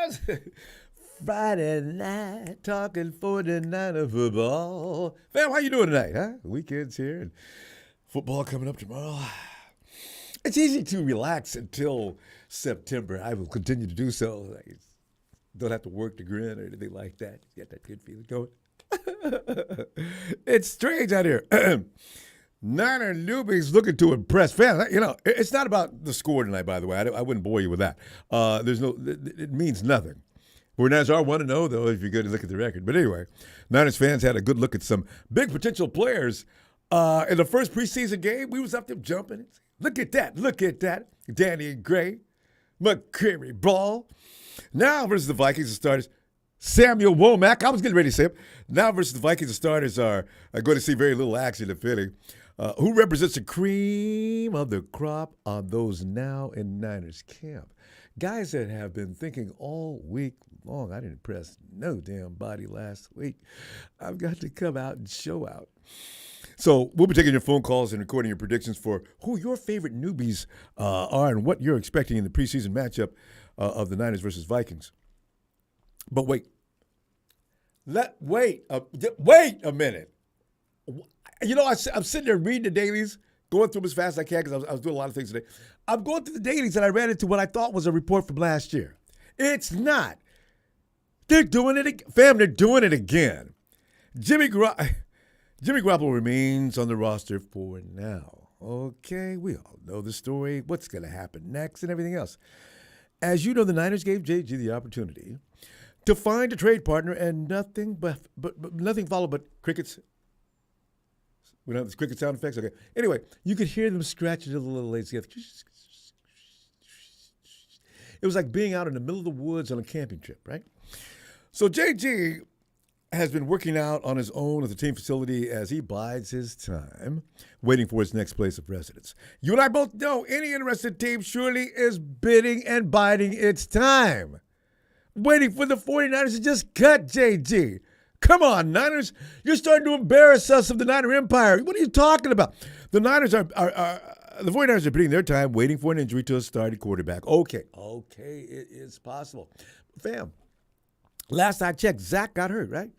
Niners. Friday night, talking 49er football. Fam, how you doing tonight, huh? Weekend's here and football coming up tomorrow. It's easy to relax until September. I will continue to do so. I don't have to work to grin or anything like that. You got that good feeling going. It's strange out here. Niner newbies looking to impress. Fam, you know, it's not about the score tonight, by the way. I wouldn't bore you with that. It means nothing. 49ers are 1-0, though, if you're good to look at the record. But anyway, Niners fans had a good look at some big potential players. In the first preseason game, we was up there jumping. Look at that. Look at that. Danny Gray, McCreary Ball. Now versus the Vikings, the starters, Samuel Womack. I was getting ready to say him. Now versus the Vikings, the starters are going to see very little action in Philly. Who represents the cream of the crop on those now in Niners camp? Guys that have been thinking all week long, I didn't impress no damn body last week. I've got to come out and show out. So we'll be taking your phone calls and recording your predictions for who your favorite newbies are and what you're expecting in the preseason matchup of the Niners versus Vikings. But wait a minute. You know, I'm sitting there reading the dailies, going through them as fast as I can because I was doing a lot of things today. I'm going through the dailies and I ran into what I thought was a report from last year. It's not. They're doing it again. Fam, they're doing it again. Jimmy Garoppolo remains on the roster for now. Okay, we all know the story, what's going to happen next and everything else. As you know, the Niners gave JG the opportunity to find a trade partner and nothing followed but crickets. We don't have the cricket sound effects? Okay. Anyway, you could hear them scratching a little lazy together. It was like being out in the middle of the woods on a camping trip, right? So JG has been working out on his own at the team facility as he bides his time, waiting for his next place of residence. You and I both know any interested team surely is bidding and biding its time, waiting for the 49ers to just cut JG. Come on, Niners. You're starting to embarrass us of the Niner Empire. What are you talking about? The 49ers are bidding their time, waiting for an injury to a starting quarterback. Okay, it is possible. Fam, last I checked, Zach got hurt, right?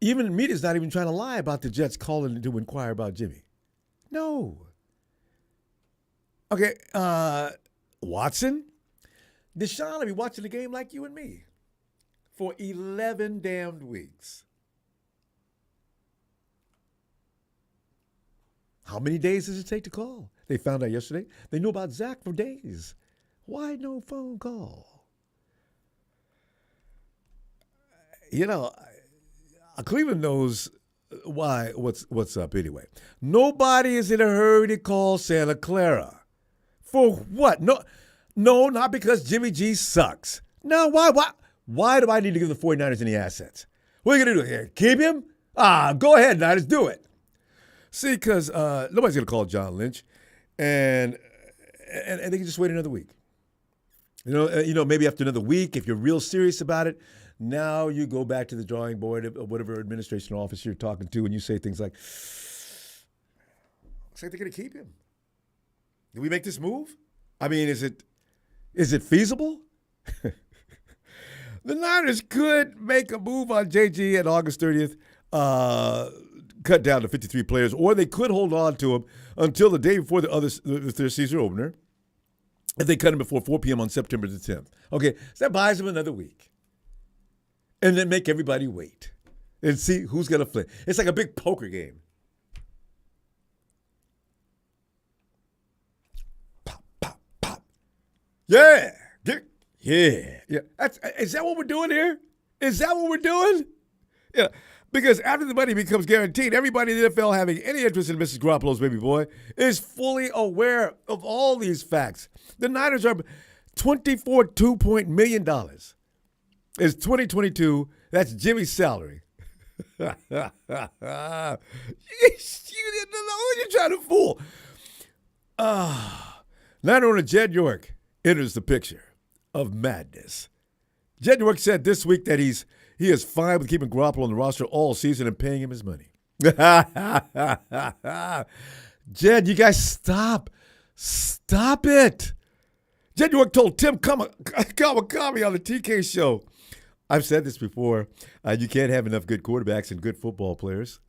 Even the media's not even trying to lie about the Jets calling to inquire about Jimmy. No. Okay, Watson? Deshaun will be watching the game like you and me for 11 damned weeks. How many days does it take to call? They found out yesterday. They knew about Zach for days. Why no phone call? You know, Cleveland knows what's up anyway. Nobody is in a hurry to call Santa Clara. For what? No, not because Jimmy G sucks. No, why? Why do I need to give the 49ers any assets? What are you going to do here? Keep him? Go ahead, Niners, do it. See, because nobody's going to call John Lynch, and they can just wait another week. You know, maybe after another week, if you're real serious about it, now you go back to the drawing board of whatever administration office you're talking to, and you say things like, looks like they're going to keep him. Did we make this move? I mean, is it feasible? The Niners could make a move on JG at August 30th, cut down to 53 players, or they could hold on to him until the day before their season opener if they cut him before 4 p.m. on September the 10th. Okay, so that buys them another week. And then make everybody wait and see who's going to flip. It's like a big poker game. Pop, pop, pop. Yeah. Yeah. Is that what we're doing here? Is that what we're doing? Yeah. Because after the money becomes guaranteed, everybody in the NFL having any interest in Mrs. Garoppolo's baby boy is fully aware of all these facts. The Niners are $24.2 million. It's 2022. That's Jimmy's salary. You're trying to fool. Niner owner Jed York enters the picture of madness. Jed York said this week that he is fine with keeping Garoppolo on the roster all season and paying him his money. Jed, you guys stop. Stop it. Jed York told Tim Kawakami on the TK show. I've said this before. You can't have enough good quarterbacks and good football players.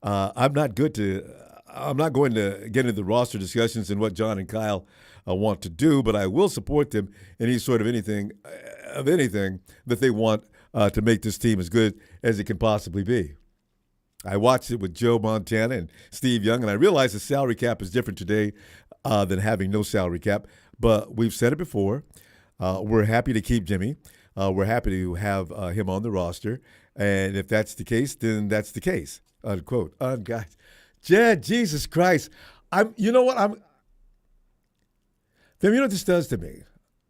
I'm not going to get into the roster discussions and what John and Kyle want to do, but I will support them in any sort of anything that they want to make this team as good as it can possibly be. I watched it with Joe Montana and Steve Young, and I realize the salary cap is different today than having no salary cap. But we've said it before. We're happy to keep Jimmy. We're happy to have him on the roster. And if that's the case, then that's the case. Unquote. Guys, Jed, Jesus Christ. You know what this does to me?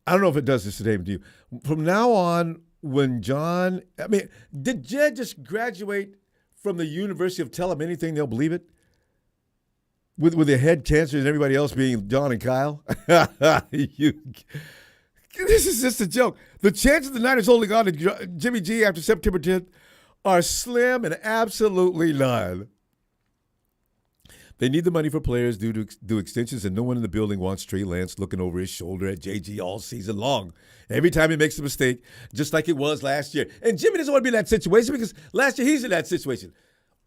I don't know if it does this today to you. From now on, when John, did Jed just graduate from the University of tell them anything, they'll believe it? With their head cancer and everybody else being John and Kyle? This is just a joke. The chances of the Niners holding on to Jimmy G after September 10th are slim and absolutely none. They need the money for players due to do extensions, and no one in the building wants Trey Lance looking over his shoulder at JG all season long. Every time he makes a mistake, just like it was last year. And Jimmy doesn't want to be in that situation because last year he's in that situation.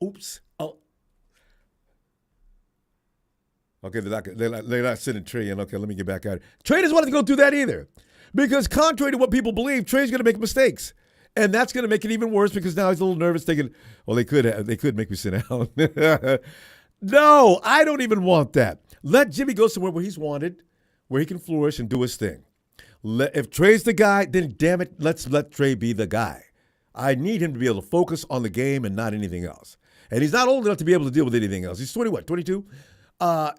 Oops. Oh. Okay, they're not sending Trey in. Okay, let me get back at it. Trey doesn't want to go through that either because contrary to what people believe, Trey's going to make mistakes. And that's going to make it even worse because now he's a little nervous thinking, well, they could make me sit down. No, I don't even want that. Let Jimmy go somewhere where he's wanted, where he can flourish and do his thing. If Trey's the guy, then damn it, let's let Trey be the guy. I need him to be able to focus on the game and not anything else. And he's not old enough to be able to deal with anything else. He's 22?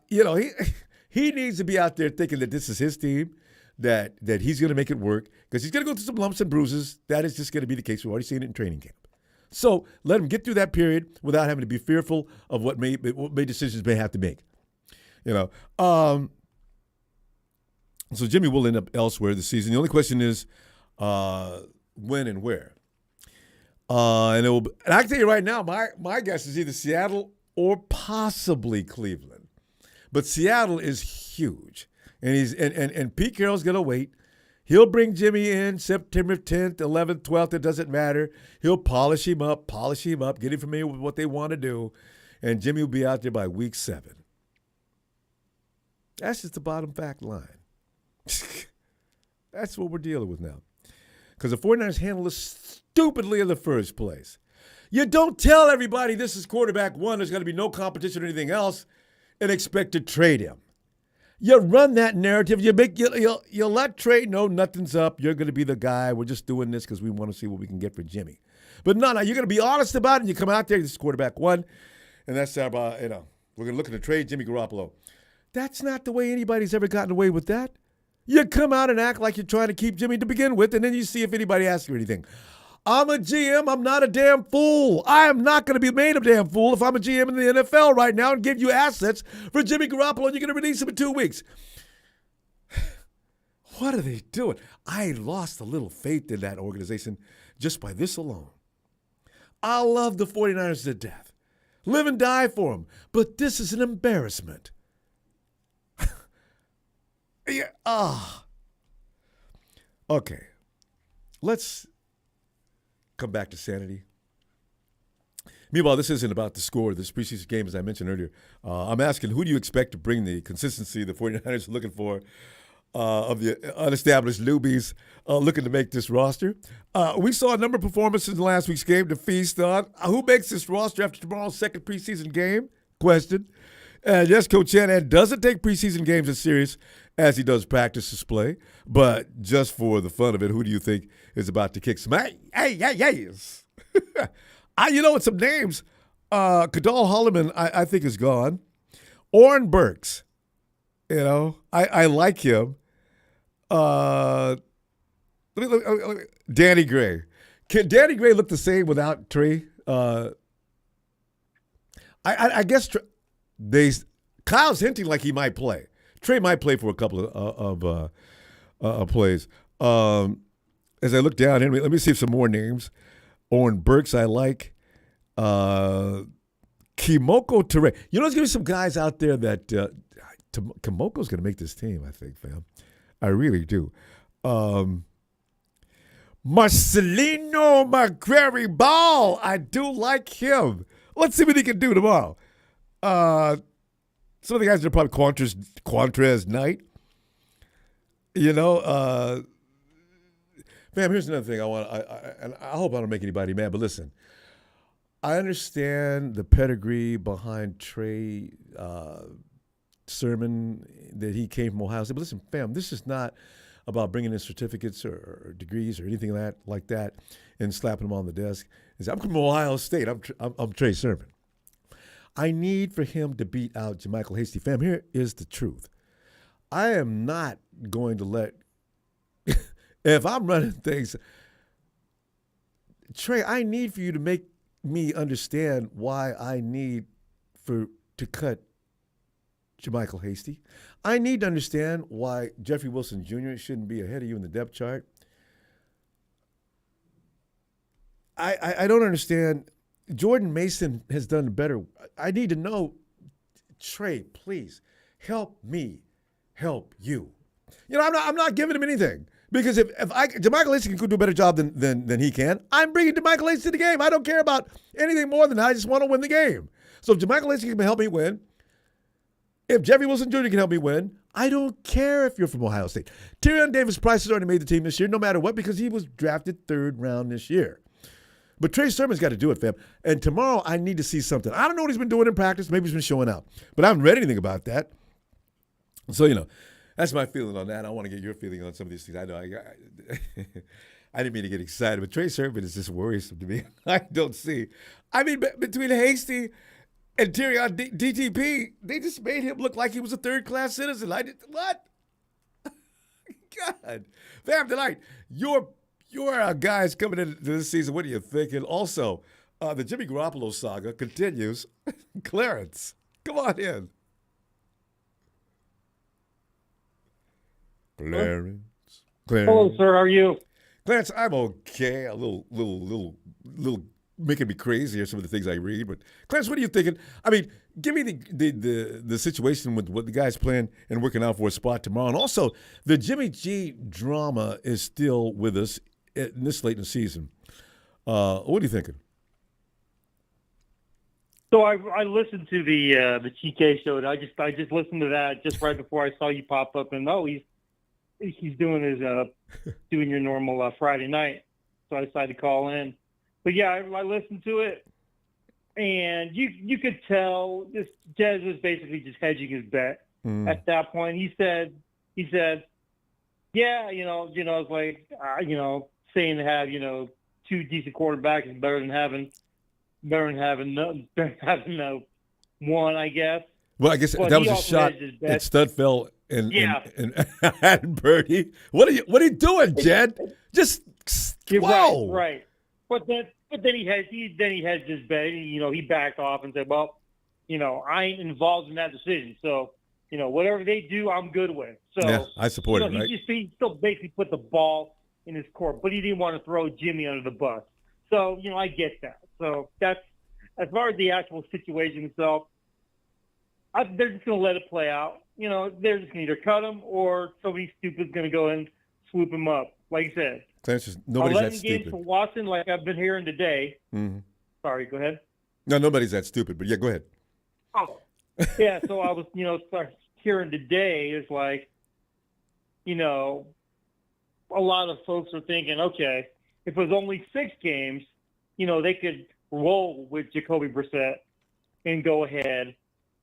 He needs to be out there thinking that this is his team, that he's going to make it work, because he's going to go through some lumps and bruises. That is just going to be the case. We've already seen it in training camp. So let him get through that period without having to be fearful of what decisions may have to make. So Jimmy will end up elsewhere this season. The only question is when and where. And I can tell you right now, my guess is either Seattle or possibly Cleveland. But Seattle is huge, and Pete Carroll's going to wait. He'll bring Jimmy in September 10th, 11th, 12th. It doesn't matter. He'll polish him up, get him familiar with what they want to do, and Jimmy will be out there by week 7. That's just the bottom fact line. That's what we're dealing with now. Because the 49ers handled this stupidly in the first place. You don't tell everybody this is quarterback one, there's going to be no competition or anything else, and expect to trade him. You run that narrative. You let Trey know nothing's up. You're going to be the guy. We're just doing this because we want to see what we can get for Jimmy. But no, you're going to be honest about it. And you come out there, this is quarterback one, and that's about, we're going to look at the trade Jimmy Garoppolo. That's not the way anybody's ever gotten away with that. You come out and act like you're trying to keep Jimmy to begin with, and then you see if anybody asks you anything. I'm a GM. I'm not a damn fool. I am not going to be made a damn fool if I'm a GM in the NFL right now and give you assets for Jimmy Garoppolo and you're going to release him in 2 weeks. What are they doing? I lost a little faith in that organization just by this alone. I love the 49ers to death. Live and die for them. But this is an embarrassment. Okay. Let's come back to sanity. Meanwhile, this isn't about the score of this preseason game, as I mentioned earlier. I'm asking, who do you expect to bring the consistency the 49ers are looking for of the unestablished newbies looking to make this roster? We saw a number of performances in last week's game to feast on. Who makes this roster after tomorrow's second preseason game? Question. And yes, Coach Shanahan doesn't take preseason games as serious as he does practice display. But just for the fun of it, who do you think is about to kick some yes? With some names, Kadal Holloman, I think, is gone. Oren Burks, I like him. Danny Gray. Can Danny Gray look the same without Trey? I guess Kyle's hinting like he might play. Trey might play for a couple of plays. As I look down, let me see some more names. Oren Burks, I like. Kimoko Ture. There's going to be some guys out there that Kimoko's going to make this team, I think, fam. I really do. Marcelino McQuarrie Ball. I do like him. Let's see what he can do tomorrow. Some of the guys are probably Quantrez Knight. Fam, here's another thing and I hope I don't make anybody mad, but listen. I understand the pedigree behind Trey Sermon, that he came from Ohio State. But listen, fam, this is not about bringing in certificates or degrees or anything like that and slapping them on the desk. I'm from Ohio State. I'm Trey Sermon. I need for him to beat out JaMychal Hasty. Fam, here is the truth. I am not going to let – if I'm running things – Trey, I need for you to make me understand why I need to cut JaMychal Hasty. I need to understand why Jeffrey Wilson Jr. shouldn't be ahead of you in the depth chart. I don't understand. Jordan Mason has done better. I need to know, Trey, please help me help you. I'm not giving him anything. Because if JaMychal Hasty can do a better job than he can, I'm bringing JaMychal Hasty to the game. I don't care about anything more than that. I just want to win the game. So if JaMychal Hasty can help me win, if Jeffrey Wilson Jr. can help me win, I don't care if you're from Ohio State. Tyrion Davis-Price has already made the team this year, no matter what, because he was drafted 3rd round this year. But Trey Sermon's got to do it, fam. And tomorrow I need to see something. I don't know what he's been doing in practice. Maybe he's been showing out. But I haven't read anything about that. So, that's my feeling on that. I want to get your feeling on some of these things. I know I didn't mean to get excited, but Trey Sermon is just worrisome to me. I don't see. I mean, between Hasty and Tyrion DTP, they just made him look like he was a 3rd-class citizen. What? God. Fam, tonight, your guys coming into this season, what are you thinking? Also, the Jimmy Garoppolo saga continues. Clarence, come on in. Clarence. Hello, sir. How are you? Clarence, I'm okay. A little making me crazy are some of the things I read. But Clarence, what are you thinking? I mean, give me the situation with what the guys playing and working out for a spot tomorrow. And also, the Jimmy G drama is still with us in this late in the season. What are you thinking? So I listened to the TK show, and I just listened to that just right before I saw you pop up, and he's doing his doing your normal Friday night, so I decided to call in. But yeah, I listened to it, and you could tell this Jez was basically just hedging his bet at that point. He said, yeah, it's like saying to have 2 decent quarterbacks is better than having one, I guess. Well, I guess that was a shot at Studfeld and Birdie. What are you doing, Jed? Just whoa. Right. But then he hedged his bet. He backed off and said, "Well, I ain't involved in that decision. So, whatever they do, I'm good with." So yeah, I support it. Right? He still basically put the ball in his court, but he didn't want to throw Jimmy under the bus. So I get that. So that's as far as the actual situation itself. They're just going to let it play out. They're just going to either cut him or somebody stupid's going to go and swoop him up. Like you said, nobody's that stupid. games for Watson, like I've been hearing today. Mm-hmm. Sorry, go ahead. No, nobody's that stupid. But yeah, go ahead. Oh, yeah. So I was, hearing today is like, a lot of folks are thinking, okay, if it was only 6 games, they could roll with Jacoby Brissett and go ahead.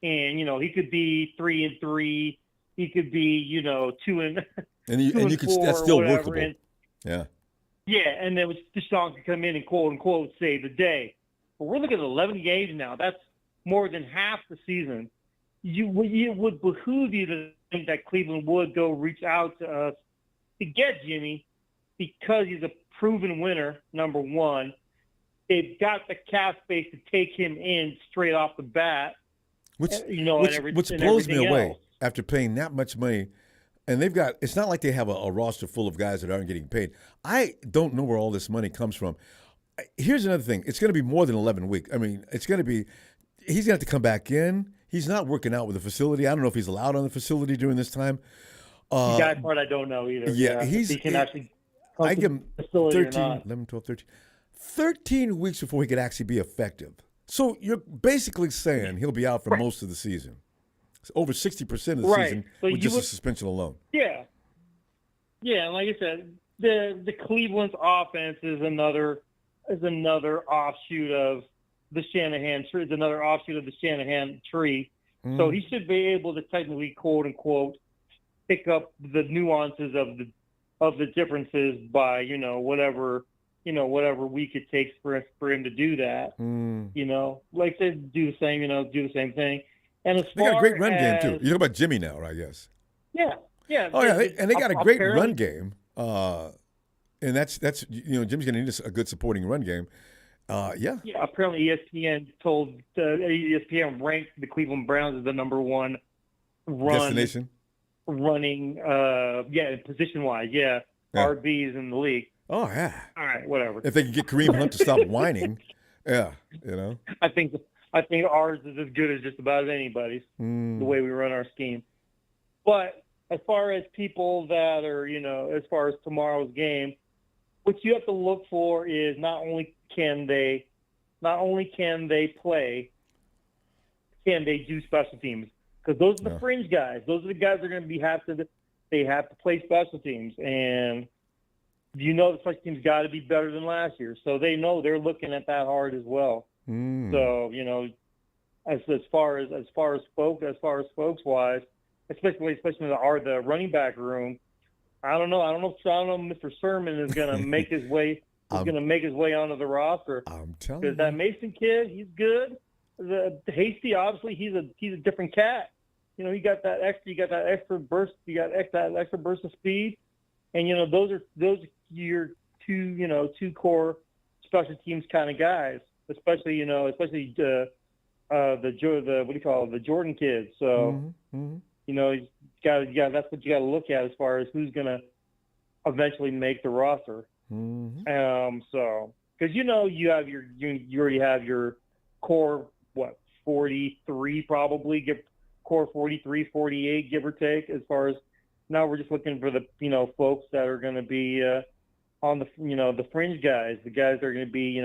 And, he could be 3-3. He could be, 2 and you could that's still workable. And, yeah. Yeah, and then Deshaun could come in and quote unquote save the day. But we're looking at 11 games now. That's more than half the season. It would behoove you to think that Cleveland would go reach out to us to get Jimmy because he's a proven winner, number one. They've got the cap space to take him in straight off the bat. Which blows me away after paying that much money. And they've got, it's not like they have a roster full of guys that aren't getting paid. I don't know where all this money comes from. Here's another thing. It's going to be more than 11 weeks. I mean, he's going to have to come back in. He's not working out with the facility. I don't know if he's allowed on the facility during this time. The guy part I don't know either. Yeah, if he can actually come I to give him the facility 13, or not. 11, 12, 13. 13 weeks before he could actually be effective. So you're basically saying he'll be out for most of the season. It's over 60% of the season So with just a suspension alone. Yeah. Yeah, and like I said, the Cleveland's offense is another offshoot of the Shanahan tree. It's another offshoot of the Shanahan tree. So he should be able to technically, quote unquote, pick up the nuances of the differences by whatever week it takes for him to do that. Like they do the same thing. And as they got a great run game too. You know about Jimmy now, I guess. Yeah. Oh yeah, and they got a great run game. And that's Jimmy's going to need a good supporting run game. Yeah. Apparently ESPN ranked the Cleveland Browns as the number one destination running. Position wise, RBs in the league. Oh yeah. All right, whatever. If they can get Kareem Hunt to stop whining, I think ours is as good as just about anybody's. The way we run our scheme, but as far as people that are, as far as tomorrow's game, what you have to look for is not only can they play, can they do special teams? Because those are the fringe guys. Those are the guys that are going to have to play special teams, and the special teams got to be better than last year. So they know they're looking at that hard as well. So as far as folks wise. Especially the running back room. I don't know. Mr. Sermon is going to make his way. Onto the roster. I'm telling you. Because that Mason kid, he's good. The Hasty, obviously, he's a different cat. You got that extra burst. You got that extra burst of speed, and those are your two core special teams kind of guys. Especially the Jordan kids. So. That's what you got to look at as far as who's going to eventually make the roster. So because you already have your core 43 probably, core 43, 48 give or take. As far as now, we're just looking for the folks that are going to be on the the fringe guys, the guys that are going to be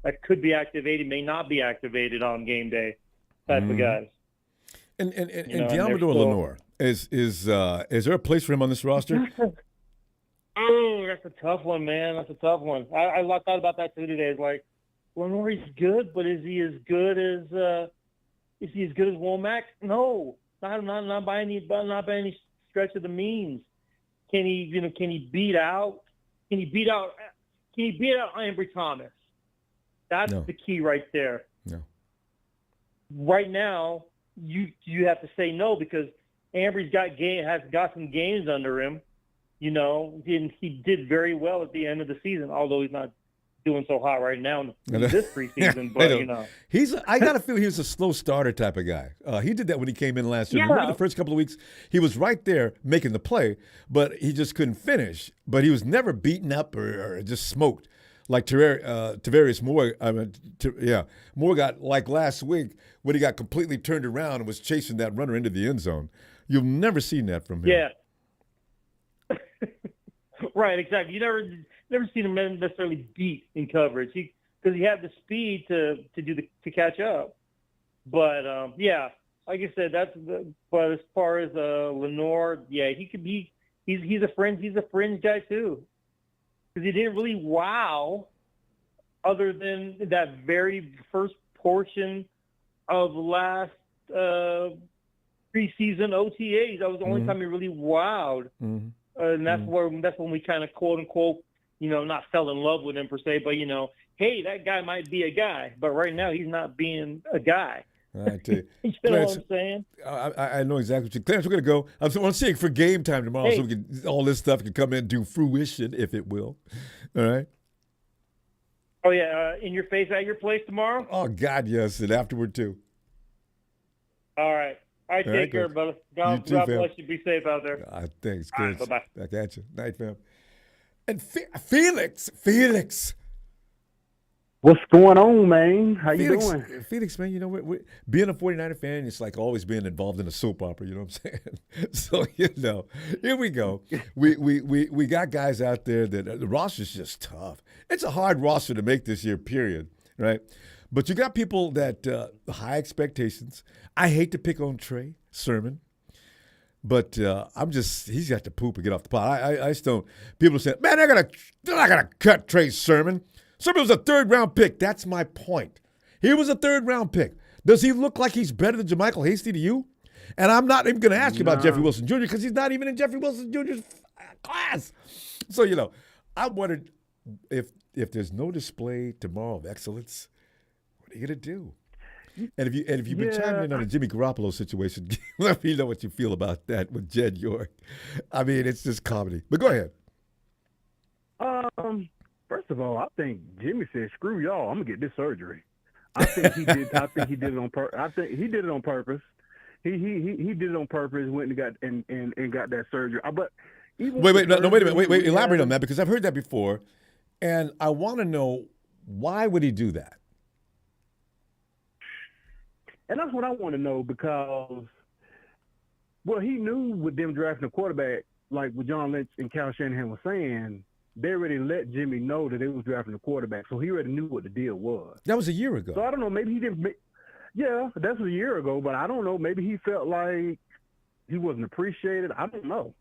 that could be activated, may not be activated on game day, type of guys. And Diamador Lenore, is there a place for him on this roster? Oh, that's a tough one, man. That's a tough one. I thought about that too today. It's like, Lenore is good, but is he as good as Womack? No, not by any stretch of the means. Can he beat out Ambry Thomas? That's the key right there. No. Right now, you have to say no, because Ambry's has got some games under him, and he did very well at the end of the season, although he's not doing so hot right now in this preseason. But I got to feel he was a slow starter type of guy. He did that when he came in last year. Remember the first couple of weeks, he was right there making the play, but he just couldn't finish. But he was never beaten up or just smoked like Tavarius Moore. Moore got like last week when he got completely turned around and was chasing that runner into the end zone. You've never seen that from him. Yeah. Right, exactly. You never seen him necessarily beat in coverage because he had the speed to catch up. But like I said, but as far as Lenore, he could be. He's a fringe guy too, because he didn't really wow, other than that very first portion of last preseason OTAs. That was the only time he really wowed. And that's when we kind of quote unquote, not fell in love with him per se, but hey, that guy might be a guy, but right now he's not being a guy. I tell you, you know what I'm saying? I know exactly what you're. Clarence, we're gonna go. I want to see it for game time tomorrow, so all this stuff can come in and do fruition, if it will. All right. Oh yeah, in your face at your place tomorrow. Oh God, yes, and afterward too. All right. All right, take care, brother. God bless you. Be safe out there. Thanks. All Good. right, bye-bye. Back at you. Night, fam. And Felix. What's going on, man? How you doing? Felix, man, being a 49er fan, it's like always being involved in a soap opera, you know what I'm saying? So, here we go. We got guys out there that the roster's just tough. It's a hard roster to make this year, period, right? But you got people that high expectations. I hate to pick on Trey Sermon, but he's got to poop and get off the pot. I just don't. People are saying, man, they're not gonna cut Trey Sermon. Sermon was a third-round pick. That's my point. He was a third-round pick. Does he look like he's better than JaMychal Hasty to you? And I'm not even going to ask you about Jeffrey Wilson Jr. because he's not even in Jeffrey Wilson Jr.'s class. So, I wondered if there's no display tomorrow of excellence, what are you going to do? And if you've been chiming in on the Jimmy Garoppolo situation, let me know what you feel about that with Jed York. I mean, it's just comedy. But go ahead. First of all, I think Jimmy said, "Screw y'all, I'm gonna get this surgery." I think he did. I think he did it on purpose. I think he did it on purpose. He did it on purpose. Went and got and got that surgery. But wait a minute. Wait. Elaborate on that because I've heard that before, and I want to know why would he do that? And that's what I want to know because, well, he knew with them drafting a quarterback, like what John Lynch and Kyle Shanahan was saying. They already let Jimmy know that they was drafting a quarterback, so he already knew what the deal was. That was a year ago. So I don't know. Maybe he didn't. Yeah, that was a year ago, but I don't know. Maybe he felt like he wasn't appreciated. I don't know.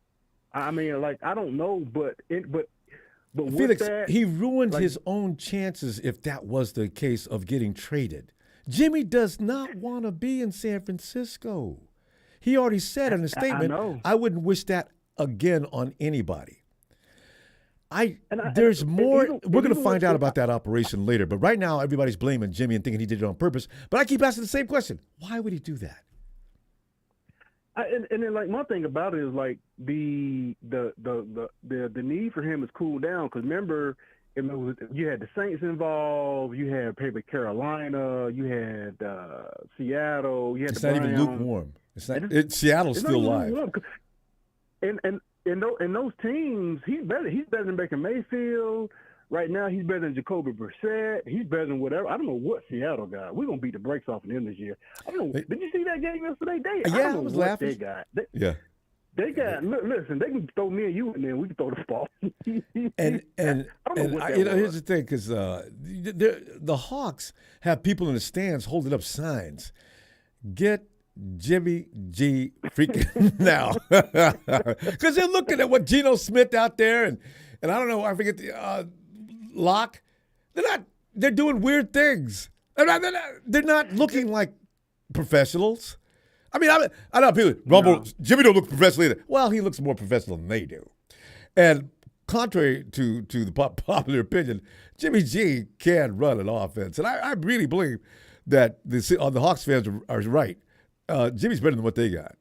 I mean, I don't know. But Felix, he ruined his own chances if that was the case of getting traded. Jimmy does not want to be in San Francisco. He already said in a statement, I wouldn't wish that again on anybody. There's more. We're going to find out about that operation later. But right now, everybody's blaming Jimmy and thinking he did it on purpose. But I keep asking the same question: why would he do that? And then my thing about it is the need for him is cooled down because remember you had the Saints involved, you had maybe Carolina, you had Seattle, you had it's the not Browns. even lukewarm. It's not. Seattle's still live. And those teams, he's better. He's better than Baker Mayfield. Right now, he's better than Jacoby Brissett. He's better than whatever. I don't know what Seattle got. We're gonna beat the brakes off of them this year. I don't know. Did you see that game yesterday? I was laughing. They got. They got. Listen, they can throw me and you in there. We can throw the ball. Here's the thing, because the Hawks have people in the stands holding up signs. Get Jimmy G freaking now, because they're looking at what Geno Smith out there and I don't know, I forget the Locke. They're doing weird things. They're not looking like professionals. I mean, I know people. Ronbo, Jimmy don't look professional either. Well, he looks more professional than they do. And contrary to the popular opinion, Jimmy G can run an offense, and I really believe that the Hawks fans are right. Jimmy's better than what they got.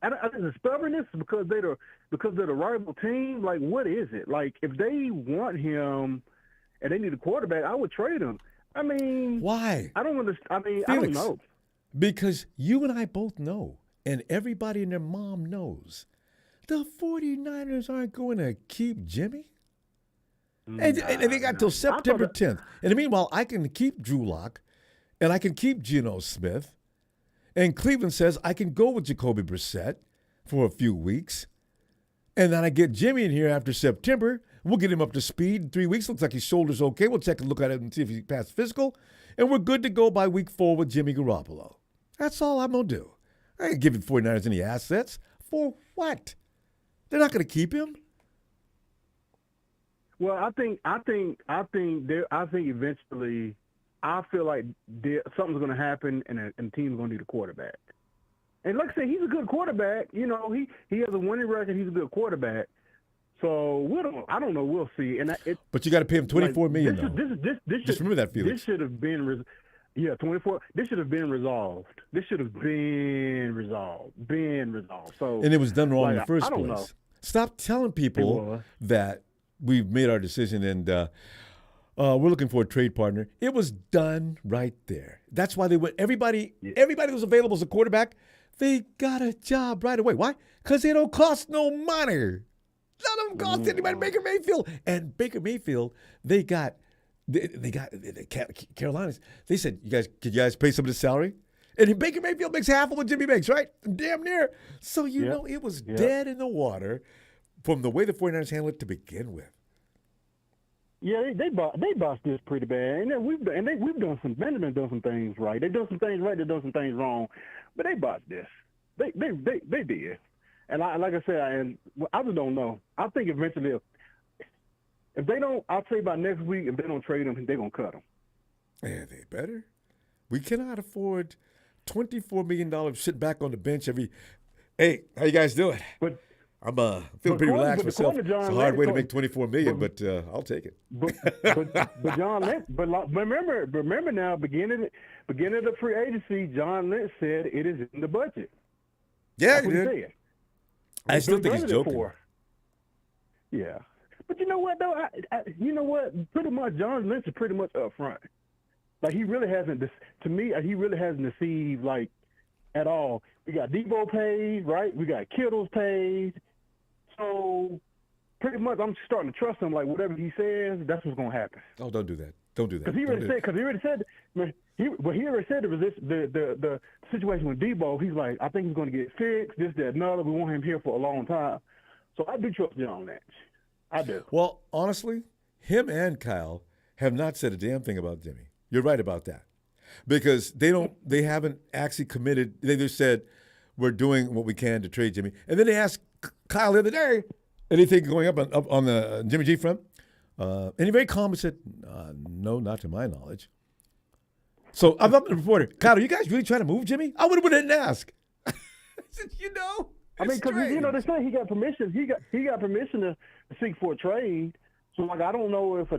I think the stubbornness because they're the rival team. Like, what is it? Like, if they want him and they need a quarterback, I would trade him. I mean, why? I don't understand. I mean, Felix, I don't know. Because you and I both know, and everybody and their mom knows, the 49ers aren't going to keep Jimmy. And they got till September 10th. And meanwhile, I can keep Drew Lock, and I can keep Geno Smith. And Cleveland says I can go with Jacoby Brissett for a few weeks. And then I get Jimmy in here after September. We'll get him up to speed in 3 weeks. Looks like his shoulder's okay. We'll check and look at it and see if he passed physical. And we're good to go by week 4 with Jimmy Garoppolo. That's all I'm going to do. I ain't giving 49ers any assets. For what? They're not going to keep him? Well, I think eventually, I feel like something's going to happen, and the team's going to need a quarterback. And like I said, he's a good quarterback. You know, he has a winning record. He's a good quarterback. So I don't know. We'll see. But you got to pay him $24 million. Just remember that, Felix. This should have been 24. This should have been resolved. So, and it was done wrong in the first I don't place. know. Stop telling people that we've made our decision and we're looking for a trade partner. It was done right there. That's why they went. Everybody who was available as a quarterback, they got a job right away. Why? Because they don't cost no money. None of them cost anybody. Baker Mayfield. And Baker Mayfield, they got They got Carolinas. They said, could you guys pay some of the salary? And Baker Mayfield makes half of what Jimmy makes, right? Damn near. So, know, it was dead in the water from the way the 49ers handled it to begin with. Yeah, they bossed this pretty bad, and we've done some. Benjamin done some things right. They done some things right. They done some things wrong, but they bossed this. They did. And like I said, I just don't know. I think eventually, if they don't, I'll say by next week, if they don't trade him, they're gonna cut him. Yeah, they better. We cannot afford $24 million sitting back on the bench every. Hey, how you guys doing? But I'm feeling pretty relaxed myself. It's a hard way to make $24 million, but I'll take it. But John Lynch. But remember now, beginning of the free agency, John Lynch said it is in the budget. Yeah, That's he what did. he said. I still think he's joking. Yeah, but you know what though? You know what? Pretty much, John Lynch is pretty much up front. Like he really hasn't. To me, he really hasn't deceived like at all. We got Debo paid, right? We got Kittle's paid. So pretty much, I'm starting to trust him. Like whatever he says, that's what's gonna happen. Oh, don't do that. Don't do that. Because he already said. He already said it was the situation with Debo. He's like, I think he's going to get fixed. This, that, another. We want him here for a long time. So I do trust John Lynch. I do. Well, honestly, him and Kyle have not said a damn thing about Jimmy. You're right about that, because they haven't actually committed. They just said we're doing what we can to trade Jimmy, and then they asked Kyle the other day, anything going up on the Jimmy G front, and he very calmly said, no, not to my knowledge. So I'm up to the reporter. Kyle, are you guys really trying to move Jimmy? I would have went ahead and asked. I said, I mean, because they say he got permission. He got permission to seek for a trade. So like, I don't know if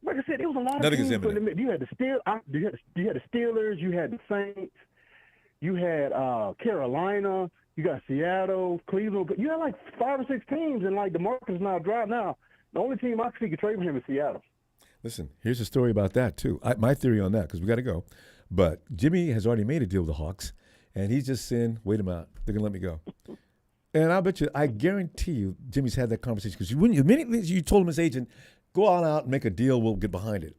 like I said, it was a lot of teams. You had the Steelers, you had the Saints, you had Carolina, you got Seattle, Cleveland. But you had like 5 or 6 teams, and like the market is now dry now. The only team I see could trade for him is Seattle. Listen, here's a story about that, too. My theory on that, because we got to go. But Jimmy has already made a deal with the Hawks, and he's just saying, wait a minute, they're going to let me go. And I guarantee you, Jimmy's had that conversation. Because the minute you told him, his agent, go on out and make a deal, we'll get behind it.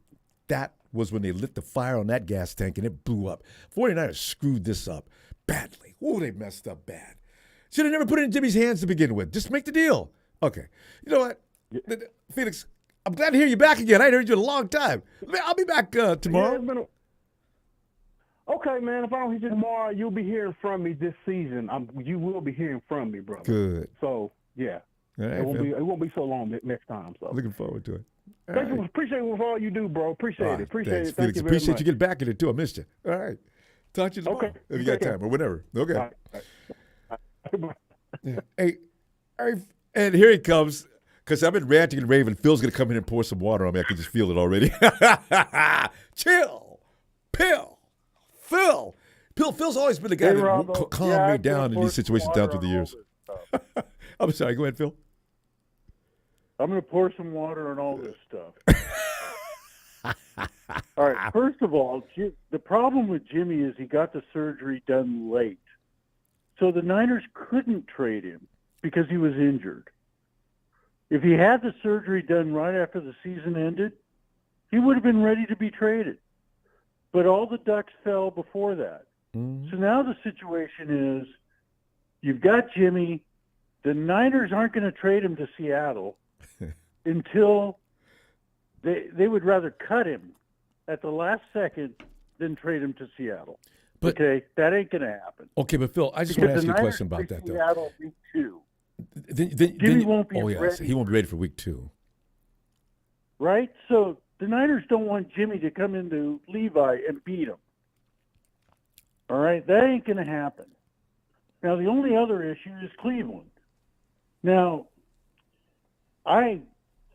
That was when they lit the fire on that gas tank, and it blew up. 49ers screwed this up badly. Oh, they messed up bad. Should have never put it in Jimmy's hands to begin with. Just make the deal. Okay. You know what? Felix, I'm glad to hear you back again. I ain't heard you in a long time. I'll be back tomorrow. Yeah, okay, man. If I don't hear you tomorrow, you'll be hearing from me this season. You will be hearing from me, brother. Good. So, yeah. All right, it won't be so long next time. So looking forward to it. Thank you. Appreciate all you do, bro. Appreciate it. Appreciate it. Thank you very much. You getting back in it, too. I missed you. All right. Talk to you tomorrow. Okay. If you got time or whenever. Okay. All right. Yeah. Hey, and here he comes. Because I've been ranting and raving. Phil's going to come in and pour some water on me. I can just feel it already. Chill. Phil. Phil's always been the guy that calmed me down in these situations down through the years. I'm sorry. Go ahead, Phil. I'm going to pour some water on all this stuff. All right. First of all, the problem with Jimmy is he got the surgery done late. So the Niners couldn't trade him because he was injured. If he had the surgery done right after the season ended, he would have been ready to be traded. But all the ducks fell before that. Mm-hmm. So now the situation is you've got Jimmy. The Niners aren't going to trade him to Seattle until they would rather cut him at the last second than trade him to Seattle. But, okay, that ain't going to happen. Okay, but Phil, I just want to ask you a question about that, though. Seattle week 2. Jimmy won't be ready. He won't be ready for week 2. Right? So the Niners don't want Jimmy to come into Levi and beat him. All right? That ain't going to happen. Now, the only other issue is Cleveland. Now, I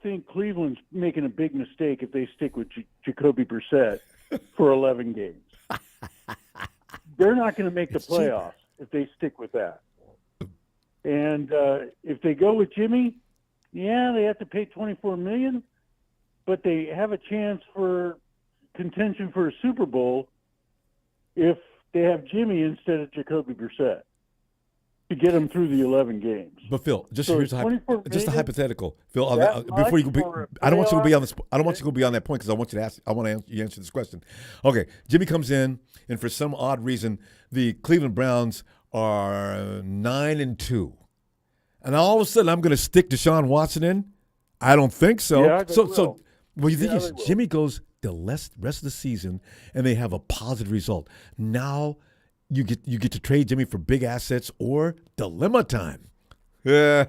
think Cleveland's making a big mistake if they stick with Jacoby Brissett for 11 games. They're not going to make the playoffs if they stick with that. And if they go with Jimmy, yeah, they have to pay $24 million, but they have a chance for contention for a Super Bowl if they have Jimmy instead of Jacoby Brissett. to get them through the 11 games. But Phil, just So here's it's a 24 just a million? hypothetical. Phil, That before you much go, for a I don't want you to be on playoff? the. I don't want you to go beyond that point because I want you to ask. I want to you answer this question. Okay, Jimmy comes in, and for some odd reason, the Cleveland Browns are 9-2, and all of a sudden, I'm going to stick Deshaun Watson in. I don't think so. Yeah, they will. Well, you think Yeah, is they will. Jimmy goes the rest of the season, and they have a positive result. Now, you get to trade Jimmy for big assets or dilemma time. Yeah.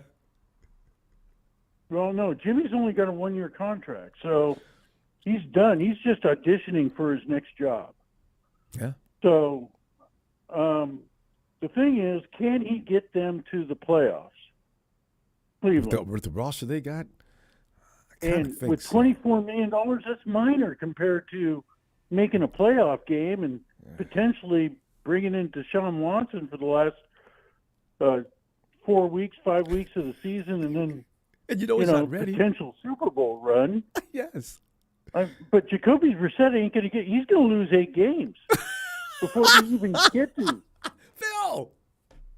Well, no, Jimmy's only got a 1-year contract, so he's done. He's just auditioning for his next job. Yeah. So the thing is, can he get them to the playoffs? Cleveland. With the roster they got, I kind And of think with so. $24 million, that's minor compared to making a playoff game and potentially bringing in Deshaun Watson for the last 4 weeks, 5 weeks of the season, and then And you know he's not ready. potential Super Bowl run. Yes. But Jacoby Brissett ain't going to get. He's going to lose 8 games before they even get to. Phil,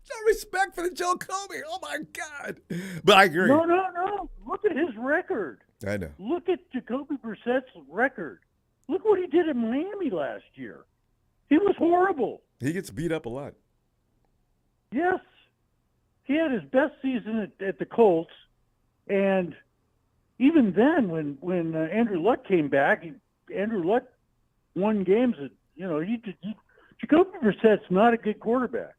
show respect for the Jacoby. Oh my God. But I agree. No. Look at his record. I know. Look at Jacoby Brissett's record. Look what he did in Miami last year. He was horrible. He gets beat up a lot. Yes. He had his best season at the Colts, and even then, when Andrew Luck came back, Andrew Luck won games. Jacoby Brissett's not a good quarterback,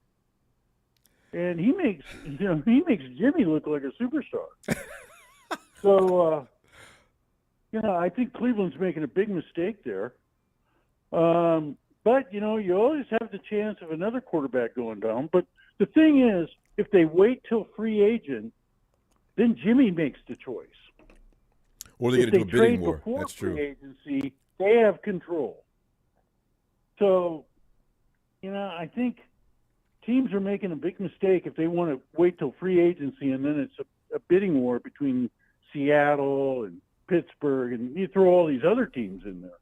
and he makes Jimmy look like a superstar. So, I think Cleveland's making a big mistake there. But you always have the chance of another quarterback going down. But the thing is, if they wait till free agent, then Jimmy makes the choice. Or they get If into a bidding trade war. before That's free true. agency, they have control. So, I think teams are making a big mistake if they want to wait till free agency and then it's a bidding war between Seattle and Pittsburgh, and you throw all these other teams in there.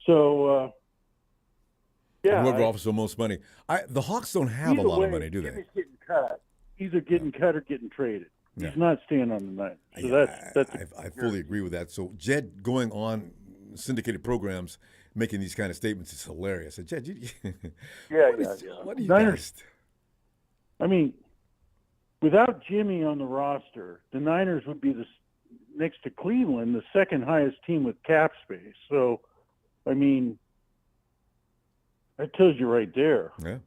So, Whoever offers the most money. The Hawks don't have a either lot way, of money, do they? Jimmy's getting cut. Either getting cut or getting traded. Yeah. He's not staying on the night. So that's I fully agree with that. So Jed going on syndicated programs, making these kind of statements is hilarious. So Jed, what do you Niners, guys? I mean, without Jimmy on the roster, the Niners would be next to Cleveland, the second highest team with cap space. So, I mean, that tells you right there. Yeah.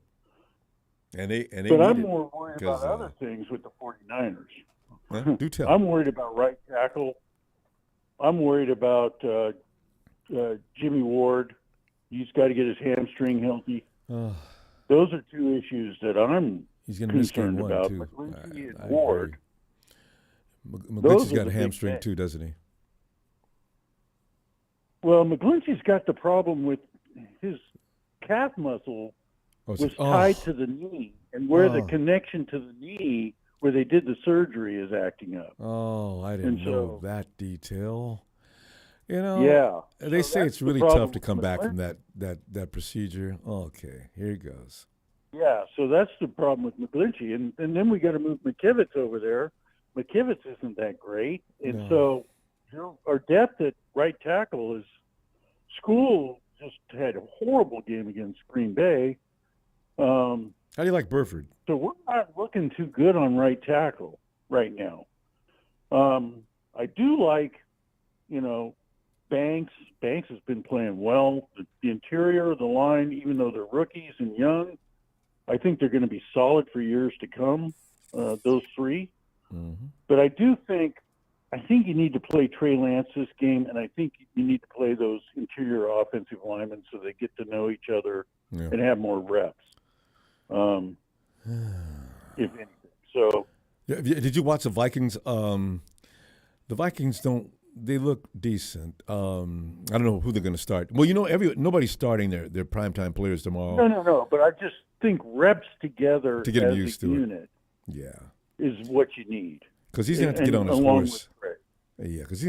And they But I'm need it more worried because, about other things with the 49ers. do tell. I'm worried about right tackle. I'm worried about Jimmy Ward. He's got to get his hamstring healthy. Those are two issues that I'm He's going to miss game concerned one, about. too. McGlinchey and I Ward. McGlinchey's are got a the big hamstring, things. too, doesn't he? Well, McGlinchey's got the problem with his calf muscle was tied to the knee, and where the connection to the knee, where they did the surgery, is acting up. Oh, I didn't know that detail. Yeah. They So say that's it's the really problem tough to with come back from McGlinchey. that procedure. Okay, here it goes. Yeah, so that's the problem with McGlinchey. And then we got to move McKivitz over there. McKivitz isn't that great. And so our depth at right tackle is School just had a horrible game against Green Bay. How do you like Burford? So we're not looking too good on right tackle right now. I do like, Banks. Banks has been playing well. The interior of the line, even though they're rookies and young, I think they're going to be solid for years to come, those three. Mm-hmm. But I think you need to play Trey Lance this game, and I think you need to play those interior offensive linemen so they get to know each other and have more reps, if anything. So, did you watch the Vikings? The Vikings they look decent. I don't know who they're going to start. Well, nobody's starting their primetime players tomorrow. No. But I just think reps together to get them as used a to unit is what you need. Because he's going to have to get on his along horse. with Trey. Yeah, because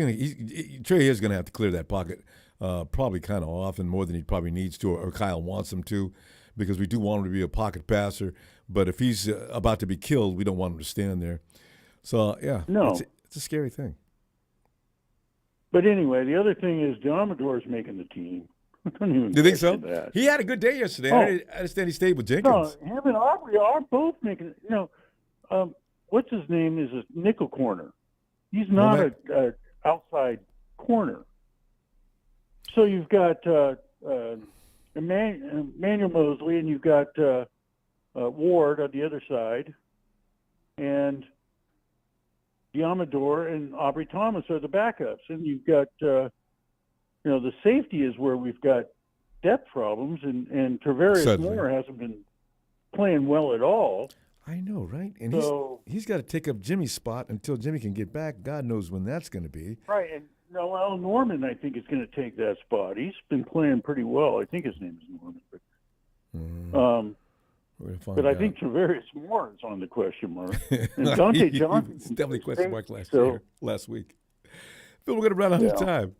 Trey is going to have to clear that pocket probably kind of often, more than he probably needs to, or Kyle wants him to, because we do want him to be a pocket passer. But if he's about to be killed, we don't want him to stand there. So, yeah, No. it's a scary thing. But anyway, the other thing is Amador's making the team. Don't even You think so? question that. He had a good day yesterday. Oh. I understand he stayed with No, Jenkins. him and Aubrey are both making. What's his name is a nickel corner. He's not a outside corner. So you've got Emmanuel Mosley, and you've got Ward on the other side, and Amador and Aubrey Thomas are the backups, and you've got the safety is where we've got depth problems, and Travarius Suddenly. Moore hasn't been playing well at all. I know, right? And So he's got to take up Jimmy's spot until Jimmy can get back. God knows when that's going to be. right, and Noel Norman, I think, is going to take that spot. He's been playing pretty well. I think his name is Norman, but We're gonna find but I out. think Travarius Moore is on the question mark. And Dante He Johnson was definitely question mark so- last week. Phil, we're going to run out of Yeah. time.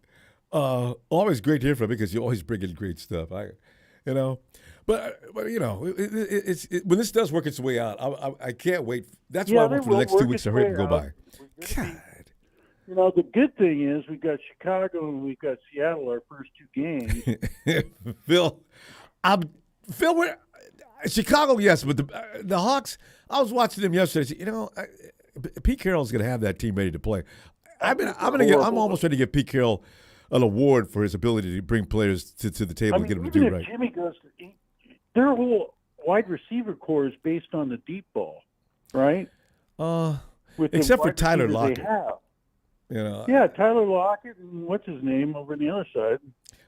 Always great to hear from you because you always bring in great stuff. But when this does work its way out, I can't wait. That's why I want for the next 2 weeks to hurry and go by. God. The good thing is we've got Chicago and we've got Seattle our first two games. Phil, Chicago, yes, but the Hawks. I was watching them yesterday. Pete Carroll's going to have that team ready to play. I'm almost ready to give Pete Carroll an award for his ability to bring players to the table and get them to do even right. if Jimmy goes to their whole wide receiver core is based on the deep ball, right? With the Except for wide Tyler receivers they Lockett. have. Yeah, Tyler Lockett and what's his name over on the other side.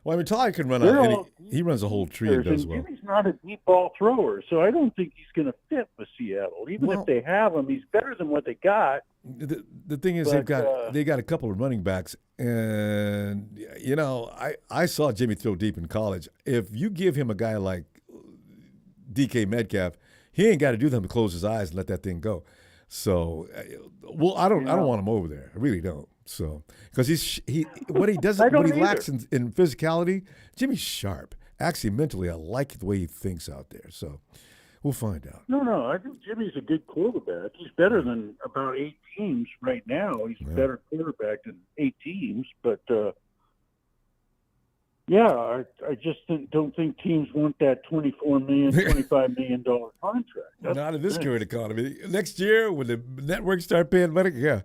Well, I mean, Tyler can run They're out. all He runs a whole tree and does well. Jimmy's not a deep ball thrower, so I don't think he's going to fit with Seattle. Even if they have him, he's better than what they got. The thing is, But, they got a couple of running backs, and I saw Jimmy throw deep in college. If you give him a guy like DK Metcalf, he ain't got to do them to close his eyes and let that thing go. So, I don't want him over there. I really don't. So, because what he lacks in physicality, Jimmy's sharp. Actually, mentally, I like the way he thinks out there. So, we'll find out. No, I think Jimmy's a good quarterback. He's better than about 8 teams right now. He's a better quarterback than 8 teams. But, I just don't think teams want that $24 million, $25 million contract. Not in this current economy. Next year, when the networks start paying money, yeah.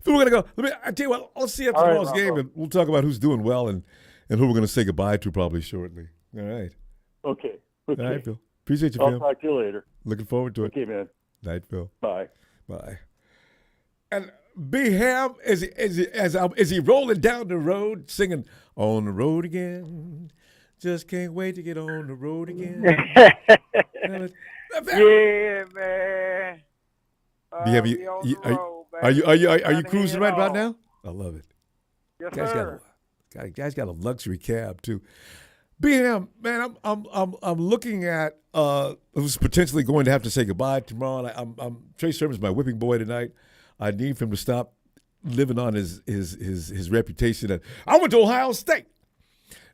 So we're going to go. I tell you what, let's see after tomorrow's game, and we'll talk about who's doing well and who we're going to say goodbye to probably shortly. All right. Okay. All right, Phil. Appreciate you, Phil. I'll talk to you later. Looking forward to it. Okay, man. Night, Phil. Bye. Bye. And B Ham, is he rolling down the road singing "On the Road Again"? Just can't wait to get on the road again. Yeah, man. Are you cruising right about now? I love it. Yes, Guy's got a luxury cab too. B&M, man, I'm looking at who's potentially going to have to say goodbye tomorrow. I'm Trey Sermon's my whipping boy tonight. I need for him to stop living on his reputation that I went to Ohio State.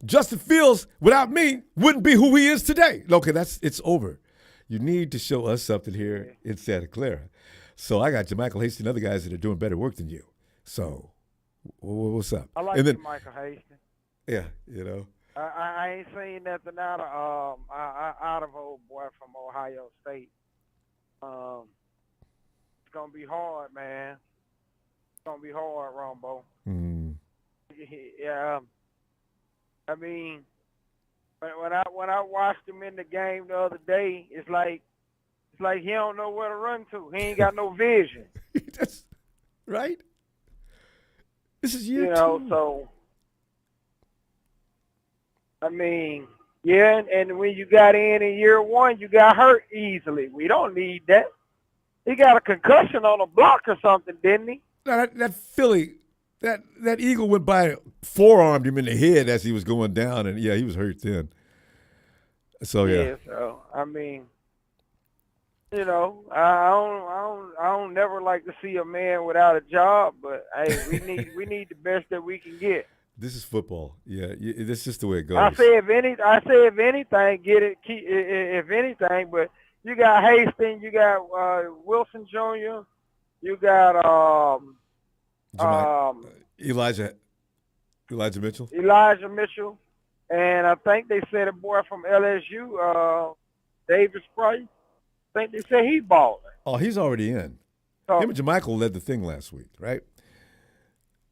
Justin Fields, without me, wouldn't be who he is today. Okay, it's over. You need to show us something here in Santa Clara. So I got JaMychal Hasty and other guys that are doing better work than you. So what's up? I like Michael Hasty. Yeah, I ain't seen nothing out of old boy from Ohio State. It's gonna be hard, man. It's gonna be hard, Ronbo. Yeah. I mean, when I watched him in the game the other day, it's like he don't know where to run to. He ain't got no vision. That's right. This is year 2. So I mean, yeah, and when you got in year 1, you got hurt easily. We don't need that. He got a concussion on a block or something, didn't he? That Philly, that Eagle went by, forearmed him in the head as he was going down, and he was hurt then. So yeah. So I mean, I don't never like to see a man without a job, but hey, we need the best that we can get. This is football. Yeah, this is just the way it goes. I say if anything, get it. If anything, but you got Hastings, you got Wilson Jr., you got Elijah Mitchell. Elijah Mitchell, and I think they said a boy from LSU, Davis Price. I think they said he balling. Oh, he's already in. So, Him and JaMychal led the thing last week, right?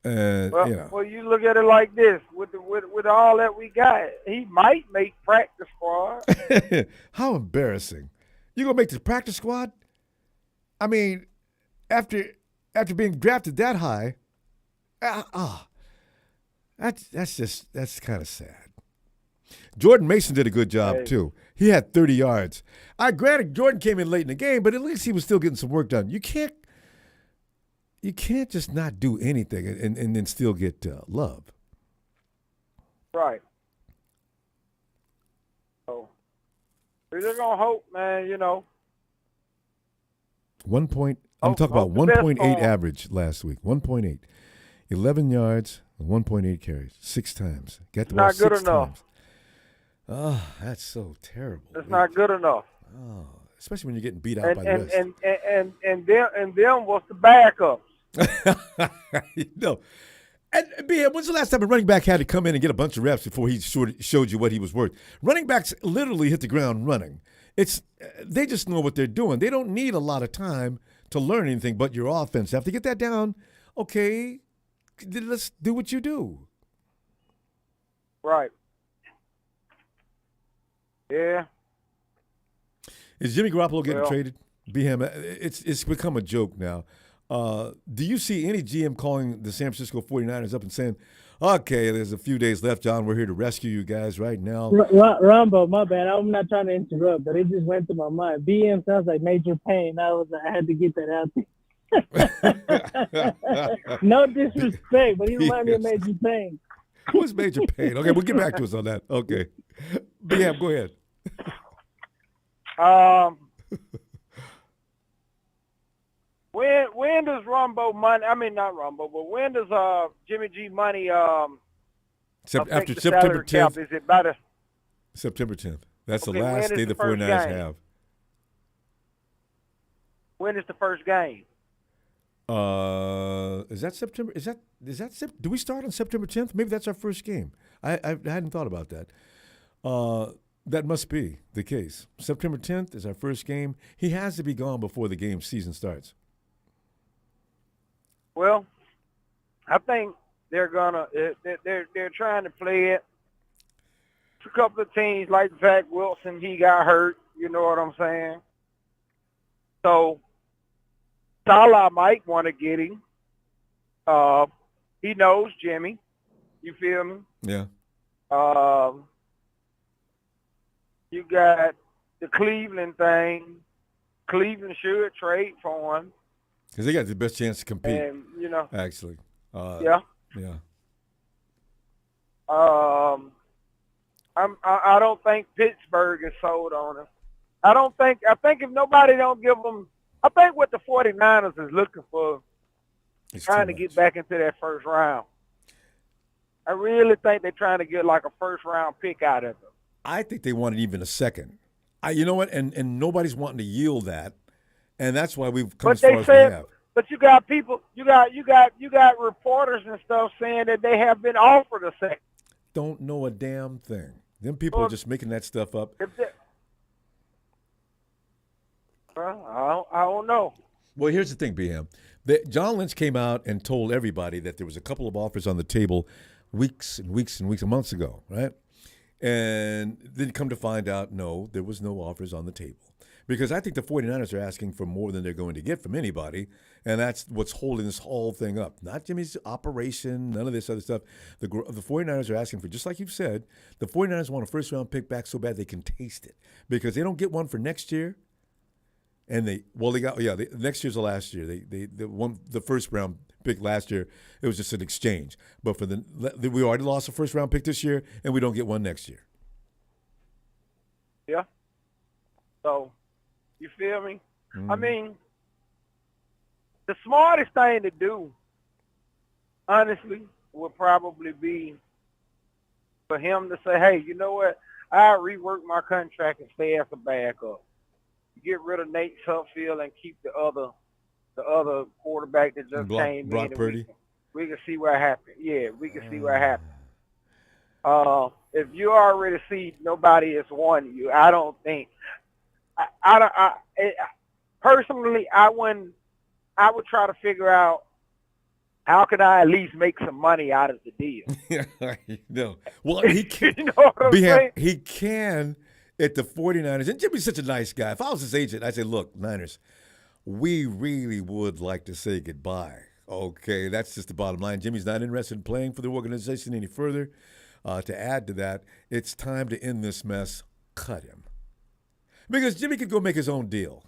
well, you look at it like this: with all that we got, he might make practice squad. How embarrassing! You gonna make the practice squad? I mean, after being drafted that high, that's kind of sad. Jordan Mason did a good job too. He had 30 yards. Granted, Jordan came in late in the game, but at least he was still getting some work done. You can't just not do anything and then still get love. Right. So we're just gonna hope, man. You know. 1 point. I'm talking about 1.8 average last week. 1.8, 11 yards, 1.8 carries, 6 times. Got the ball not good 6 enough. times. Oh, that's so terrible. It's not good enough. Oh, especially when you're getting beat out by the rest. And them was the backups. No. And BM, when's the last time a running back had to come in and get a bunch of reps before he showed you what he was worth? Running backs literally hit the ground running. They just know what they're doing. They don't need a lot of time to learn anything but your offense. Have to get that down. Okay, let's do what you do. Right. Yeah. Is Jimmy Garoppolo getting traded? BM, it's become a joke now. Do you see any GM calling the San Francisco 49ers up and saying, okay, there's a few days left, John. We're here to rescue you guys right now. Ronbo, my bad. I'm not trying to interrupt, but it just went through my mind. BM sounds like Major Payne. I had to get that out there. No disrespect, but he reminded me of Major Payne. Who's Major Payne? Okay, we'll get back to us on that. Okay. BM, go ahead. When does Ronbo money? I mean, not Ronbo, but when does Jimmy G money? After September 10th. Is it about September 10th. That's Okay, the last when day is the the first 49ers game? have. When is the first game? Is that September? Is that do we start on September 10th? Maybe that's our first game. I hadn't thought about that. That must be the case. September 10th is our first game. He has to be gone before the game season starts. Well, I think they're gonna they're trying to play it. A couple of teams like Zach Wilson, he got hurt. You know what I'm saying? So Salah might want to get him. He knows Jimmy. You feel me? Yeah. You got the Cleveland thing. Cleveland should trade for him. Because they got the best chance to compete. And, you know. Actually. Yeah. Yeah. I don't think Pittsburgh is sold on him. I think if nobody don't give them, I think what the 49ers is looking for is trying to get back into that first round. I really think they're trying to get like a first round pick out of them. I think they wanted even a second. You know what? And nobody's wanting to yield that. And that's why we've come as far as we have. But you got people, you got reporters and stuff saying that they have been offered a second. Don't know a damn thing. Them people are just making that stuff up. Well, I don't know. Well, here's the thing, BM. John Lynch came out and told everybody that there was a couple of offers on the table weeks and weeks and weeks and months ago, right? And then come to find out, no, there was no offers on the table. Because I think the 49ers are asking for more than they're going to get from anybody, and that's what's holding this whole thing up. Not Jimmy's operation, none of this other stuff. The 49ers are asking for, just like you've said, the 49ers want a first-round pick back so bad they can taste it. Because they don't get one for next year, and next year's the last year. They won the first-round pick last year. It was just an exchange. But for we already lost a first-round pick this year, and we don't get one next year. Yeah. So, you feel me? Mm-hmm. I mean, the smartest thing to do, honestly, would probably be for him to say, hey, you know what? I'll rework my contract and stay as a backup. Get rid of Nate Sudfeld and keep the other quarterback that just came Brock in. Purdy. We can see what happened. Yeah, we can see what happened. If you already see nobody has won you, I don't think. Personally, I would try to figure out how can I at least make some money out of the deal. No. Well, he can. You know what I'm saying? He can at the 49ers. And Jimmy's such a nice guy. If I was his agent, I'd say, look, Niners, we really would like to say goodbye. Okay, that's just the bottom line. Jimmy's not interested in playing for the organization any further. To add to that, it's time to end this mess. Cut him. Because Jimmy could go make his own deal.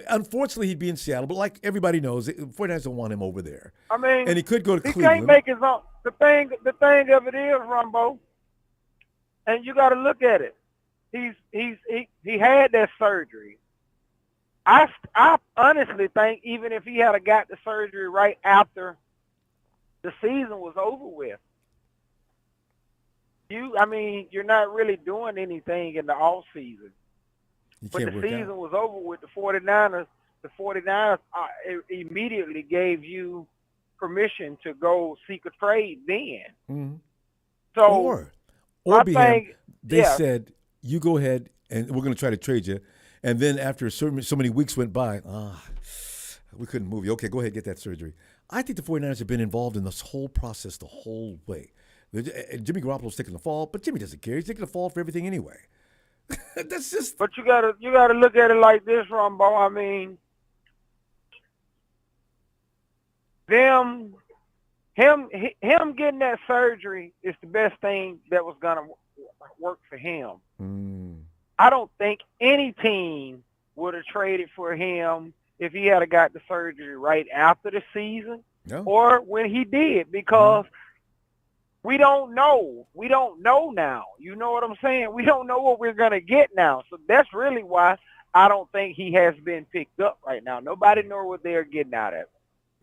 Unfortunately, he'd be in Seattle, but like everybody knows, the 49ers don't want him over there. I mean, and he could go to he Cleveland. Can't make his own. The thing of it is, Ronbo, and you got to look at it. He had that surgery. I honestly think even if he had got the surgery right after the season was over with, you're not really doing anything in the off season. When the season was over with the 49ers, immediately gave you permission to go seek a trade then. Mm-hmm. So they said, you go ahead and we're going to try to trade you. And then after so many weeks went by, we couldn't move you. Okay, go ahead, get that surgery. I think the 49ers have been involved in this whole process the whole way. Jimmy Garoppolo's taking the fall, but Jimmy doesn't care. He's taking the fall for everything anyway. That's just. But you gotta look at it like this, Ronbo. I mean, him getting that surgery is the best thing that was gonna work for him. I don't think any team would have traded for him if he had got the surgery right after the season or when he did, because we don't know. We don't know now. You know what I'm saying? We don't know what we're going to get now. So that's really why I don't think he has been picked up right now. Nobody knows what they're getting out of it.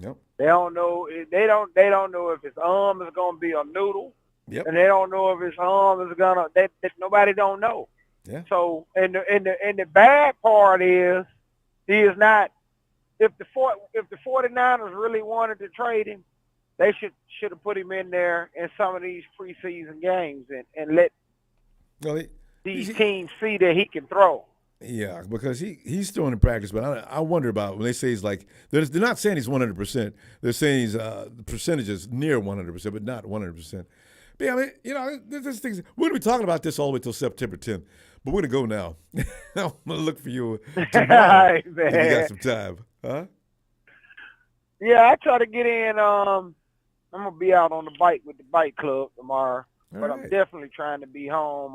Yep. They don't know. They don't know if his arm is going to be a noodle. Yep. And they don't know if his arm is going to. Nobody don't know. Yeah. So and the bad part is he is not. If the 49ers really wanted to trade him, they should have put him in there in some of these preseason games and let these teams see that he can throw. Yeah, because he's throwing in practice, but I wonder about when they say he's like they're not saying he's 100%. They're saying he's the percentage is near 100%, but not 100%. But yeah, I mean, there's things. We're gonna be talking about this all the way till September 10th, but we're gonna go now. I'm gonna look for you tomorrow if you got some time, huh? Yeah, I try to get in. I'm gonna be out on the bike with the bike club tomorrow, but I'm definitely trying to be home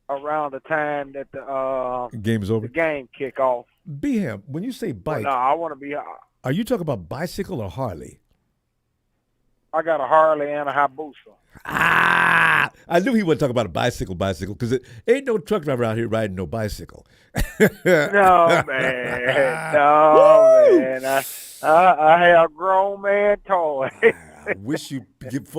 around the time that the game is over. The game kick off. Beham, when you say bike, no, I want to be. Are you talking about bicycle or Harley? I got a Harley and a Hayabusa. I knew he wasn't talking about a bicycle, because it ain't no truck driver out here riding no bicycle. No, man. No, man. I have grown man toys. I wish you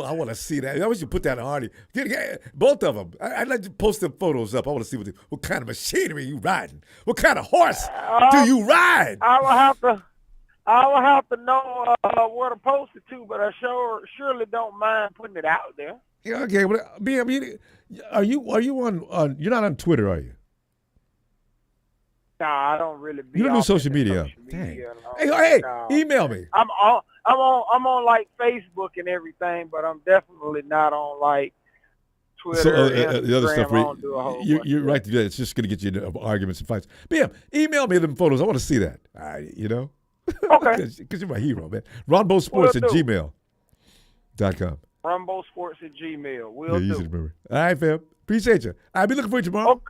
I want to see that. I wish you put that in Hardy. Get both of them. I'd like to post them photos up. I want to see what kind of machinery you riding. What kind of horse do you ride? I will have to know where to post it to, but I surely don't mind putting it out there. Yeah, okay. Well, are you on? You're not on Twitter, are you? No, I don't really. You don't do social media. Dang. Hey, no. Email me. I'm on like Facebook and everything, but I'm definitely not on like Twitter. So Instagram. the other stuff, you're right to do that. It's just going to get you into arguments and fights. But yeah, email me them photos. I want to see that. Okay. Because you're my hero, man. Ronbo Sports at gmail.com. Ronbo Sports at gmail. Easy to remember. All right, fam. Appreciate you. I'll be looking for you tomorrow.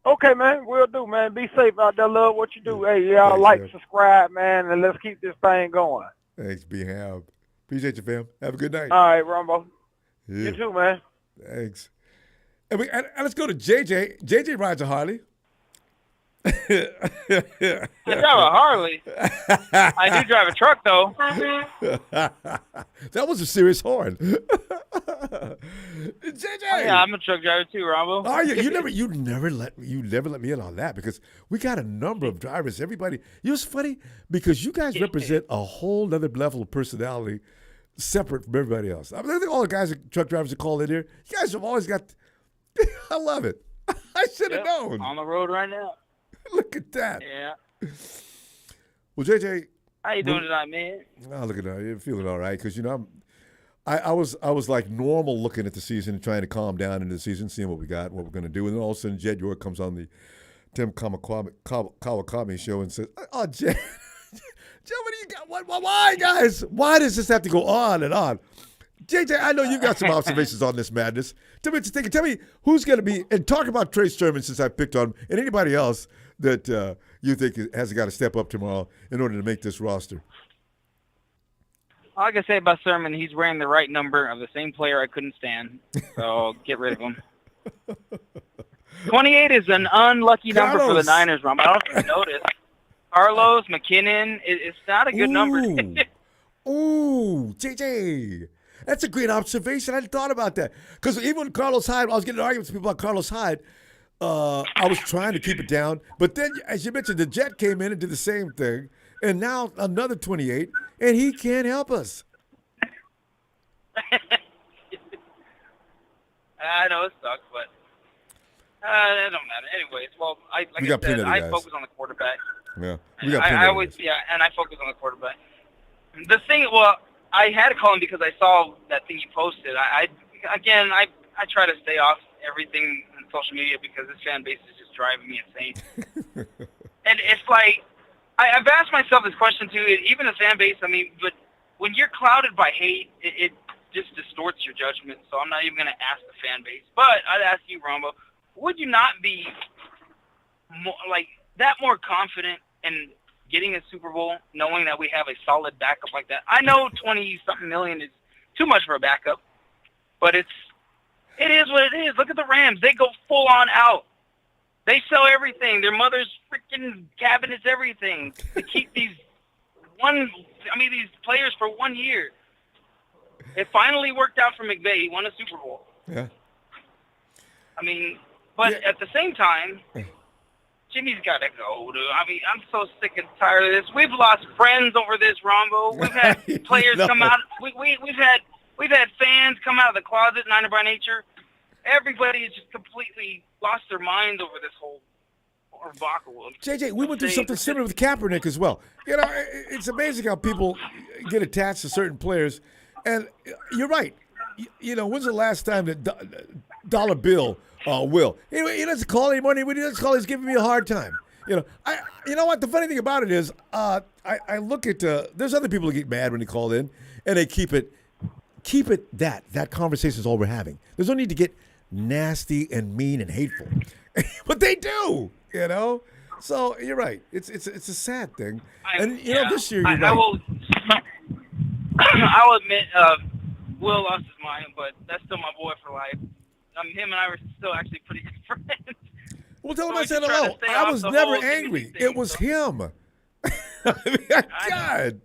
Okay, man. Will do, man. Be safe out there. Love what you do. Hey, y'all like, subscribe, man, and let's keep this thing going. Thanks, B-Ham. Appreciate you, fam. Have a good night. All right, Ronbo. Yeah. You too, man. Thanks. And let's go to JJ. JJ rides a Harley. I drive a Harley. I do drive a truck, though. That was a serious horn. JJ. Oh, yeah, I'm a truck driver too, Ronbo. Are you? You never let me in on that because we got a number of drivers. Everybody, it's funny because you guys represent a whole other level of personality, separate from everybody else. I think all the guys, truck drivers that call in here, you guys have always got. I love it. I should have known. On the road right now. Look at that. Yeah. Well, JJ, how you doing tonight, man? Oh, look at that. You're feeling all right because I was like normal looking at the season and trying to calm down into the season, seeing what we got, what we're going to do, and then all of a sudden Jed York comes on the Tim Kawakami show and says, "Oh, Jed, Jed, what do you got? Why, guys? Why does this have to go on and on?" JJ, I know you got some observations on this madness. Tell me who's going to be, and talk about Trey Sermon since I picked on him, and anybody else that you think has got to step up tomorrow in order to make this roster. All I can say about Sermon, he's wearing the right number of the same player I couldn't stand. So get rid of him. 28 is an unlucky number for the Niners, Ron. I don't know if you noticed. Carlos, McKinnon, it's not a good number. Ooh, JJ. That's a great observation. I hadn't thought about that. Because even when Carlos Hyde, I was getting arguments with people about Carlos Hyde. I was trying to keep it down. But then, as you mentioned, the Jet came in and did the same thing. And now another 28, and he can't help us. I know it sucks, but it don't matter. Anyways, well, I focus on the quarterback. Yeah, I always and I focus on the quarterback. The thing, I had to call him because I saw that thing you posted. I try to stay off everything on social media because this fan base is just driving me insane. And it's like, I've asked myself this question too, even the fan base, but when you're clouded by hate, it just distorts your judgment, so I'm not even going to ask the fan base. But I'd ask you, Ronbo, would you not be more confident in getting a Super Bowl, knowing that we have a solid backup like that? I know 20-something million is too much for a backup, but it is what it is. Look at the Rams. They go full on out. They sell everything. Their mother's freaking cabinets, everything, to keep these players for 1 year. It finally worked out for McVay. He won a Super Bowl. Yeah. At the same time, Jimmy's got to go, dude. I'm so sick and tired of this. We've lost friends over this, Ronbo. We've had players come out. We've had fans come out of the closet, Niner by nature. Everybody has just completely lost their minds over this whole debacle. JJ, we went through something similar with Kaepernick as well. It's amazing how people get attached to certain players. And you're right. When's the last time that Dollar Bill Will? He doesn't call anymore. When he doesn't call, he's giving me a hard time. You know what? The funny thing about it is, I look at there's other people who get mad when they call in, and they keep it that conversation is all we're having. There's no need to get nasty and mean and hateful, but they do. So you're right. It's a sad thing. This year you're right. I will admit, Will lost his mind, but that's still my boy for life. Him and I were still actually pretty good friends. Well, tell him I said hello. I was never angry. It was him. God.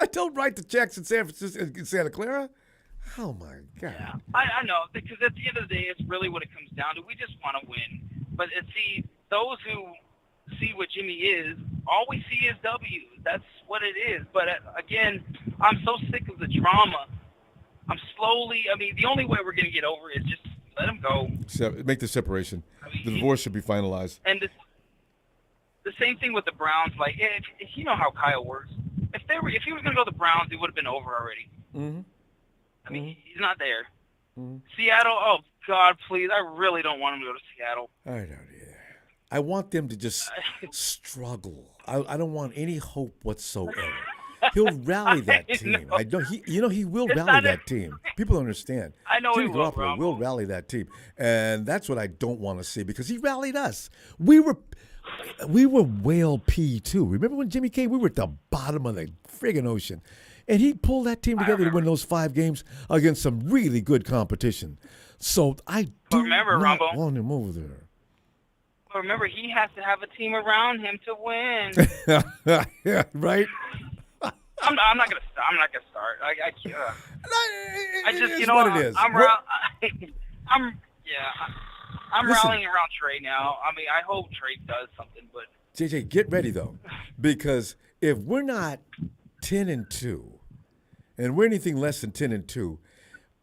I don't write the checks in San Francisco, in Santa Clara. Oh, my God. Yeah, I know, because at the end of the day, it's really what it comes down to. We just want to win. But those who see what Jimmy is, all we see is W's. That's what it is. But, again, I'm so sick of the drama. The only way we're going to get over it is just let him go. Make the separation. The divorce should be finalized. And the same thing with the Browns. If you know how Kyle works, if he was going to go to the Browns, it would have been over already. Mm-hmm. He's not there. Mm-hmm. Seattle, oh, God, please. I really don't want him to go to Seattle. I don't either. I want them to just struggle. I don't want any hope whatsoever. He'll rally that team. He will rally that team. People don't understand. I know Jimmy Garoppolo will rally that team, and that's what I don't want to see because he rallied us. We were whale pee too. Remember when Jimmy came? We were at the bottom of the friggin' ocean, and he pulled that team together to win those 5 games against some really good competition. So I do remember, not Ronbo, want him over there. But remember, he has to have a team around him to win. Yeah, right? I'm not gonna start. I just, It's you know, what it is. I'm Listen. rallying around Trey now. I mean, I hope Trey does something, but JJ, get ready though, because if we're not 10-2, and we're anything less than 10-2,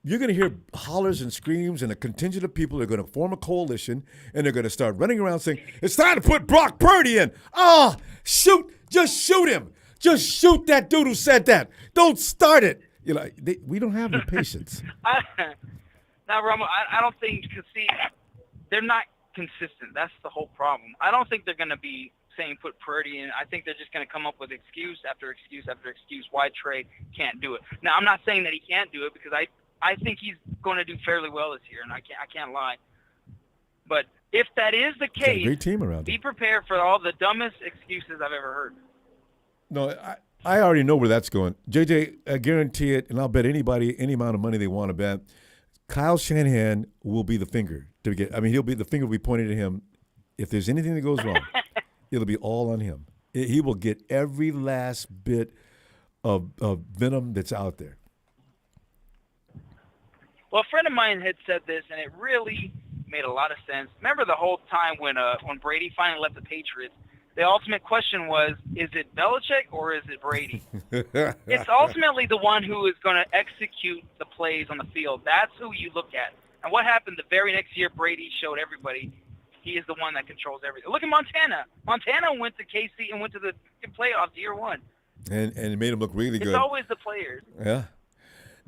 you're going to hear hollers and screams, and a contingent of people are going to form a coalition, and they're going to start running around saying, "It's time to put Brock Purdy in." Oh, shoot! Just shoot him! Just shoot that dude who said that. Don't start it. You know, we don't have the patience. Now, Ronbo, I don't think, because see, they're not consistent. That's the whole problem. I don't think they're going to be saying put Purdy in. I think they're just going to come up with excuse after excuse after excuse why Trey can't do it. Now, I'm not saying that he can't do it, because I think he's going to do fairly well this year, and I can't lie. But if that is the Got a case, great team around be him. prepared for all the dumbest excuses I've ever heard. No, I already know where that's going. JJ, I guarantee it, and I'll bet anybody any amount of money they want to bet. Kyle Shanahan will be the finger to get. I mean, he'll be the finger will be pointed at him. If there's anything that goes wrong, it'll be all on him. He will get every last bit of venom that's out there. Well, a friend of mine had said this, and it really made a lot of sense. Remember the whole time when Brady finally left the Patriots? The ultimate question was, is it Belichick or is it Brady? It's ultimately the one who is going to execute the plays on the field. That's who you look at. And what happened the very next year, Brady showed everybody he is the one that controls everything. Look at Montana. Montana went to KC and went to the playoffs year one. And it made him look really good. It's always the players. Yeah.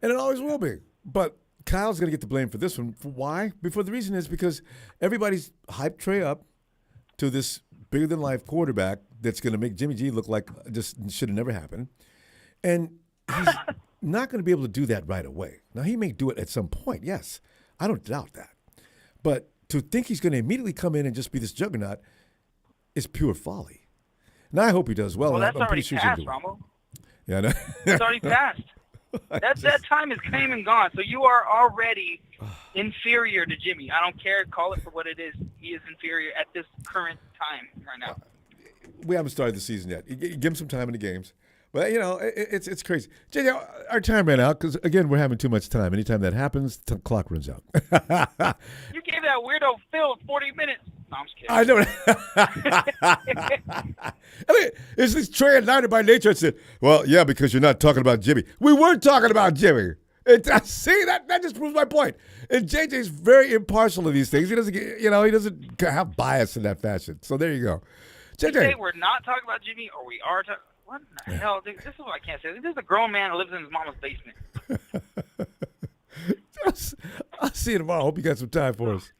And it always will be. But Kyle's going to get the blame for this one. For why? Before the reason is because everybody's hyped Trey up to this bigger-than-life quarterback that's going to make Jimmy G look like just should have never happened. And he's not going to be able to do that right away. Now, he may do it at some point, yes. I don't doubt that. But to think he's going to immediately come in and just be this juggernaut is pure folly. And I hope he does well. Well, that's I'm already pretty sure passed, he's going to do it. Ronbo. Yeah, I know. It's already passed. That time is came and gone. So you are already inferior to Jimmy. I don't care. Call it for what it is. He is inferior at this current time right now. We haven't started the season yet. Give him some time in the games. But, you know, it's crazy. JJ, our time ran out because, again, we're having too much time. Anytime that happens, the clock runs out. You gave that weirdo Phil 40 minutes. No, I'm just kidding. I know. I mean, is this Trey and Niner by nature? I said, well, yeah, because you're not talking about Jimmy. We were talking about Jimmy. See, that just proves my point. And JJ's very impartial in these things. He doesn't, he doesn't have bias in that fashion. So there you go. JJ. Say we're not talking about Jimmy, or we are talking. What the hell? This is what I can't say. This is a grown man who lives in his mama's basement. I'll see you tomorrow. Hope you got some time for us.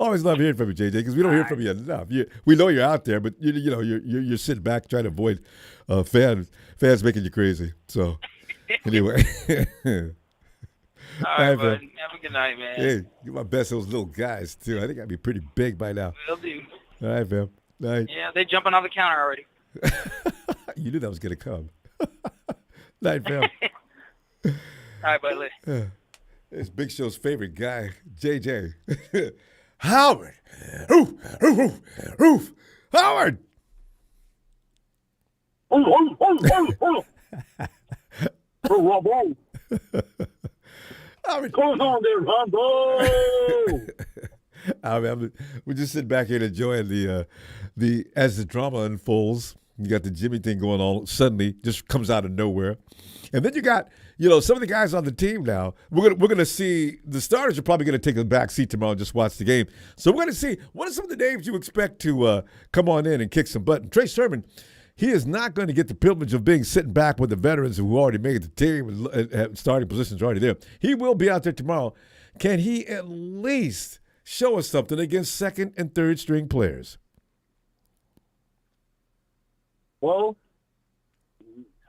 Always love hearing from you, JJ, because we don't hear from you enough. We know you're out there, but you're sitting back trying to avoid fans making you crazy. So anyway, all right, bud. Have a good night, man. Hey, you're my best of those little guys too. I think I'd be pretty big by now. Will do. All right, fam. Night. Yeah, they're jumping on the counter already. You knew that was gonna come. Night, fam. All right, buddy. It's Big Show's favorite guy, JJ. Howard. Roof. Howard. Howard. Going on there, Ronbo? We just sit back here and enjoying the as the drama unfolds. You got the Jimmy thing going on. Suddenly, just comes out of nowhere, and then you got some of the guys on the team now. We're gonna see the starters are probably gonna take a back seat tomorrow and just watch the game. So we're gonna see what are some of the names you expect to come on in and kick some butt. And Trey Sermon, he is not going to get the privilege of being sitting back with the veterans who already made the team and have starting positions already there. He will be out there tomorrow. Can he at least show us something against second and third string players? Well,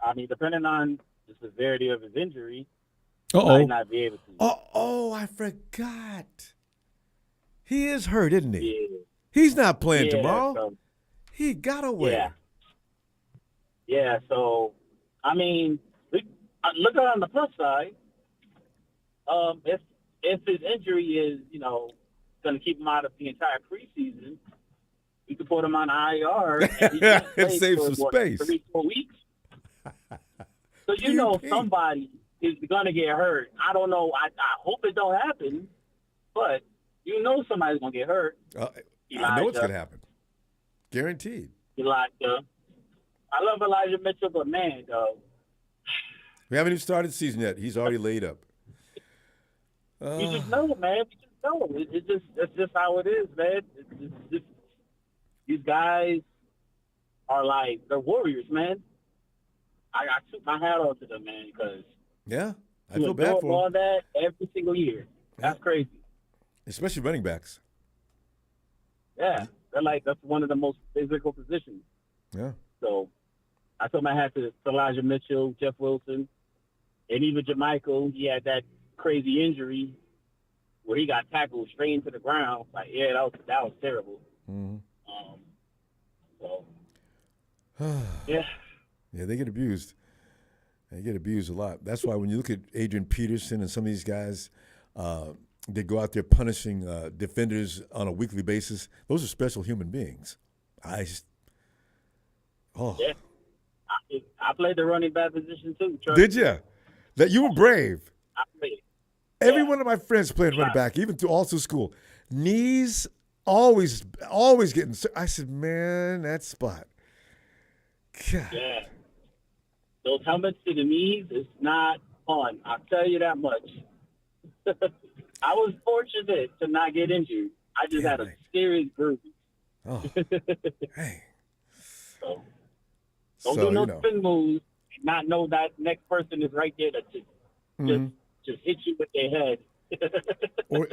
I mean, depending on the severity of his injury, he Uh-oh. might not be able to. Oh, I forgot. He is hurt, isn't he? Yeah. He's not playing Yeah, tomorrow. so- He got away. Yeah, so, I mean, look on the plus side. If his injury is, going to keep him out of the entire preseason, You can put him on IR and he can And play save for, some what, space. 3-4 weeks. So you know PUP. somebody is gonna get hurt. I don't know. I hope it don't happen, but you know somebody's gonna get hurt. I know it's Elijah. going to happen. Guaranteed. Elijah. I love Elijah Mitchell, but man, though, We haven't even started the season yet. He's already laid up. you just know, man. You just know. That's just how it is, man. It's just, these guys are like, they're warriors, man. I took my hat off to them, man, because Yeah, I you feel bad absorb for all him. that every single year. That's crazy. Especially running backs. Yeah, that's one of the most physical positions. Yeah. So I took my hat to Elijah Mitchell, Jeff Wilson, and even Jermichael. He had that crazy injury where he got tackled straight into the ground. Like, yeah, that was terrible. Mm-hmm. So yeah. Yeah, they get abused. They get abused a lot. That's why when you look at Adrian Peterson and some of these guys, they go out there punishing defenders on a weekly basis. Those are special human beings. Yeah. I played the running back position too. Did you? That you were brave. I played. Every one of my friends played running back, even all through school. Knees always getting. I said, man, that spot. God. Yeah. Those helmets to the knees is not fun. I'll tell you that much. I was fortunate to not get injured. I just had a serious bruise. Oh, hey. So, don't do no spin moves and not know that next person is right there to just hit you with their head. or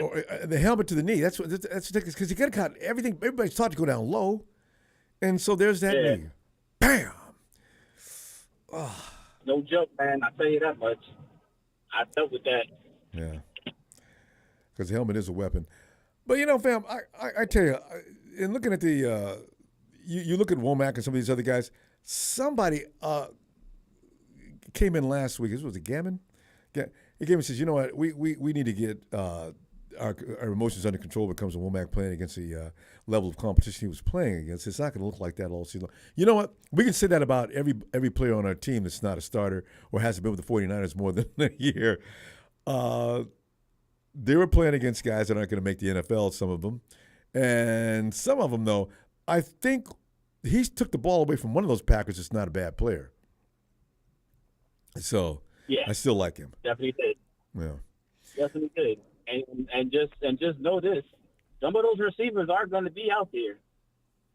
the helmet to the knee. That's ridiculous because you got to cut everything. Everybody's taught to go down low, and so there's that knee. Bam. Oh. No joke, man. I tell you that much. I dealt with that. Yeah, because the helmet is a weapon. But fam, I tell you, in looking at the, you look at Womack and some of these other guys. Somebody came in last week. This was a Gammon. He came and says, you know what, we need to get our emotions under control when it comes to Womack playing against the level of competition he was playing against. It's not going to look like that all season long. You know what? We can say that about every player on our team that's not a starter or hasn't been with the 49ers more than a year. They were playing against guys that aren't going to make the NFL, some of them. And some of them, though, I think he took the ball away from one of those Packers that's not a bad player. So yeah, I still like him. Definitely did. Yeah. Definitely did. And just know this. Some of those receivers are going to be out there.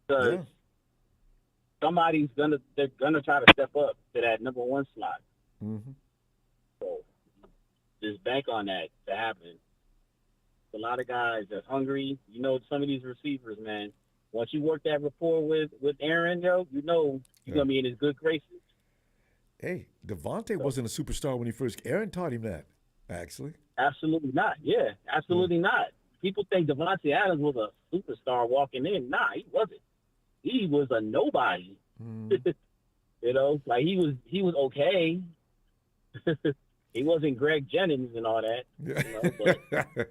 Because they're gonna try to step up to that number one slot. Mm-hmm. So just bank on that to happen. A lot of guys that's hungry. Some of these receivers, man. Once you work that rapport with Aaron, you're gonna be in his good graces. Hey, Devontae wasn't a superstar when he first. Aaron taught him that, actually. Absolutely not. Yeah, absolutely not. People think Devontae Adams was a superstar walking in. Nah, he wasn't. He was a nobody. Like he was okay. He wasn't Greg Jennings and all that. But.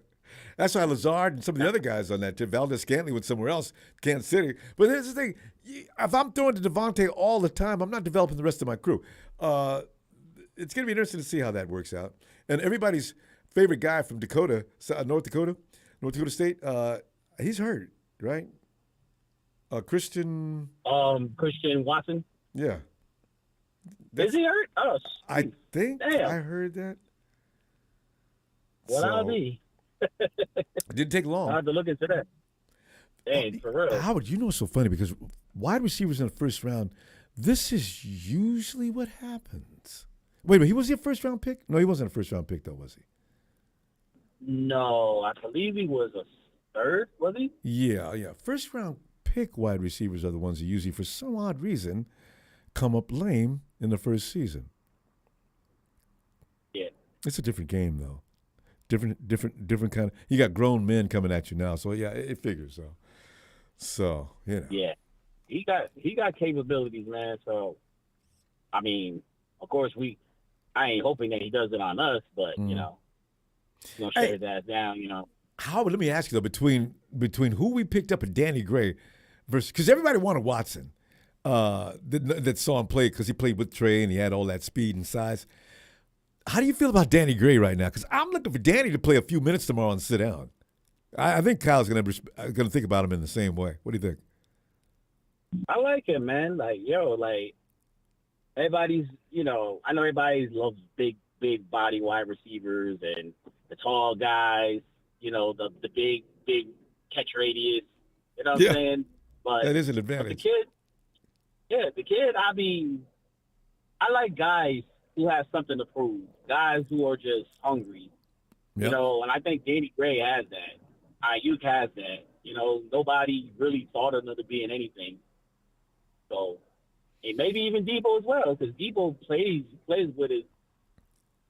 That's why Lazard and some of the other guys on that team, Valdez-Scantling went somewhere else, Kansas City. But here's the thing. If I'm throwing to Devontae all the time, I'm not developing the rest of my crew. It's going to be interesting to see how that works out. And everybody's favorite guy from North Dakota State, he's hurt, right? Christian Watson? Yeah. Is he hurt? Oh, I think damn. I heard that. Well, I'll be. It didn't take long. I have to look into that. Dang, for real. Howard, it's so funny because wide receivers in the first round, this is usually what happens. Wait a minute, he was a first round pick? No, he wasn't a first round pick though, was he? No, I believe he was a third, was he? Yeah. First round pick wide receivers are the ones that usually, for some odd reason, come up lame in the first season. Yeah. It's a different game though. Different kind of. You got grown men coming at you now, so yeah, it figures. So Yeah, he got capabilities, man. So, I mean, of course I ain't hoping that he does it on us, but he's gonna shut his ass down. Howard, let me ask you though, between who we picked up and Danny Gray, because everybody wanted Watson that saw him play because he played with Trey and he had all that speed and size. How do you feel about Danny Gray right now? Because I'm looking for Danny to play a few minutes tomorrow and sit down. I think Kyle's going to think about him in the same way. What do you think? I like him, man. Like, everybody's, I know everybody loves big body wide receivers and the tall guys, the big catch radius. You know what I'm saying? But that is an advantage. The kid, I mean, I like guys who have something to prove, guys who are just hungry. Yep. And I think Danny Gray has that. Ayuk has that. Nobody really thought of him to be in anything. So, and maybe even Debo as well, because Debo plays with his,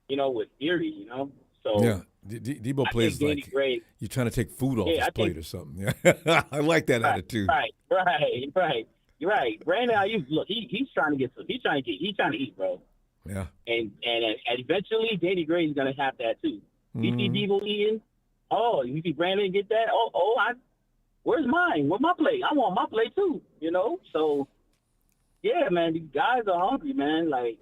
with theory, So yeah, Debo plays like Gray, you're trying to take food off his plate or something. Yeah, I like that attitude. Right. You're right. Brandon Ayuk, look, he's trying to get some. He's trying to eat, bro. Yeah. And eventually, Danny Gray is gonna have that too. You see Debo eating. Oh, you see Brandon get that. Where's mine? Where's my plate? I want my plate too. So. Yeah, man, these guys are hungry, man. Like,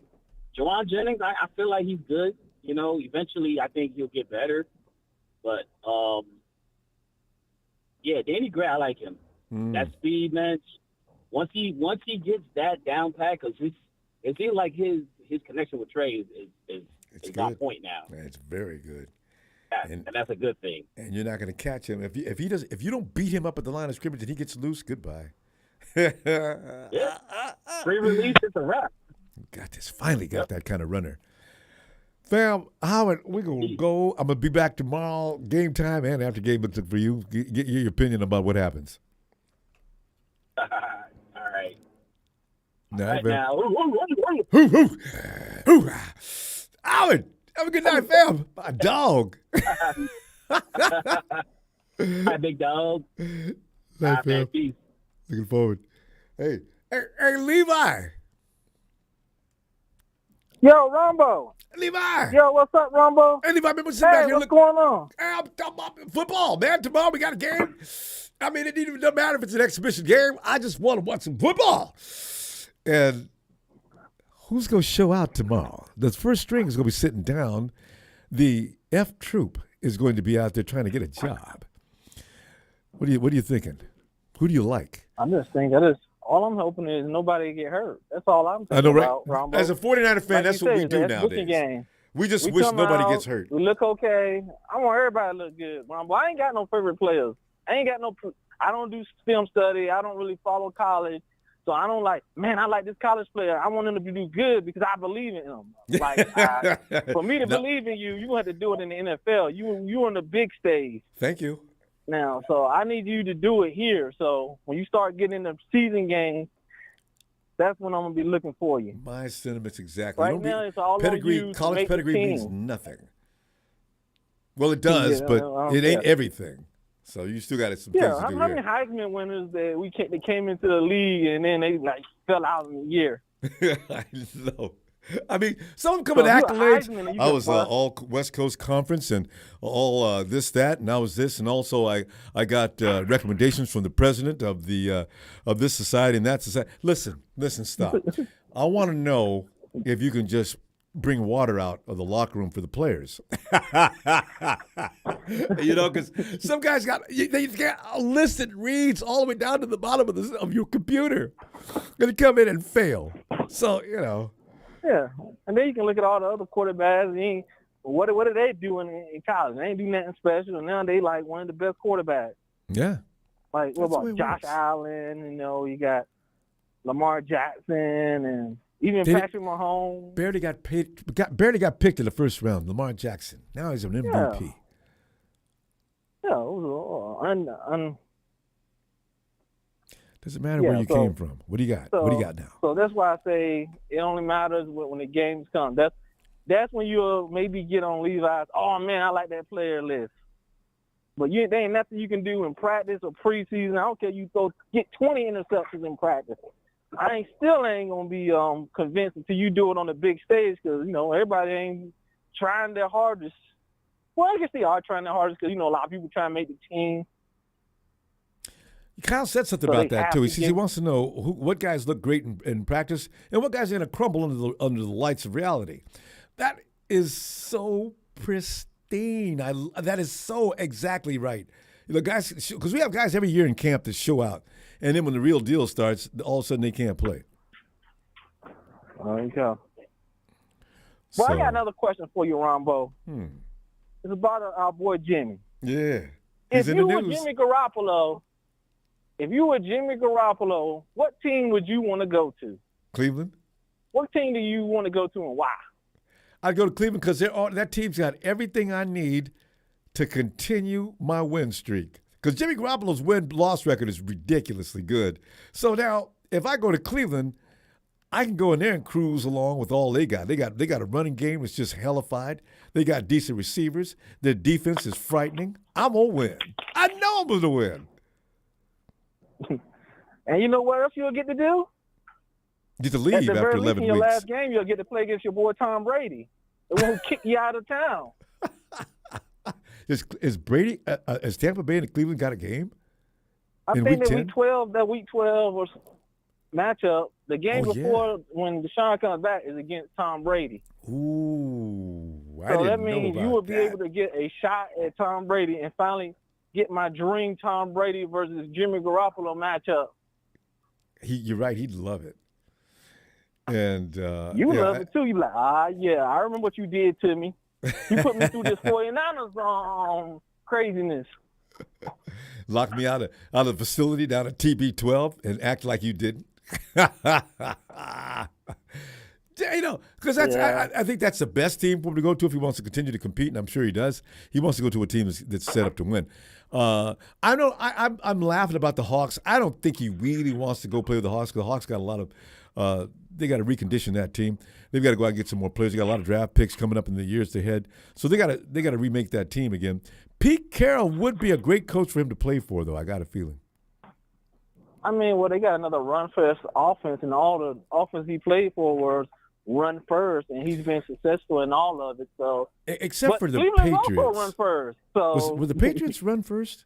Jawan Jennings, I feel like he's good. Eventually I think he'll get better. But, Danny Gray, I like him. That speed, man. Once he gets that down pat, because it seems like his connection with Trey is on point now. Yeah, it's very good. Yeah, and that's a good thing. And you're not going to catch him. If you don't beat him up at the line of scrimmage and he gets loose, goodbye. Yeah. Free release, it's a wrap. Got this. Finally got that kind of runner. Fam, Howard, we're going to go. I'm going to be back tomorrow, game time and after game for you. Get your opinion about what happens. All right. Right, now. Howard, have a good night, fam. My dog. Hi, big dog. Night, fam. Peace. Looking forward. Hey, Levi. Yo, Ronbo. Levi. Yo, what's up, Ronbo? Hey, Levi, remember sitting back here. What's going on? Hey, I'm talking about football, man. Tomorrow we got a game. I mean, it doesn't matter if it's an exhibition game. I just want to watch some football. And who's going to show out tomorrow? The first string is going to be sitting down. The F troop is going to be out there trying to get a job. What are you thinking? Who do you like? I'm just thinking. All I'm hoping is nobody get hurt. That's all I'm thinking I know, right? about, Ronbo. As a 49er fan, like that's what we do nowadays. We just wish nobody gets hurt. We look okay. I want everybody to look good, Ronbo. I ain't got no favorite players. I don't do film study. I don't really follow college. So I don't I like this college player. I want him to do good because I believe in him. For me to believe in you, you have to do it in the NFL. You on the big stage. Thank you. Now, so I need you to do it here. So when you start getting in the season games, that's when I'm going to be looking for you. My sentiments exactly. Right now, it's all pedigree. on you. College pedigree means nothing. Well, it does, but it ain't everything. So you still got some things to do how many Heisman winners that they came into the league and then they fell out in a year? I know. I mean, some of them come with accolades. I was all West Coast Conference and all this, that, and I was this, and also I got recommendations from the president of the of this society and that society. Listen, stop. I want to know if you can just bring water out of the locker room for the players. Because some guys got a list that reads all the way down to the bottom of your computer. Going to come in and fail. So, Yeah, and then you can look at all the other quarterbacks. What are they doing in college? They ain't do nothing special, and now they like one of the best quarterbacks. Yeah. Like what about Josh Allen? You got Lamar Jackson, and even Patrick Mahomes. Barely got picked in the first round. Lamar Jackson. Now he's an MVP. Yeah, it was Doesn't matter where you came from. What do you got? What do you got now? So that's why I say it only matters when the games come. That's when you'll maybe get on Levi's, oh, man, I like that player list. But there ain't nothing you can do in practice or preseason. I don't care you get 20 interceptions in practice. I still ain't going to be convinced until you do it on the big stage because, everybody ain't trying their hardest. Well, I guess they are trying their hardest because, a lot of people trying to make the team. Kyle said something So about they that have too. He to says he wants to know what guys look great in practice and what guys are going to crumble under the lights of reality. That is so pristine. That is so exactly right. The guys, because we have guys every year in camp that show out, and then when the real deal starts, all of a sudden they can't play. There you go. Well, I got another question for you, Ronbo. It's about our boy Jimmy. Yeah. If you were Jimmy Garoppolo, what team would you want to go to? Cleveland. What team do you want to go to and why? I'd go to Cleveland because that team's got everything I need to continue my win streak. Because Jimmy Garoppolo's win-loss record is ridiculously good. So now, if I go to Cleveland, I can go in there and cruise along with all they got. They got a running game that's just hellified. They got decent receivers. Their defense is frightening. I'm going to win. I know I'm going to win. And you know what else you'll get to do? Get to leave after 11 weeks. In your weeks. last game, you'll get to play against your boy Tom Brady. It won't kick you out of town. Is Tampa Bay and Cleveland got a game? I in think week that 10? week 12 or matchup, the game before when Deshaun comes back is against Tom Brady. Ooh, so that means you will be able to get a shot at Tom Brady and finally get my dream Tom Brady versus Jimmy Garoppolo matchup. You're right. He'd love it. And you love it too. You like, yeah, I remember what you did to me. You put me through this 49ers craziness. Locked me out of the facility down at TB12 and act like you didn't. Because I think that's the best team for him to go to if he wants to continue to compete, and I'm sure he does. He wants to go to a team that's set up to win. I'm laughing about the Hawks. I don't think he really wants to go play with the Hawks because the Hawks got a lot of they got to recondition that team. They've got to go out and get some more players. They got a lot of draft picks coming up in the years ahead, so they got to remake that team again. Pete Carroll would be a great coach for him to play for, though. I got a feeling. I mean, well, they got another run-first offense, and all the offense he played for was run first, and he's been successful in all of it. So, except for the Cleveland Patriots, also run first. So, were the Patriots run first?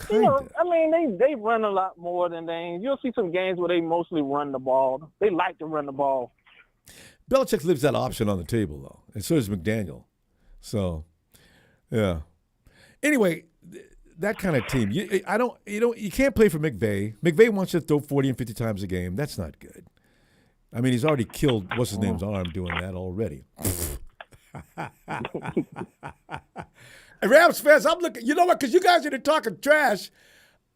I mean, they run a lot more than they. You'll see some games where they mostly run the ball. They like to run the ball. Belichick leaves that option on the table, though, and so does McDaniel. So, yeah. Anyway, that kind of team, you can't play for McVay. McVay wants you to throw 40 and 50 times a game. That's not good. I mean, he's already killed what's his name's arm doing that already. And Rams fans, I'm looking. You know what? Because you guys are talking trash.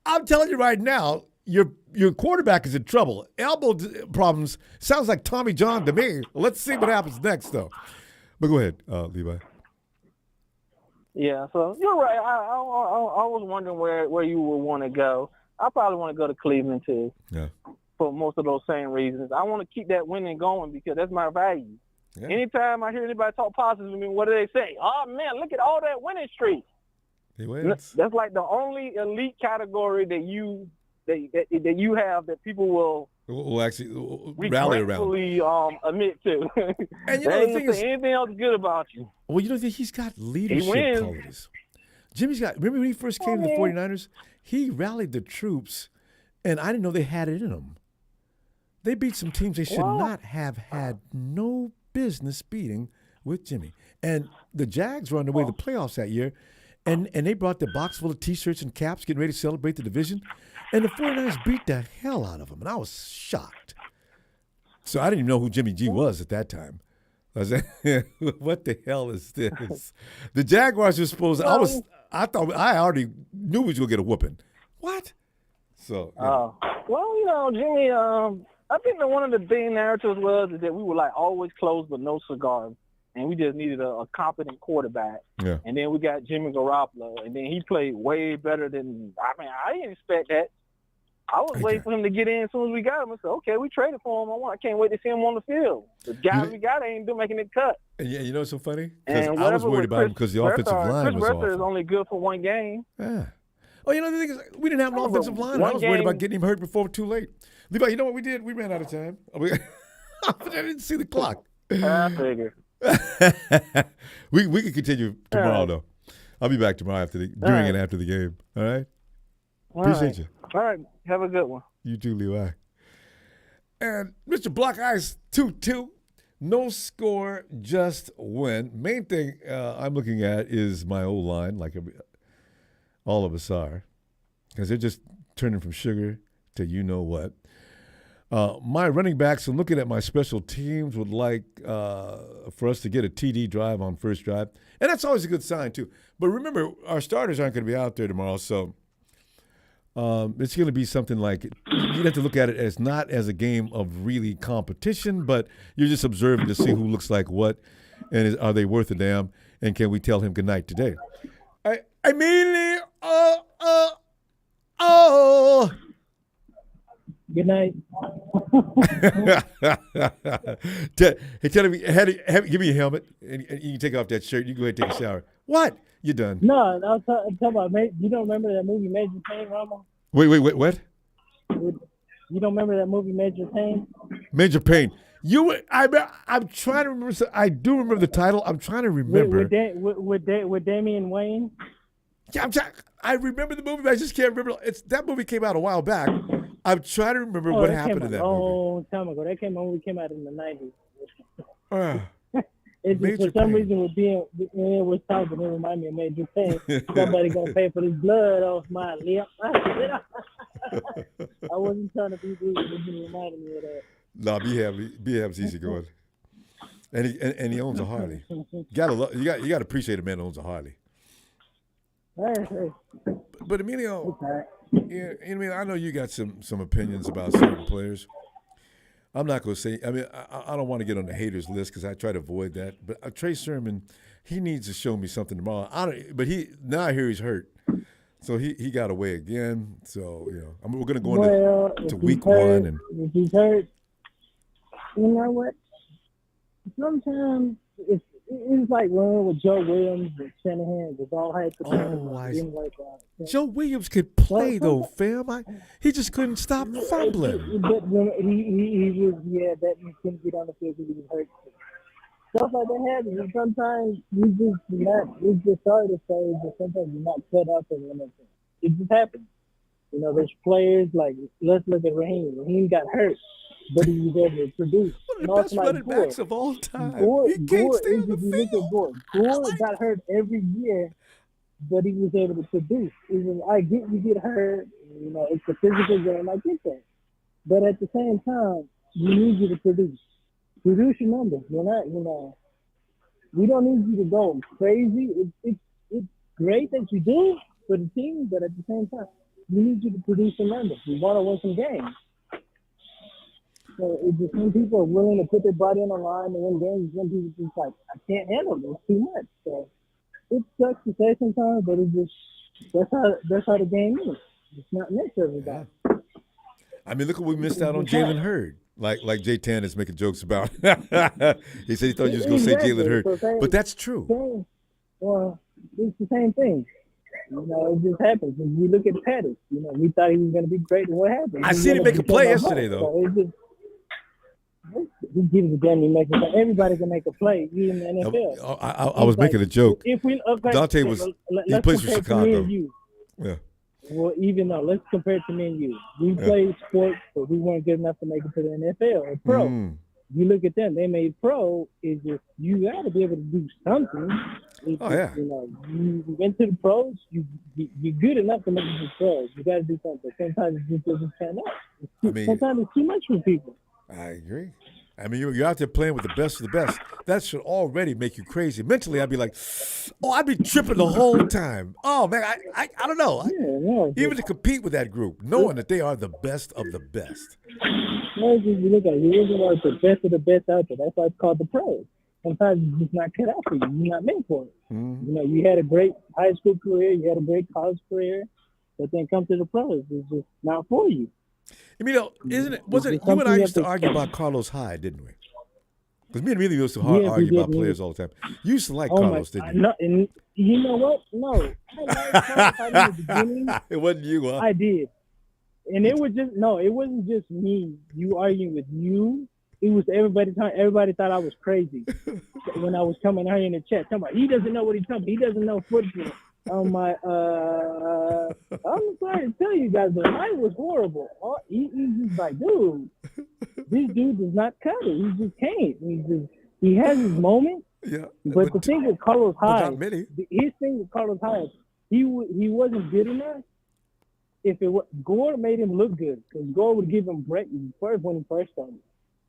I'm telling you right now, your quarterback is in trouble. Elbow problems sounds like Tommy John to me. Let's see what happens next, though. But go ahead, Levi. Yeah, so you're right. I was wondering where you would want to go. I probably want to go to Cleveland too. Yeah. For most of those same reasons. I want to keep that winning going because that's my value. Yeah. Anytime I hear anybody talk positive to me, what do they say? Oh, man, look at all that winning streak. He wins. That's like the only elite category that you have that people will actually rally around. Admit to. And you know, the thing is, anything else good about you. Well, you know, he's got leadership qualities. Jimmy's got, remember when he first came to the 49ers? He rallied the troops, and I didn't know they had it in them. They beat some teams they should not have had no business beating with Jimmy. And the Jags were on their way to the playoffs that year, and they brought their box full of T-shirts and caps, getting ready to celebrate the division. And the 49ers beat the hell out of them, and I was shocked. So I didn't even know who Jimmy G was at that time. I was like, what the hell is this? The Jaguars were supposed to, I already knew we was going to get a whooping. What? So. Well, you know, Jimmy, I think that one of the big narratives was that we were like always close but no cigar. And we just needed a competent quarterback. Yeah. And then we got Jimmy Garoppolo. And then he played way better than – I didn't expect that. I was waiting for him to get in as soon as we got him. I said, okay, we traded for him. I can't wait to see him on the field. The guys we got ain't making it cut. And yeah, you know what's so funny? Because I was worried about him because the offensive line was awful. Chris is only good for one game. Yeah. Oh, you know, the thing is, we didn't have an offensive line. I was worried about getting him hurt before too late. Levi, you know what we did? We ran out of time. I didn't see the clock. I figured. we can continue tomorrow, though. I'll be back tomorrow during and after the game. All right? Appreciate you. All right. Have a good one. You too, Levi. And Mr. Block Ice 2-2. No score, just win. Main thing I'm looking at is my old line, like all of us are, because they're just turning from sugar to you know what. My running backs, and looking at my special teams, would like for us to get a TD drive on first drive. And that's always a good sign, too. But remember, our starters aren't going to be out there tomorrow, so it's going to be something like you have to look at it as not as a game of really competition, but you're just observing to see who looks like what, and are they worth a damn, and can we tell him good night today? I mean, Good night. Hey, tell me, give me a helmet, and you can take off that shirt. You go ahead and take a shower. What? You done? No, I was talking about. You don't remember that movie Major Payne, Ronbo? Wait, what? You don't remember that movie Major Payne? Major Payne. I'm trying to remember. I do remember the title. I'm trying to remember. With Damian Wayne? Yeah, I remember the movie, but I just can't remember. That movie came out a while back. I'm trying to remember what happened in that movie. Oh, time ago. That movie came out in the 90s. It's Major just for some Payne. reason it was talking. It reminded me of Major Payne. Somebody gonna pay for this blood off my lip. I wasn't trying to be rude. It just reminded me of that. No, B-Hab's easy going, and he owns a Harley. You gotta appreciate a man who owns a Harley. Hey. But Emilio, yeah, I know you got some opinions about certain players. I'm not going to say. I don't want to get on the haters list because I try to avoid that. But Trey Sermon, he needs to show me something tomorrow. But now I hear he's hurt, so he got away again. So we're going to go into week one, and if he's hurt, you know what? Sometimes it's like running with Joe Williams and Shanahan. It's all hypothetical. Joe Williams could play though, fam. He just couldn't stop fumbling. But he was that he couldn't get on the field because he was hurt. Stuff like that happens. And sometimes it's just sorry to say, but sometimes you're not cut out for anything. It just happens. There's players like, let's look at Raheem. Raheem got hurt, but he was able to produce. One of the best running backs of all time. He can't stay on the field. Gore got hurt every year, but he was able to produce. I get you get hurt, it's a physical game. I get that. But at the same time, we need you to produce. Produce your numbers. We're not, we don't need you to go crazy. It's great that you do for the team, but at the same time, we need you to produce your numbers. We want to win some games. So it's just some people are willing to put their body on the line to win games. Some people just like, I can't handle this too much. So it sucks to say sometimes, but it's just that's how the game is. It's not meant for everybody. Look what we missed out on Jalen Hurd. Like Jay Tan is making jokes about. He said he thought you was going to say Jalen Hurd, but that's true. Well, it's the same thing. It just happens. When you look at Pettis, we thought he was going to be great, and what happened? I seen him make a play yesterday, though. So he gives a damn. He makes a play. Everybody can make a play, even in the NFL. I was making a joke. Dante he plays for Chicago. Yeah. Well, even though, let's compare it to me and you. We played sports, but we weren't good enough to make it to the NFL or pro. You look at them; they made pro. Is just you got to be able to do something. You went to the pros. You're good enough to make it to the pros. You got to do something. Sometimes it just doesn't pan out. Sometimes it's too much for people. I agree. You're out there playing with the best of the best. That should already make you crazy. Mentally, I'd be like, I'd be tripping the whole time. Oh, man, I don't know. Even to compete with that group, knowing that they are the best of the best. You look at it, you are the best of the best out there. That's why it's called the pros. Sometimes it's just not cut out for you. You're not meant for it. Mm-hmm. You had a great high school career. You had a great college career. But then come to the pros. It's just not for you. Wasn't it? You and I used to argue about Carlos Hyde, didn't we? Because me and Emilio used to argue about players all the time. You used to like Carlos, didn't you? No, and you know what? No, I liked Carlos Hyde in the beginning. It wasn't you, huh? I did, and it wasn't just me. You arguing with you. It was everybody. Everybody thought I was crazy when I was coming out here in the chat talking about he doesn't know what he's talking about. He doesn't know football. on my I'm sorry to tell you guys, the night was horrible. He's just like, dude, this dude does not cut it. He just can't. He has his moment. Yeah. But the thing with Carlos Hyde, not many. his thing with Carlos Hyde, he wasn't good enough. If it was, Gore made him look good, because Gore would give him break first when he first started.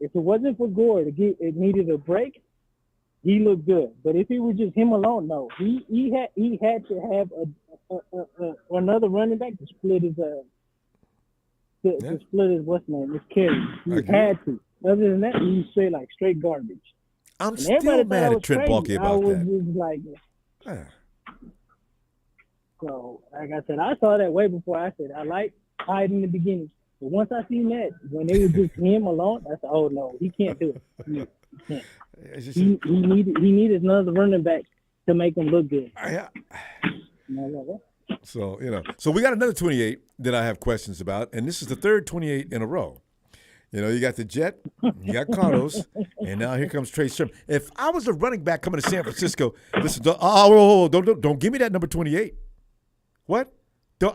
If it wasn't for Gore it needed a break, he looked good. But if it was just him alone, no. He had to have another running back to split his to split his what's name, his carry. He had to. Other than that, he was straight garbage. I'm still mad at Trent Baalke about I was that. just like, so like I said, I saw that way before. I said I like Hyde in the beginning, but once I seen that when it was just him alone, I said, oh no, he can't do it. He can't. He needed another running back to make him look good. So so we got another 28 that I have questions about, and this is the third 28 in a row. You got the Jet, you got Carlos, and now here comes Trey Sermon. If I was a running back coming to San Francisco, listen, don't give me that number 28. What?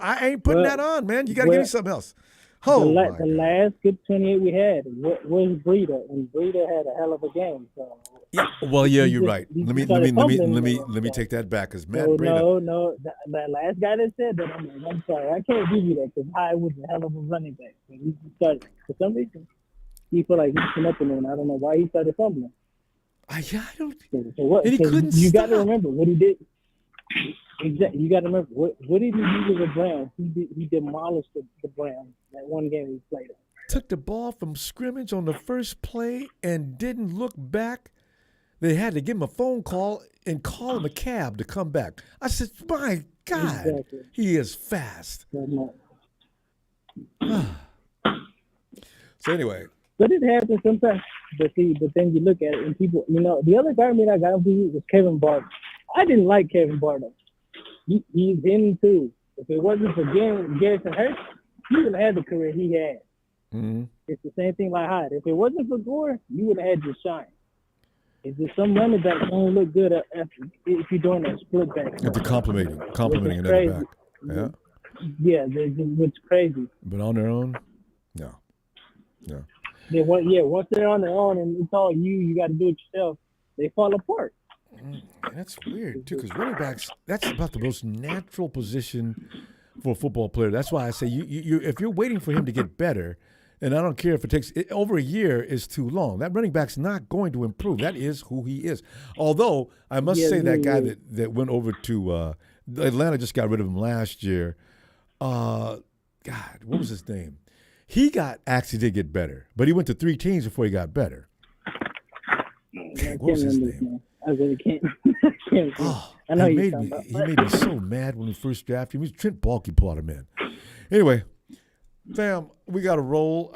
I ain't putting that on, man. You got to give me something else. The last good 28 we had was Breida, and Breida had a hell of a game. So yeah, well, yeah, you're right. Let me take that back, because Matt Breida. No, the last guy that said that, I'm sorry, I can't give you that, because Hyde was a hell of a running back. And he started, for some reason, he felt like he came up in there, and I don't know why he started fumbling. I don't. So what? And he couldn't. You got to remember what he did. Exactly. You got to remember what did he do to the Browns? He demolished the Browns that one game he played on. Took the ball from scrimmage on the first play and didn't look back. They had to give him a phone call and call him a cab to come back. I said, my God, he is fast. So anyway. But it happens sometimes. But then you look at it and people, the other argument I got to was Kevin Barton. I didn't like Kevin Barton. He's in too. If it wasn't for Garrison Hurst, he would have had the career he had. Mm-hmm. It's the same thing like Hyde. If it wasn't for Gore, you would have had your shine. It's just some running back only look good if you're doing that split back. If you're complimenting another back. Yeah. Yeah, it's crazy. But on their own, no. Yeah, once they're on their own and it's all you got to do it yourself, they fall apart. That's weird, too, because running backs, that's about the most natural position for a football player. That's why I say you if you're waiting for him to get better, and I don't care if it takes over a year is too long. That running back's not going to improve. That is who he is. Although I must say that guy that went over to Atlanta just got rid of him last year. God, what was his name? He actually did get better, but he went to 3 teams before he got better. What was his name? I really can't. I know he made me so mad when we first drafted him. He was Trent Baalke brought him in. Anyway, fam, we got to roll.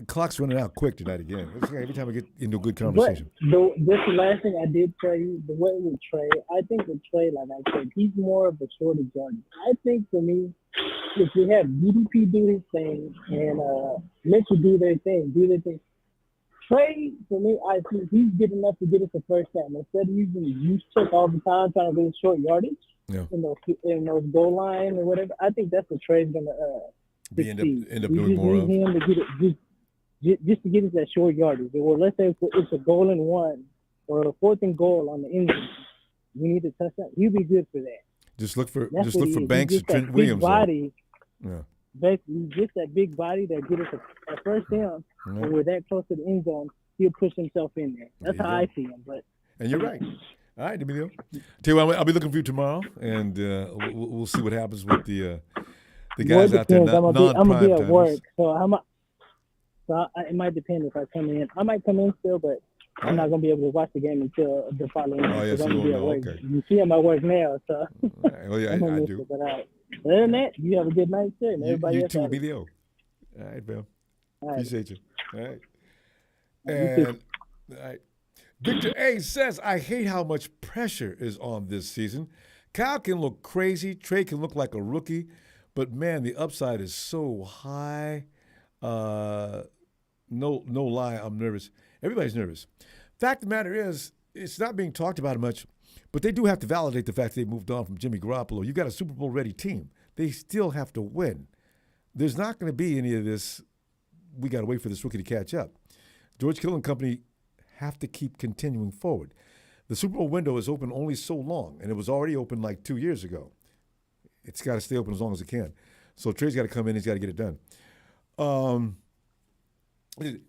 Clock's running out quick tonight again. Every time we get into a good conversation. But this the last thing I did tell you, the way with Trey, I think with Trey, like I said, he's more of a shorter yardage. I think for me, if we have BDP do his thing and Mitchell do their thing, Trey, for me, I think he's good enough to get us the first time. Instead of using the use check all the time trying to get short yardage in those goal line or whatever, I think that's what Trey's going to end up doing more of. Him to get it, just to get us that short yardage. Or let's say it's a goal and 1 or a 4th and goal on the end zone. You need to touch that. He'll be good for that. Just look for Banks and Trent Williams. Body, basically, just that big body that get us a first down. And we're that close to the end zone, he'll push himself in there. That's how I see him. And you're right. All right, Emilio. Tell you what, I'll be looking for you tomorrow, and we'll see what happens with the guys out there. I'm gonna be at work, so it might depend if I come in. I might come in still, but I'm not gonna be able to watch the game until the following week. Oh, yes, I'm gonna be at work. Okay. You see, I'm at work now, so. Well, yeah, I do. But other than that, you have a good night, sir. And everybody else. You too, Emilio. All right, Bill. Appreciate you. All right. And all right. Victor A says, I hate how much pressure is on this season. Kyle can look crazy. Trey can look like a rookie. But, man, the upside is so high. No lie, I'm nervous. Everybody's nervous. Fact of the matter is, it's not being talked about much, but But they do have to validate the fact they moved on from Jimmy Garoppolo. You got a Super Bowl ready team. They still have to win. There's not going to be any of this, we got to wait for this rookie to catch up. George Kittle and company have to keep continuing forward. The Super Bowl window is open only so long, and it was already open like 2 years ago. It's got to stay open as long as it can. So Trey's got to come in. He's got to get it done.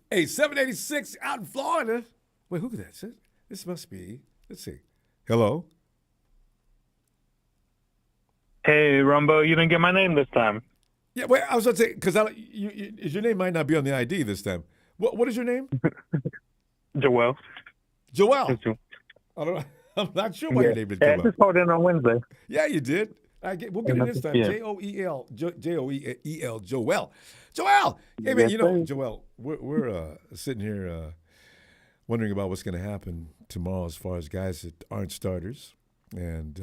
Hey, 786 out in Florida. Wait, who could that say? This must be. Let's see. Hello. Hey, Ronbo, you didn't get my name this time. Yeah, wait. I was going to say because your name might not be on the ID this time. What is your name? Joel. Joel. I don't know. I'm not sure why your name didn't come up. I just called in on Wednesday. Yeah, you did. We'll get it this time. Yeah. Joel. Joel. Joel. Hey, man, Joel, we're sitting here wondering about what's going to happen tomorrow as far as guys that aren't starters and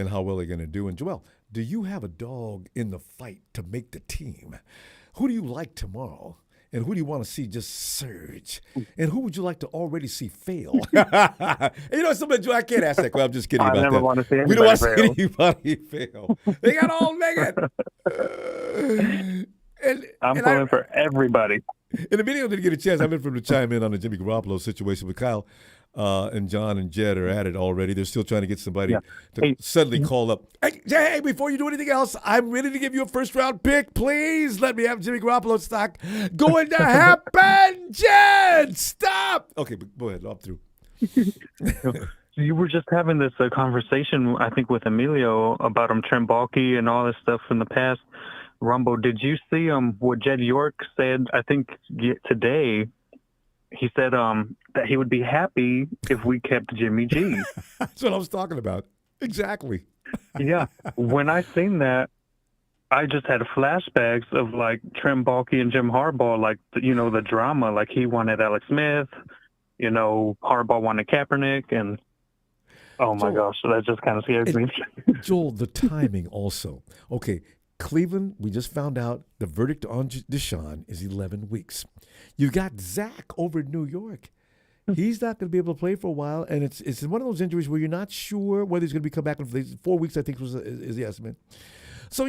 how well they're going to do. And, Joel, do you have a dog in the fight to make the team? Who do you like tomorrow? And who do you want to see just surge? And who would you like to already see fail? Somebody, I can't ask that question. I'm just kidding about that. I never want to see anybody fail. We don't want to see anybody fail. They got all negative. I'm pulling for everybody. In the video, didn't get a chance. I'm in for him to chime in on the Jimmy Garoppolo situation with Kyle and John and Jed are at it already. They're still trying to get somebody to suddenly call up. Hey, before you do anything else, I'm ready to give you a first-round pick. Please let me have Jimmy Garoppolo stock going to happen. Jed, stop. Okay, but go ahead. I'm through. You were just having this conversation, I think, with Emilio about Trent Baalke and all this stuff in the past. Rumbo, did you see what Jed York said, I think, today? He said that he would be happy if we kept Jimmy G. That's what I was talking about. Exactly. Yeah. When I seen that, I just had flashbacks of, like, Trent Baalke and Jim Harbaugh, like, the drama. Like, he wanted Alex Smith, Harbaugh wanted Kaepernick, and oh, my gosh, so that just kind of scares me. Joel, the timing also. Okay, Cleveland, we just found out the verdict on Deshaun is 11 weeks. You got Zach over in New York. He's not going to be able to play for a while, and it's one of those injuries where you're not sure whether he's going to come back in 4 weeks, I think is the estimate. So,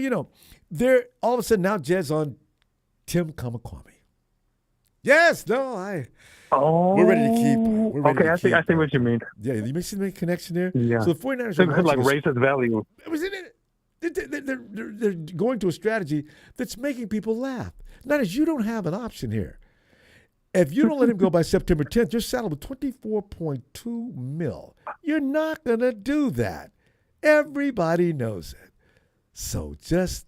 they're all of a sudden now Jed's on Tim Kamakwami. Yes, no, we're ready to keep. Okay, I see what you mean. Yeah, you see the connection there? Yeah. So the 49ers are like racist value. They're going to a strategy that's making people laugh. Not as you don't have an option here. If you don't let him go by September 10th, you're saddled with $24.2 million. You're not going to do that. Everybody knows it. So just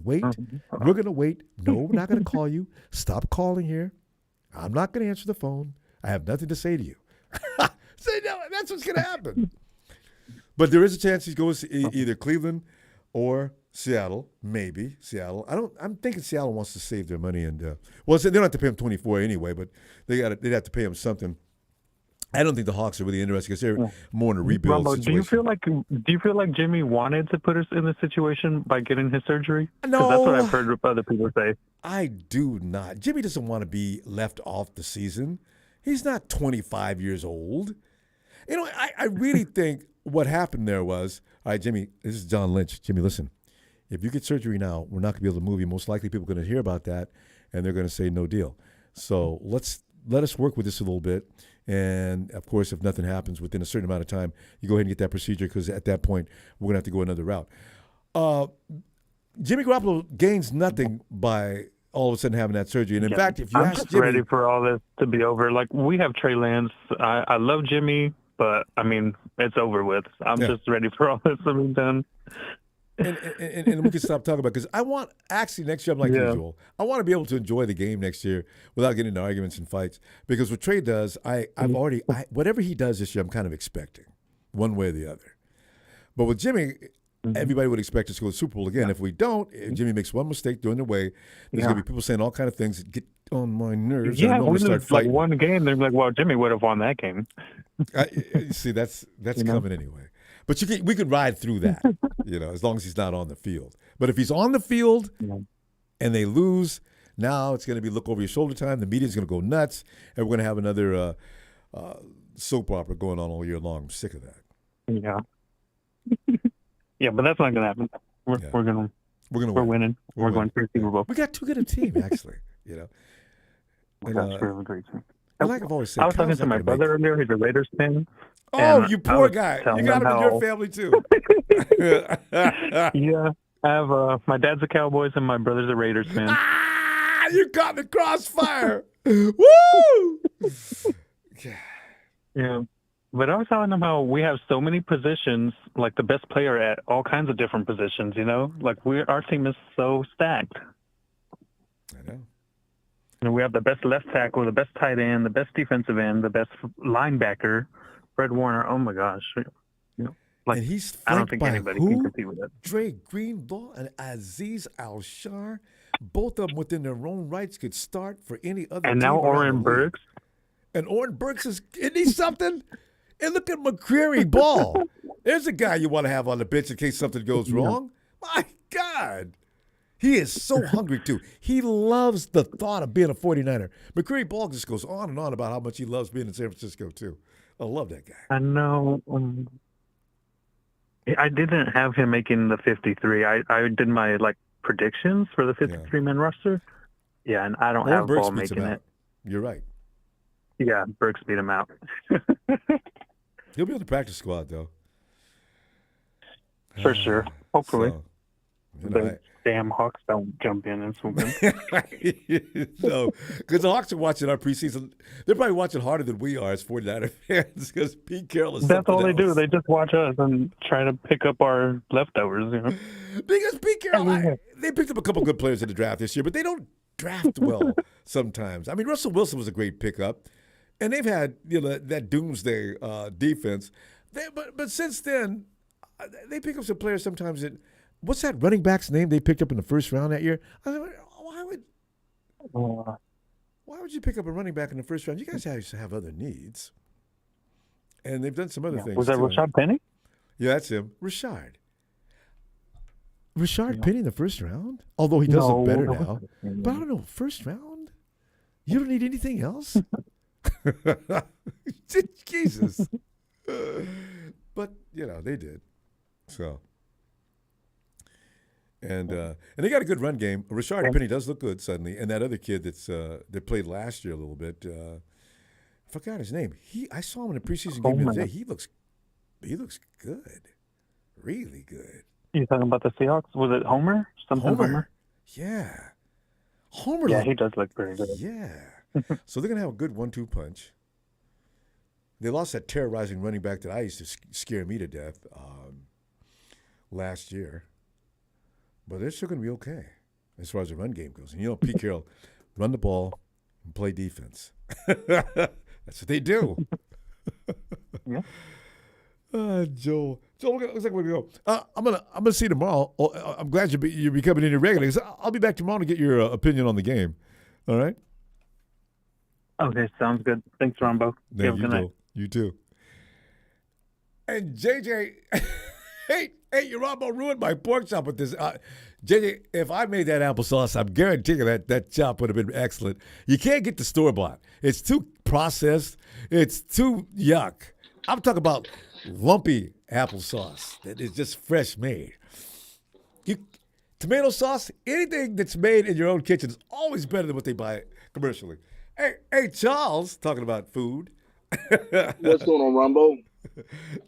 wait. We're going to wait. No, we're not going to call you. Stop calling here. I'm not going to answer the phone. I have nothing to say to you. Say no, that's what's going to happen. But there is a chance he goes to either Cleveland or Seattle, maybe Seattle. I'm thinking Seattle wants to save their money and they don't have to pay him $24 anyway, but they'd have to pay him something. I don't think the Hawks are really interested because they're more in a rebuild situation. Do you feel like Jimmy wanted to put us in this situation by getting his surgery? No, that's what I've heard other people say. I do not. Jimmy doesn't want to be left off the season. He's not 25 years old. I really think what happened there was, all right, Jimmy, this is John Lynch. Jimmy, listen, if you get surgery now, we're not going to be able to move you. Most likely people are going to hear about that, and they're going to say no deal. So let us work with this a little bit. And, of course, if nothing happens within a certain amount of time, you go ahead and get that procedure because at that point we're going to have to go another route. Jimmy Garoppolo gains nothing by all of a sudden having that surgery. And, in fact, if you I'm ask just Jimmy – ready for all this to be over. Like, we have Trey Lance. I love Jimmy, but, I mean, it's over with. I'm just ready for all this to be done. And we can stop talking about it because I want actually next year I'm like usual. I want to be able to enjoy the game next year without getting into arguments and fights because what Trey does, whatever he does this year, I'm kind of expecting one way or the other. But with Jimmy, everybody would expect us to go to the Super Bowl again. If we don't, if Jimmy makes one mistake during the way, there's going to be people saying all kind of things that get on my nerves. Yeah, and we start fighting. Like one game, they're like, "Well, Jimmy would have won that game." See, that's coming anyway. But we could ride through that, as long as he's not on the field. But if he's on the field and they lose, now it's going to be look over your shoulder time. The media's going to go nuts, and we're going to have another soap opera going on all year long. I'm sick of that. Yeah. Yeah, but that's not gonna happen. We're gonna We're winning. We're going for a Super Bowl. We got too good a team, actually. That's a great team. Like I've always said, I was talking Kyle's to not my gonna make brother earlier. He's a Raiders fan. Oh, you poor guy! You got him in your family too. Yeah, I have my dad's a Cowboys and my brother's a Raiders fan. You got the crossfire! Woo! Yeah, but I was telling them how we have so many positions, like the best player at all kinds of different positions. Like our team is so stacked. I know. And we have the best left tackle, the best tight end, the best defensive end, the best linebacker, Fred Warner. Oh my gosh! And he's I don't think anybody can compete with that. Dre Greenlaw and Aziz Al-Shar, both of them within their own rights could start for any other And team. now Oren Burks. And Oren Burks isn't he something? And look at McCreary Ball. There's a guy you want to have on the bench in case something goes wrong. My God. He is so hungry, too. He loves the thought of being a 49er. McCreary Ball just goes on and on about how much he loves being in San Francisco, too. I love that guy. I know. I didn't have him making the 53. I did my predictions for the 53-man roster. Yeah, and I don't have Ball making it. You're right. Yeah, Burks beat him out. He'll be on the practice squad, though. For sure. Hopefully. So, the damn Hawks don't jump in and swoop in. No, because the Hawks are watching our preseason. They're probably watching harder than we are as 49er fans because Pete Carroll is That's all they else. do. They just watch us and try to pick up our leftovers, Because Pete Carroll, they picked up a couple good players in the draft this year, but they don't draft well sometimes. I mean, Russell Wilson was a great pickup, and they've had that doomsday defense. But since then, they pick up some players sometimes that. What's that running back's name they picked up in the first round that year? Why would you pick up a running back in the first round? You guys have other needs. And they've done some other things. Was that Rashad Penny? Yeah, that's him. Rashad Penny in the first round? Although he does look better now. But I don't know, first round? You don't need anything else? Jesus. But, they did. So... And they got a good run game. Rashard Penny does look good suddenly, and that other kid that played last year a little bit, I forgot his name. I saw him in a preseason game today. He looks good, really good. You talking about the Seahawks? Was it Homer? Homer? Yeah, Homer. Yeah, he does look very good. Yeah. So they're gonna have a good 1-2 punch. They lost that terrorizing running back that I used to scare me to death last year. But they're still going to be okay as far as the run game goes. And Pete Carroll, run the ball and play defense. That's what they do. Yeah. Joel, looks like we're going to go. I'm gonna see you tomorrow. I'm glad you're becoming in your regular. I'll be back tomorrow to get your opinion on the game. All right? Okay, sounds good. Thanks, Ronbo. Yeah, have a good night. You too. And JJ, hey, your Ronbo ruined my pork chop with this. JJ, if I made that applesauce, I'm guaranteeing that chop would have been excellent. You can't get the store-bought. It's too processed. It's too yuck. I'm talking about lumpy applesauce that is just fresh made. Tomato sauce, anything that's made in your own kitchen is always better than what they buy commercially. Hey, Charles, talking about food. What's going on, Ronbo?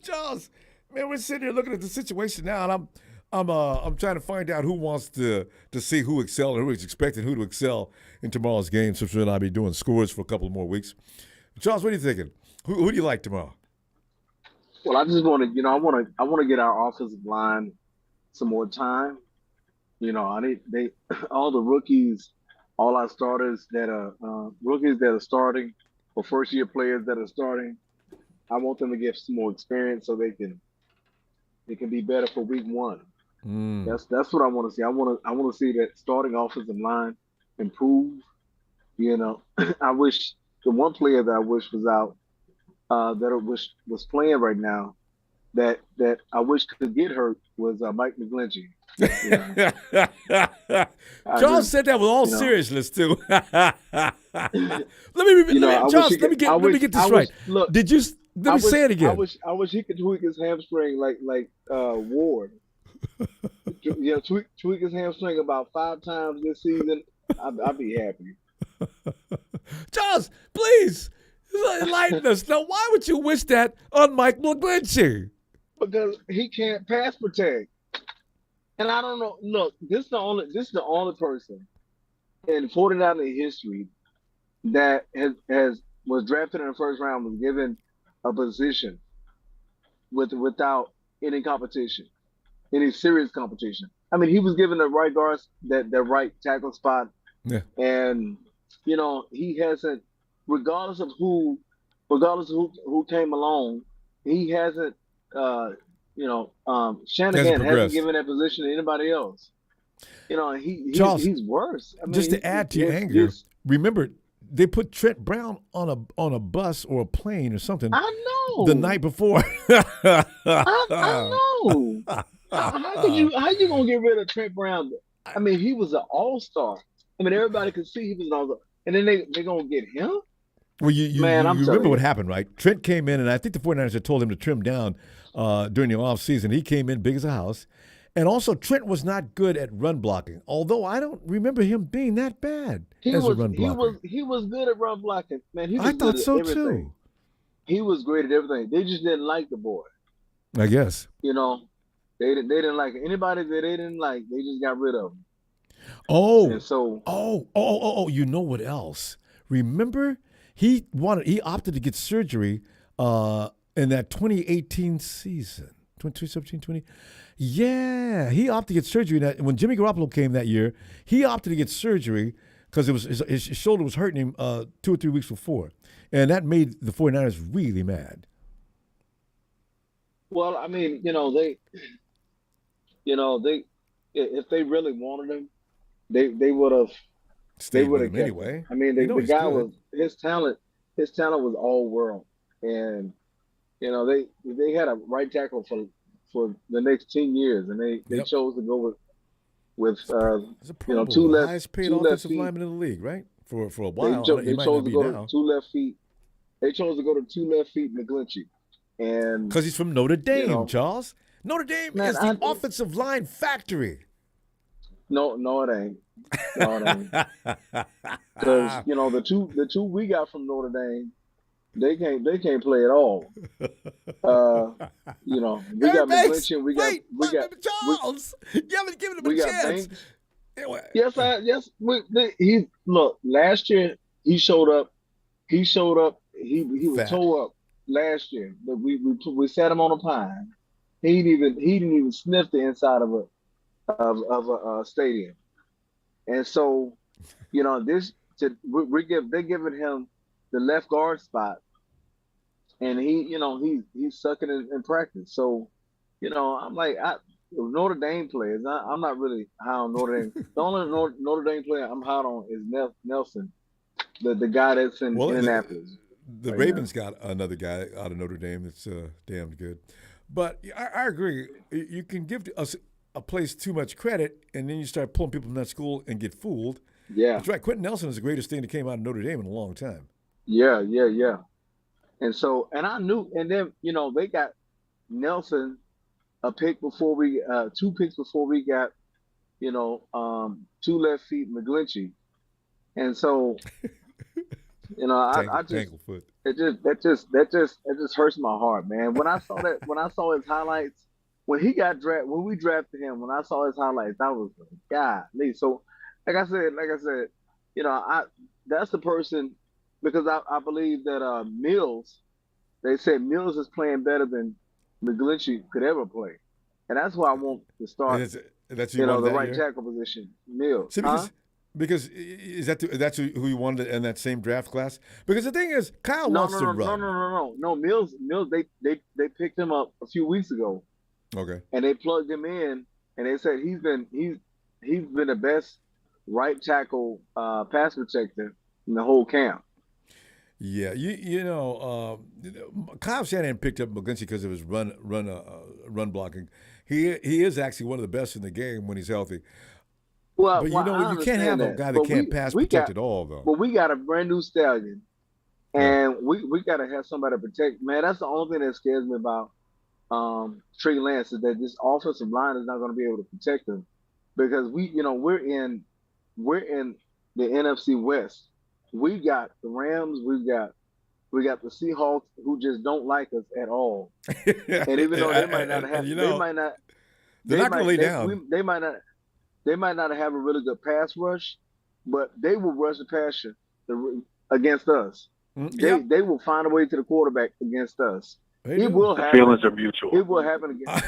Charles, man, we're sitting here looking at the situation now, and I'm trying to find out who wants to see who excel and who is expecting who to excel in tomorrow's game. So we'll I'll be doing scores for a couple more weeks. Charles, what are you thinking? Who do you like tomorrow? Well, I just want to, I want to get our offensive line some more time. All the rookies, all our starters that are rookies that are starting, or first-year players that are starting. I want them to get some more experience so they can be better for week one. That's what I want to see. I want to see that starting offensive line improve. I wish the one player that I wish was out, that was playing right now, that I wish could get hurt was Mike McGlinchey. Charles said that with all seriousness too. Let me get this right. Look, Let me say it again. I wish he could tweak his hamstring like Ward. Tweak his hamstring about 5 times this season. I'd be happy. Charles, please enlighten us. Now, why would you wish that on Mike McGlinchey? Because he can't pass protect. And I don't know. Look, this is the only person in 49er history that was drafted in the first round, was given a position without any competition, any serious competition. I mean, he was given the right guard, the right tackle spot, and he hasn't, regardless of who came along, he hasn't. Shanahan hasn't given that position to anybody else. Charles, he's worse. I mean, just to add to your anger, remember they put Trent Brown on a bus or a plane or something. I know. The night before. I know. How you gonna get rid of Trent Brown? I mean, he was an all-star. I mean, everybody could see he was an all-star, and then they gonna get him. Well, you remember what happened, right? Trent came in, and I think the 49ers had told him to trim down during the offseason. He came in big as a house. And also, Trent was not good at run blocking, although I don't remember him being that bad as a run blocker. He was good at run blocking. Man, I thought so, too. He was great at everything. They just didn't like the boy. I guess. They didn't like it. Anybody that they didn't like, they just got rid of him. Oh. And so. Oh, you know what else? Remember? He opted to get surgery in that 2018 season, 2017-20. Yeah, he opted to get surgery. When Jimmy Garoppolo came that year, he opted to get surgery because his shoulder was hurting him 2 or 3 weeks before. And that made the 49ers really mad. Well, I mean, if they really wanted him, they would have. They would have anyway. I mean, the guy was his talent was all world, and they had a right tackle for the next 10 years, and they chose to go with two left, highest paid two offensive left lineman in the league, right? For a while, they chose to go to 2 left feet. They chose to go to 2 left feet McGlinchey, and because he's from Notre Dame, Charles. Notre Dame is the offensive line factory. No, it ain't. No, it ain't. Because the two we got from Notre Dame, they can't play at all. We got McGlinchey. We got Charles. You haven't given him a chance. Look. Last year he showed up. He was tore up last year. We sat him on a pine. He didn't even sniff the inside of a stadium. And so, they're giving him the left guard spot, and he's sucking in practice. So, I'm like, Notre Dame players, I'm not really high on Notre Dame. The only Notre Dame player I'm high on is Nelson, the guy that's in Indianapolis. The Ravens got another guy out of Notre Dame that's damn good. But I agree. You can give us a place too much credit, and then you start pulling people from that school and get fooled. Yeah. That's right. Quentin Nelson is the greatest thing that came out of Notre Dame in a long time. Yeah. And so, and I knew, and then, they got Nelson two picks before we got, 2 left feet McGlinchey. And so, I just, that just hurts my heart, man. When I saw his highlights, when we drafted him, when I saw his highlights, I was like, golly. So, like I said, that's the person, because I believe that Mills, they said Mills is playing better than McGlinchey could ever play, and that's why I want to start. That's the right tackle position, Mills. See, because that's who you wanted in that same draft class? Because the thing is, Kyle wants to run. No. Mills. They picked him up a few weeks ago. Okay. And they plugged him in, and they said he's been the best right tackle pass protector in the whole camp. Yeah, Kyle Shanahan picked up McGlinchey because of his run blocking. He is actually one of the best in the game when he's healthy. Well, but you can't have a guy that can't pass protect at all, though. But we got a brand new stallion, And we got to have somebody to protect. Man, that's the only thing that scares me about Trey Lance is that this offensive line is not going to be able to protect him because we're in the NFC West. We got the Rams. We got the Seahawks who just don't like us at all. And even though they might not have, they're not going to lay down. They might not have a really good pass rush, but they will rush the passer against us. They will find a way to the quarterback against us. It will happen. Feelings are mutual. It will happen again.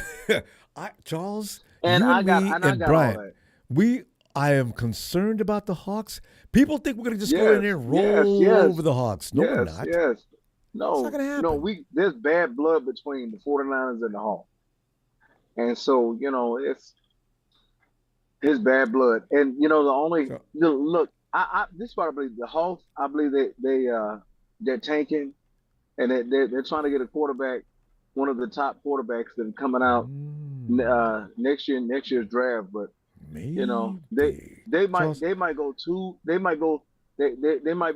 Charles, and you I and got, me and I and got Brian, all that. I am concerned about the Hawks. People think we're going to just go in there and roll over the Hawks. No, we're not. Yes. No. It's not going to happen. There's bad blood between the 49ers and the Hawks. And so, it's bad blood. And, look, this is what I believe. The Hawks, I believe they're tanking and they're trying to get a quarterback, one of the top quarterbacks that are coming out next year's draft. But maybe. They might go they might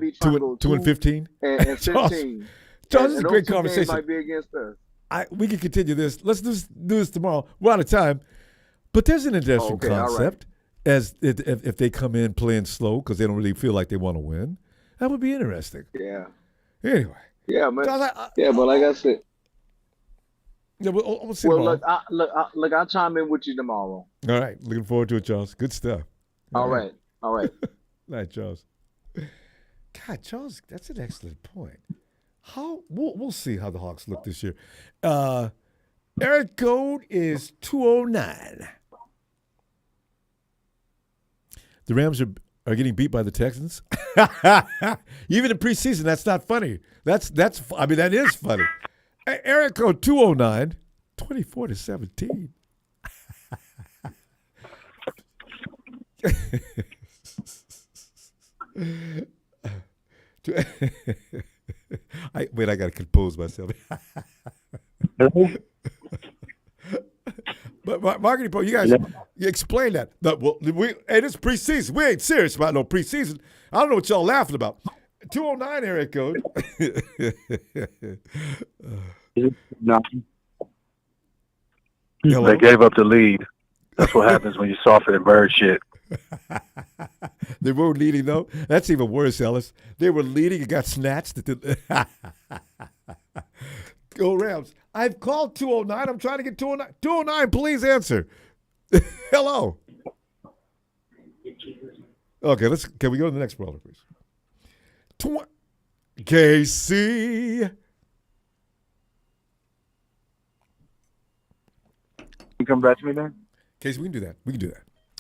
be trying to go 2-15 and 15. Charles, this is a great conversation. Might be against us. We can continue this. Let's do this tomorrow. We're out of time. But there's an interesting concept as if they come in playing slow because they don't really feel like they want to win. That would be interesting. Yeah. Anyway. Yeah, man. But like I said. Yeah, we'll see tomorrow. Look, I'll chime in with you tomorrow. All right. Looking forward to it, Charles. Good stuff. All right. Night, Charles. God, Charles, that's an excellent point. We'll see how the Hawks look this year. Eric code is 209. The Rams are getting beat by the Texans. Even in preseason, that's not funny. That is funny. Eric code 209, 24-17. I got to compose myself. But Marketing Pro, you guys, you explain that. It's preseason. We ain't serious about no preseason. I don't know what y'all laughing about. 209 area code. They gave up the lead. That's what happens when you soften and bird shit. They were leading, though. That's even worse, Ellis. They were leading and got snatched. Go Rams. I've called 209. I'm trying to get 209. 209, please answer. Hello. Okay, can we go to the next brawler, please? KC. You come back to me then? KC, we can do that.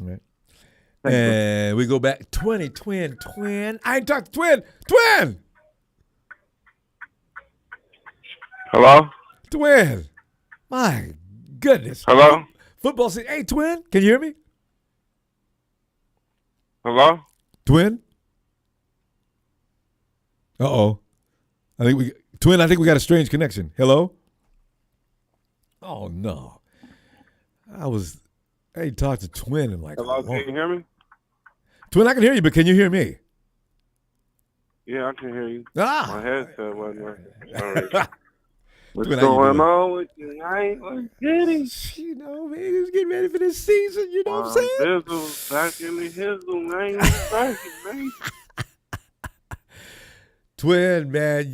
All right. And we go back. Twin. I ain't talked to Twin. Hello? Twin. My goodness. Hello? Football season. Hey, Twin. Can you hear me? Hello? Twin? Uh-oh. I think we got a strange connection. Hello? Oh, no. I ain't talked to Twin in like Hello, can you hear me? Twin, I can hear you, but can you hear me? Yeah, I can hear you. Ah! My headset wasn't working. All right. What's Twin, going on with you? Let's get it. You know, man, he's getting ready for this season. You know what I'm saying? Bizzle, back in the hizzle, man. Back it, man. Twin, man,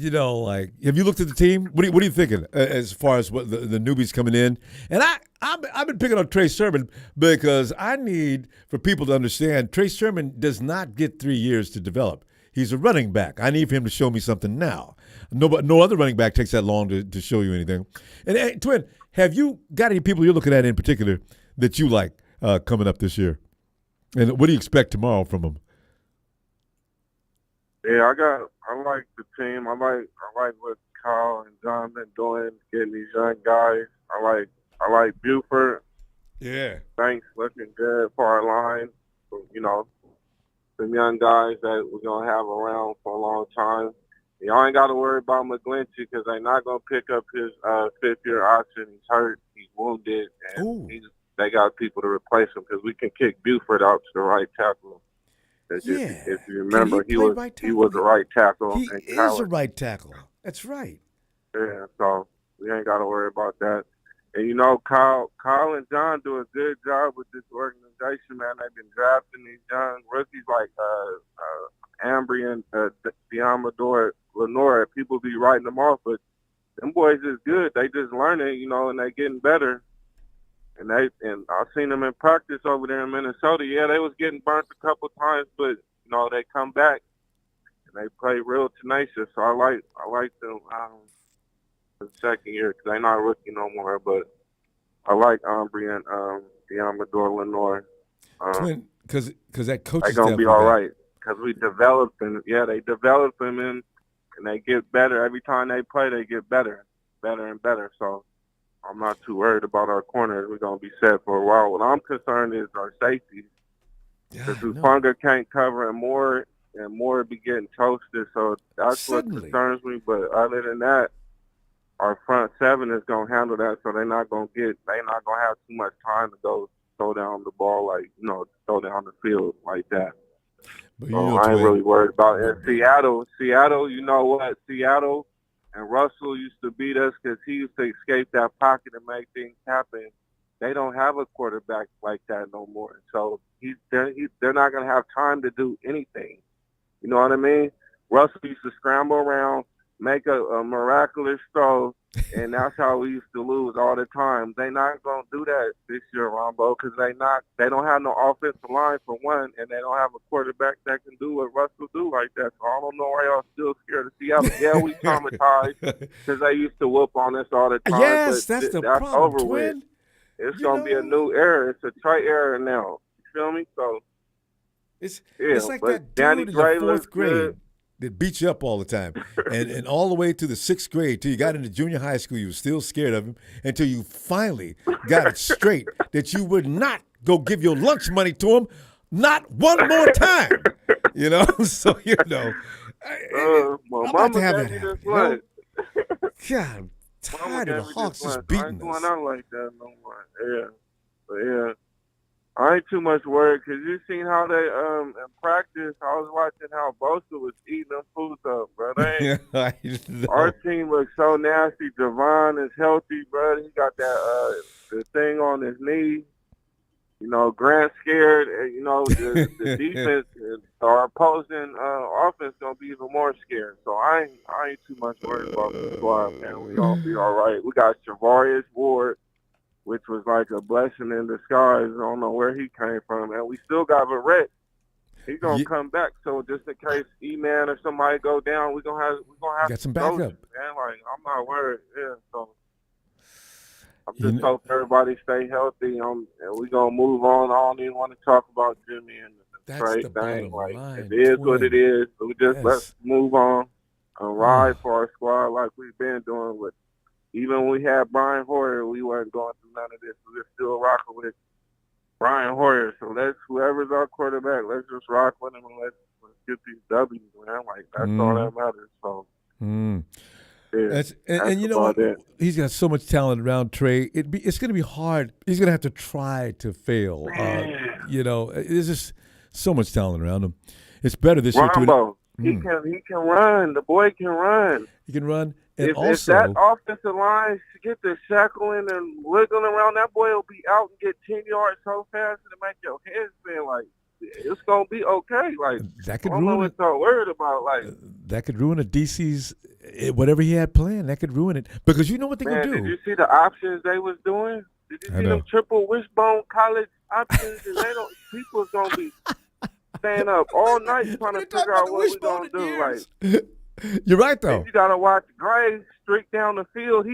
have you looked at the team? What are you thinking as far as what the newbies coming in? And I've been picking on Trey Sermon because I need for people to understand Trey Sermon does not get 3 years to develop. He's a running back. I need for him to show me something now. No other running back takes that long to show you anything. And hey, Twin, have you got any people you're looking at in particular that you like coming up this year? And what do you expect tomorrow from them? Yeah, I like the team. I like what Kyle and John been doing, getting these young guys. I like Buford. Yeah. Thanks, looking good for our line. So, some young guys that we're gonna have around for a long time. Y'all ain't got to worry about McGlinchey because they're not gonna pick up his fifth-year option. He's hurt. He's wounded, and they got people to replace him because we can kick Buford out to the right tackle. Yeah. If you Can remember, he play right he was tackle? a right tackle He in is college. a right tackle. That's right. Yeah, so we ain't got to worry about that. And Kyle and John do a good job with this organization, man. They've been drafting these young rookies like Ambry and Diamador Lenore. People be writing them off, but them boys is good. They just learning, and they getting better. And I've seen them in practice over there in Minnesota. Yeah, they was getting burnt a couple times, but they come back and they play real tenacious. So I like them. The second year because they're not rookie no more, but I like Ambry and Diamador Lenore. Twin, because that coaching They're gonna staff be we all got. right because we develop them. Yeah, they develop them and they get better every time they play. They get better and better. So I'm not too worried about our corners. We're gonna be set for a while. What I'm concerned is our safeties because Hufunga can't cover and more be getting toasted. So that's what concerns me. But other than that, our front seven is gonna handle that, so they're not gonna have too much time to go throw down the ball throw down the field like that. But So I ain't really worried about it. And Seattle, you know what? Seattle and Russell used to beat us because he used to escape that pocket and make things happen. They don't have a quarterback like that no more. So they're not gonna have time to do anything. You know what I mean? Russell used to scramble around, make a miraculous throw, and that's how we used to lose all the time. They not gonna do that this year, Ronbo, because they don't have no offensive line for one, and they don't have a quarterback that can do what Russell do like that. So I don't know why y'all still scared of Seattle. Yeah, we traumatized because they used to whoop on us all the time. Yes, but that's the that's problem, over Twin. with. It's gonna be a new era. It's a Trey era now. You feel me? So it's like but that Danny dude in Gray the looks fourth grade good. that beat you up all the time, and all the way to the sixth grade till you got into junior high school. You were still scared of him until you finally got it straight that you would not go give your lunch money to him, not one more time. So Well, I'm Mama about to have gave that me happen. this lunch. God, I'm Mama tired gave of the me Hawks this just lunch. I beating ain't going us. out like that no more. Yeah, but yeah, I ain't too much worried because you seen how they in practice. I was watching how Bosa was eating them foods up, bro. Our team looks so nasty. Javon is healthy, bro. He got that the thing on his knee. Grant scared. And, the defense, our opposing offense gonna be even more scared. So I ain't too much worried about the squad, man. We gonna be all right. We got Javarius Ward, which was like a blessing in disguise. I don't know where he came from, and we still got Verrett. He's gonna come back. So just in case E-Man or somebody go down, we gonna have got some ghosts, backup. man. Like I'm not worried. Yeah, so. I'm just hope everybody stay healthy. And we gonna move on. I don't even want to talk about Jimmy and the trade thing. Like it is what it is. So we just let's move on and ride for our squad like we've been doing. With even when we had Brian Hoyer, we weren't going through none of this. We were still rocking with Brian Hoyer. So whoever's our quarterback, let's just rock with him and let's get these W's, man. Like that's all that matters. So. Yeah, and you know what? He's got so much talent around Trey. It's going to be hard. He's going to have to try to fail. There's just so much talent around him. It's better this year. Ronbo, he can run. The boy can run. He can run. And if also, that offensive line get the shackling and wiggling around, that boy will be out and get 10 yards so fast to make your head spin. Like it's gonna be okay. Like that could I don't know what y'all worried about. Like that could ruin a DC's whatever he had planned. That could ruin it because you know what they can do. Did you see the options they was doing? Did you see them triple wishbone college options? And people's gonna be staying up all night trying to figure out what we're gonna do. Like you're right though. And you gotta watch Gray streak down the field.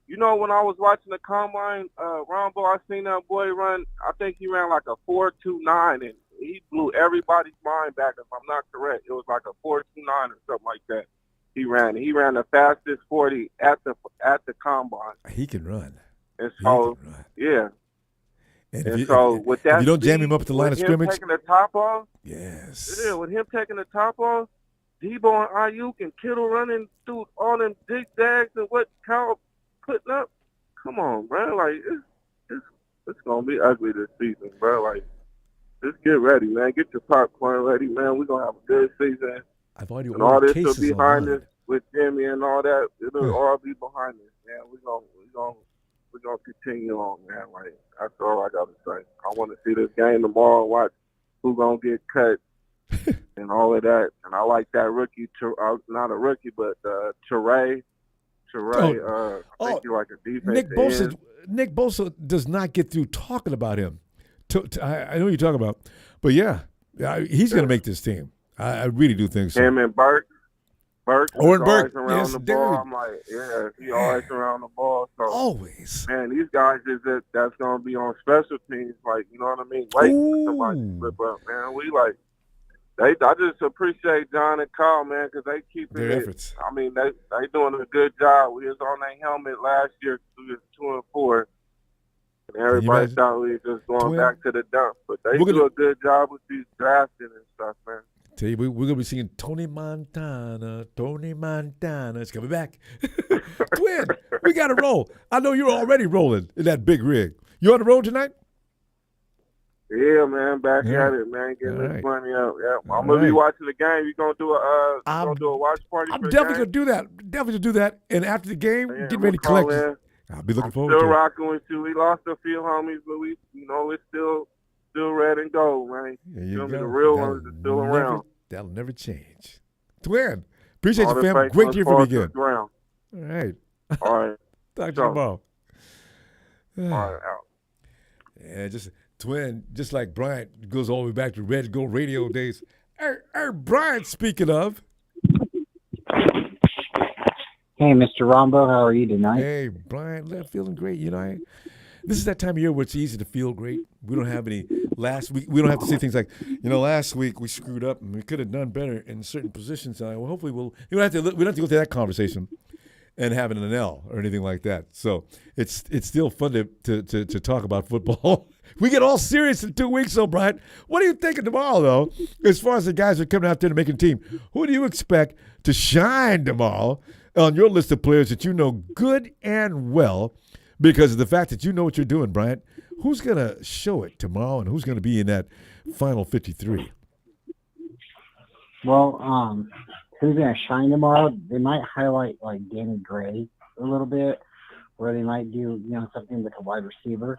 When I was watching the combine, Ronbo, I seen that boy run. I think he ran like a 4.29, and he blew everybody's mind back. If I'm not correct, it was like a 4.29 or something like that. He ran the fastest 40 at the combine. He can run. And so, yeah. And with that, if you don't jam him up at the line of scrimmage, taking the top off. Yes. Yeah, with him taking the top off, Debo and Ayuk and Kittle running through all them zigzags and what Kyle putting up. Come on, bro. Like it's gonna be ugly this season, bro. Like just get ready, man. Get your popcorn ready, man. We're gonna have a good season. I've already And all ordered this cases will be behind online. us with Jimmy and all that. It'll all be behind us, man. We're gonna continue on, man. Like, that's all I gotta say. I want to see this game tomorrow. Watch who gonna get cut and all of that. And I like that rookie. Not a rookie, but Teray. I think he's like a defense end. Nick Bosa does not get through talking about him. I know what you're talking about, but yeah, he's going to make this team. I really do think so. Him and Burke. Burke Burke, always around yes, the ball. dude. I'm like, yeah, he always around the ball. So Always. man, these guys that's going to be on special teams. Like, you know what I mean? Waiting for somebody to slip up, man. I just appreciate John and Carl, man, because they keep their efforts. I mean, they doing a good job. We was on their helmet last year. We was 2-4, and everybody thought we were just going back to the dump. But they do a good job with these drafting and stuff, man. Tell you, we're going to be singing Tony Montana. It's coming back. Twin, we got to roll. I know you're already rolling in that big rig. You on the road tonight? Yeah, man, back at it, man, getting this money up. Yeah, I'm gonna be watching the game. You gonna do a watch party? I'm definitely gonna do that. Definitely gonna do that. And after the game, get ready to collect. I'll be looking forward to it. Still rocking with you. We lost a few homies, but it's still red and gold, man. You the real ones are still around. That'll never change. Twin, appreciate you, fam. Great to hear from you again. All right. All right. Talk to you tomorrow. All right, out. Yeah, Twin, just like Bryant goes all the way back to Red Gold Radio days. Bryant, speaking of. Hey, Mr. Ronbo, how are you tonight? Hey, Bryant, feeling great. This is that time of year where it's easy to feel great. We don't have any last week. We don't have to say things like, last week we screwed up and we could have done better in certain positions. Hopefully we don't have to go through that conversation and having an L or anything like that. So it's still fun to talk about football. We get all serious in 2 weeks, though, Brian. What are you thinking tomorrow, though, as far as the guys that are coming out there to make a team? Who do you expect to shine tomorrow on your list of players that you know good and well because of the fact that you know what you're doing, Brian? Who's going to show it tomorrow and who's going to be in that final 53? Well, who's going to shine tomorrow? They might highlight, like, Danny Gray a little bit, where they might do, something with a wide receiver.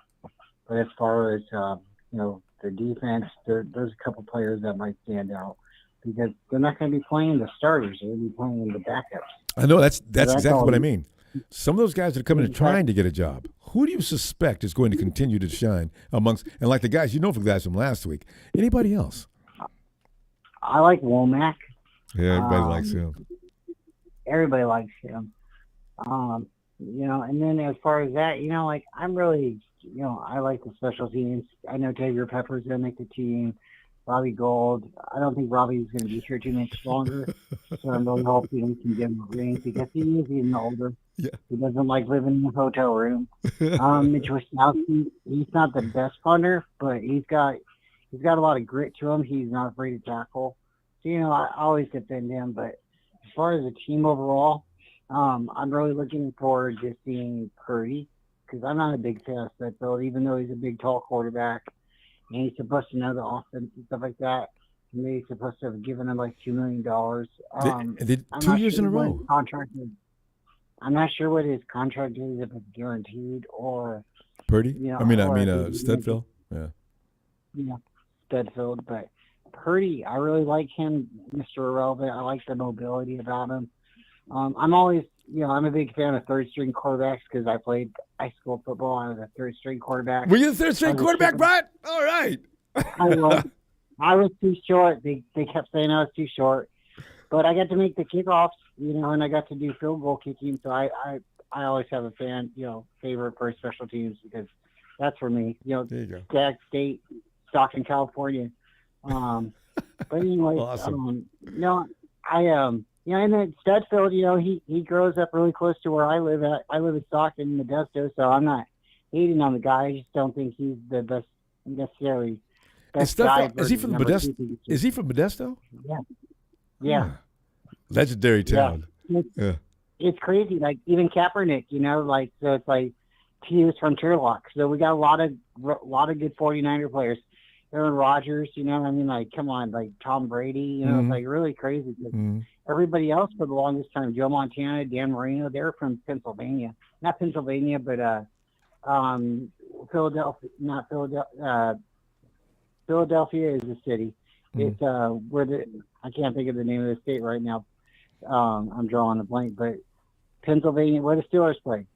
But as far as, the defense, there's a couple players that might stand out because they're not going to be playing the starters. They're going to be playing the backups. I know that's exactly what I mean. Some of those guys that are coming and trying to get a job, who do you suspect is going to continue to shine amongst, and like the guys, for the guys from last week, anybody else? I like Womack. Yeah, everybody likes him. Everybody likes him. And then as far as that, I'm really, I like the special teams. I know Xavier Pepper's going to make the team. Robbie Gold. I don't think Robbie's going to be here too much longer. So I'm really hoping we can give him a ring because he is getting older. Yeah. He doesn't like living in a hotel room. Mitch Wisnowski, he's not the best punter, but he's got a lot of grit to him. He's not afraid to tackle. So, I always defend him. But as far as the team overall, I'm really looking forward to seeing Purdy because I'm not a big fan of Stetfield, even though he's a big, tall quarterback. And he's supposed to know the offense and stuff like that. And he's supposed to have given him like $2 million. They 2 years in a row. I'm not sure what his contract is, if it's guaranteed or. Purdy? Stetfield. Yeah. Yeah, Stetfield. But Purdy, I really like him, Mr. Irrelevant. I like the mobility about him. I'm always, I'm a big fan of third-string quarterbacks because I played high school football. I was a third-string quarterback. Were you the third-string quarterback, Brian? All right. I was too short. They kept saying I was too short. But I got to make the kickoffs, and I got to do field goal kicking. So I always have a favorite for special teams because that's for me. There you go. Gag State, Stockton, California. But anyway, awesome. And then Stetfield, he grows up really close to where I live at. I live in Stockton, Modesto, so I'm not hating on the guy. I just don't think he's the best necessarily. Best guy. Is he from Modesto? Is he from Modesto? Yeah. Yeah. Legendary town. Yeah. It's crazy. Like even Kaepernick, so it's like he was from Turlock. So we got a lot of good 49er players. Aaron Rodgers, you know what I mean? Like, come on, like Tom Brady, you know, it's like really crazy. Everybody else for the longest time, Joe Montana, Dan Marino, they're from Pennsylvania. Not Pennsylvania, but Philadelphia, not Philadelphia. Philadelphia is a city. It's where I can't think of the name of the state right now. I'm drawing a blank, but Pennsylvania, where the Steelers play.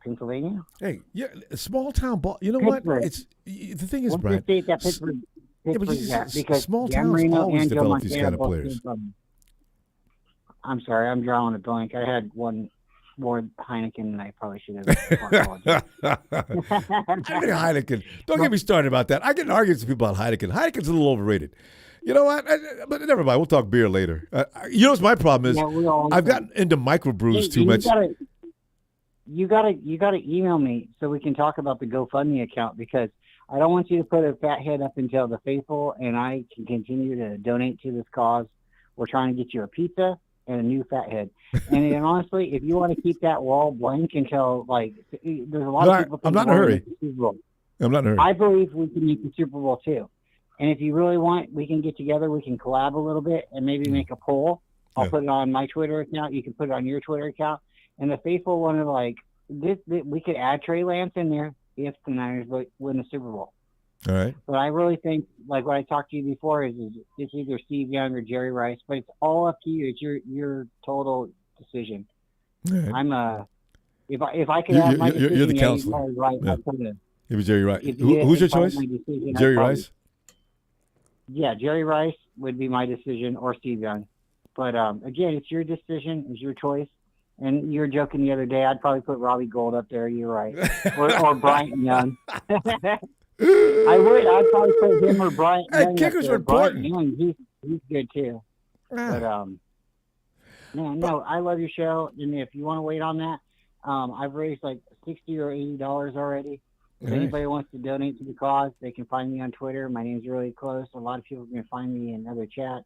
Pennsylvania? Hey, yeah, small town ball. You know Pittsburgh. what? It's the thing is, What's Brian. the state that Pittsburgh because small Dan towns Marino always and Joe develop these Montana kind of both players. came from- I'm sorry, I'm drawing a blank. I had one more Heineken and I probably should have apologized. I think Heineken. Don't get me started about that. I get in arguments with people about Heineken. Heineken's a little overrated. You know what? But never mind. We'll talk beer later. You know what's my problem is? I've gotten into microbrews too much. You gotta email me so we can talk about the GoFundMe account, because I don't want you to put a fat head up until the faithful and I can continue to donate to this cause. We're trying to get you a pizza and a new fat head. And then honestly, if you want to keep that wall blank until there's a lot of people. I'm not in a hurry. I'm not in a hurry. I believe we can make the Super Bowl too. And if you really want, we can get together. We can collab a little bit and maybe make a poll. I'll put it on my Twitter account. You can put it on your Twitter account. And the faithful one of we could add Trey Lance in there if the Niners win the Super Bowl. All right. But I really think, like what I talked to you before, is it's either Steve Young or Jerry Rice. But it's all up to you. It's your total decision. Right. I'm if I could have my decision, you're the counselor. It was Jerry Rice. Who's your choice? Jerry Rice. Yeah, Jerry Rice would be my decision, or Steve Young. But again, it's your decision. It's your choice. And you were joking the other day. I'd probably put Robbie Gould up there. You're right, or Bryant Young. I would. I'd probably put him or Bryant Young. Kickers are important. Young, he's good too. But no, I love your show. And if you want to wait on that, I've raised like $60 or $80 already. If anybody wants to donate to the cause, they can find me on Twitter. My name's really close. A lot of people can find me in other chats.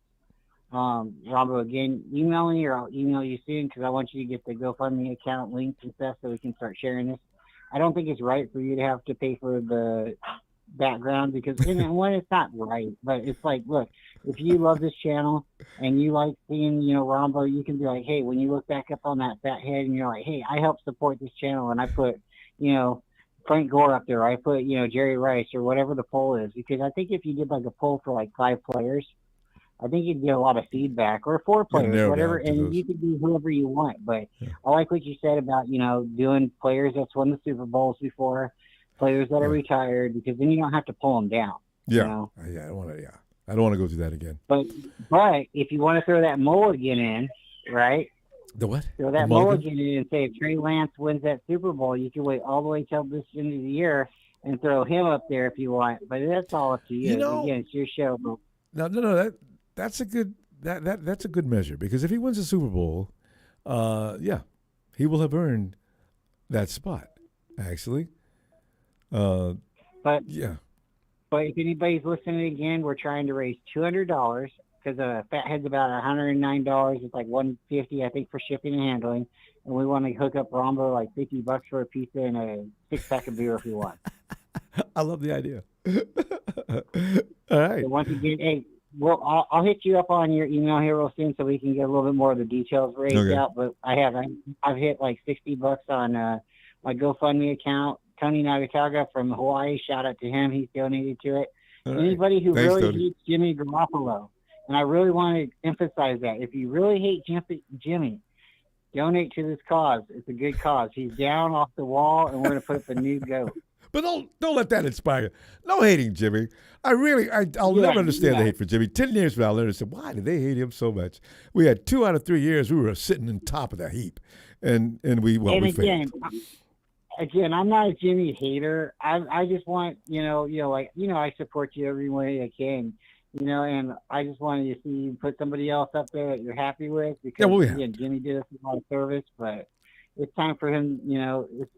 Ronbo, again, email me or I'll email you soon, because I want you to get the GoFundMe account linked and stuff so we can start sharing this. I don't think it's right for you to have to pay for the background, because one, it's not right, but it's like, look, if you love this channel and you like seeing, Ronbo, you can be like, hey, when you look back up on that fat head and you're like, hey, I helped support this channel and I put, Frank Gore up there, I put, Jerry Rice or whatever the poll is, because I think if you did like a poll for like 5 players, I think you'd get a lot of feedback, or 4 players, whatever, and you can do whoever you want. But I like what you said about, doing players that's won the Super Bowls before, players that are retired, because then you don't have to pull them down. Yeah. Yeah, I don't want to go through that again. But if you want to throw that mulligan in, right? The what? Throw that mulligan in and say if Trey Lance wins that Super Bowl, you can wait all the way till this end of the year and throw him up there if you want. But that's all up to you. Again, it's your show. No. That's a good that's a good measure, because if he wins the Super Bowl, he will have earned that spot. Actually, But if anybody's listening again, we're trying to raise $200, because a fat head's about $109. It's like $150, I think, for shipping and handling. And we want to hook up Ronbo like $50 for a pizza and a 6-pack of beer if you want. I love the idea. All right. So once again, hey. Well, I'll hit you up on your email here real soon so we can get a little bit more of the details raised out. But I've hit like $60 on my GoFundMe account. Tony Nagataga from Hawaii, shout out to him. He's donated to it. All Anybody right. who Thanks, really Tony. hates Jimmy Garoppolo, and I really want to emphasize that, if you really hate Jimmy, donate to this cause. It's a good cause. He's down off the wall, and we're going to put up a new goat. But don't let that inspire you. No hating Jimmy. I'll never understand the hate for Jimmy. 10 years from now, I'll understand why did they hate him so much. We had 2 out of 3 years we were sitting on top of the heap, and we failed. Again, I'm not a Jimmy hater. I just want I support you every way I can. And I just wanted to see you put somebody else up there that you're happy with, because again, Jimmy did us a lot of service, but it's time for him.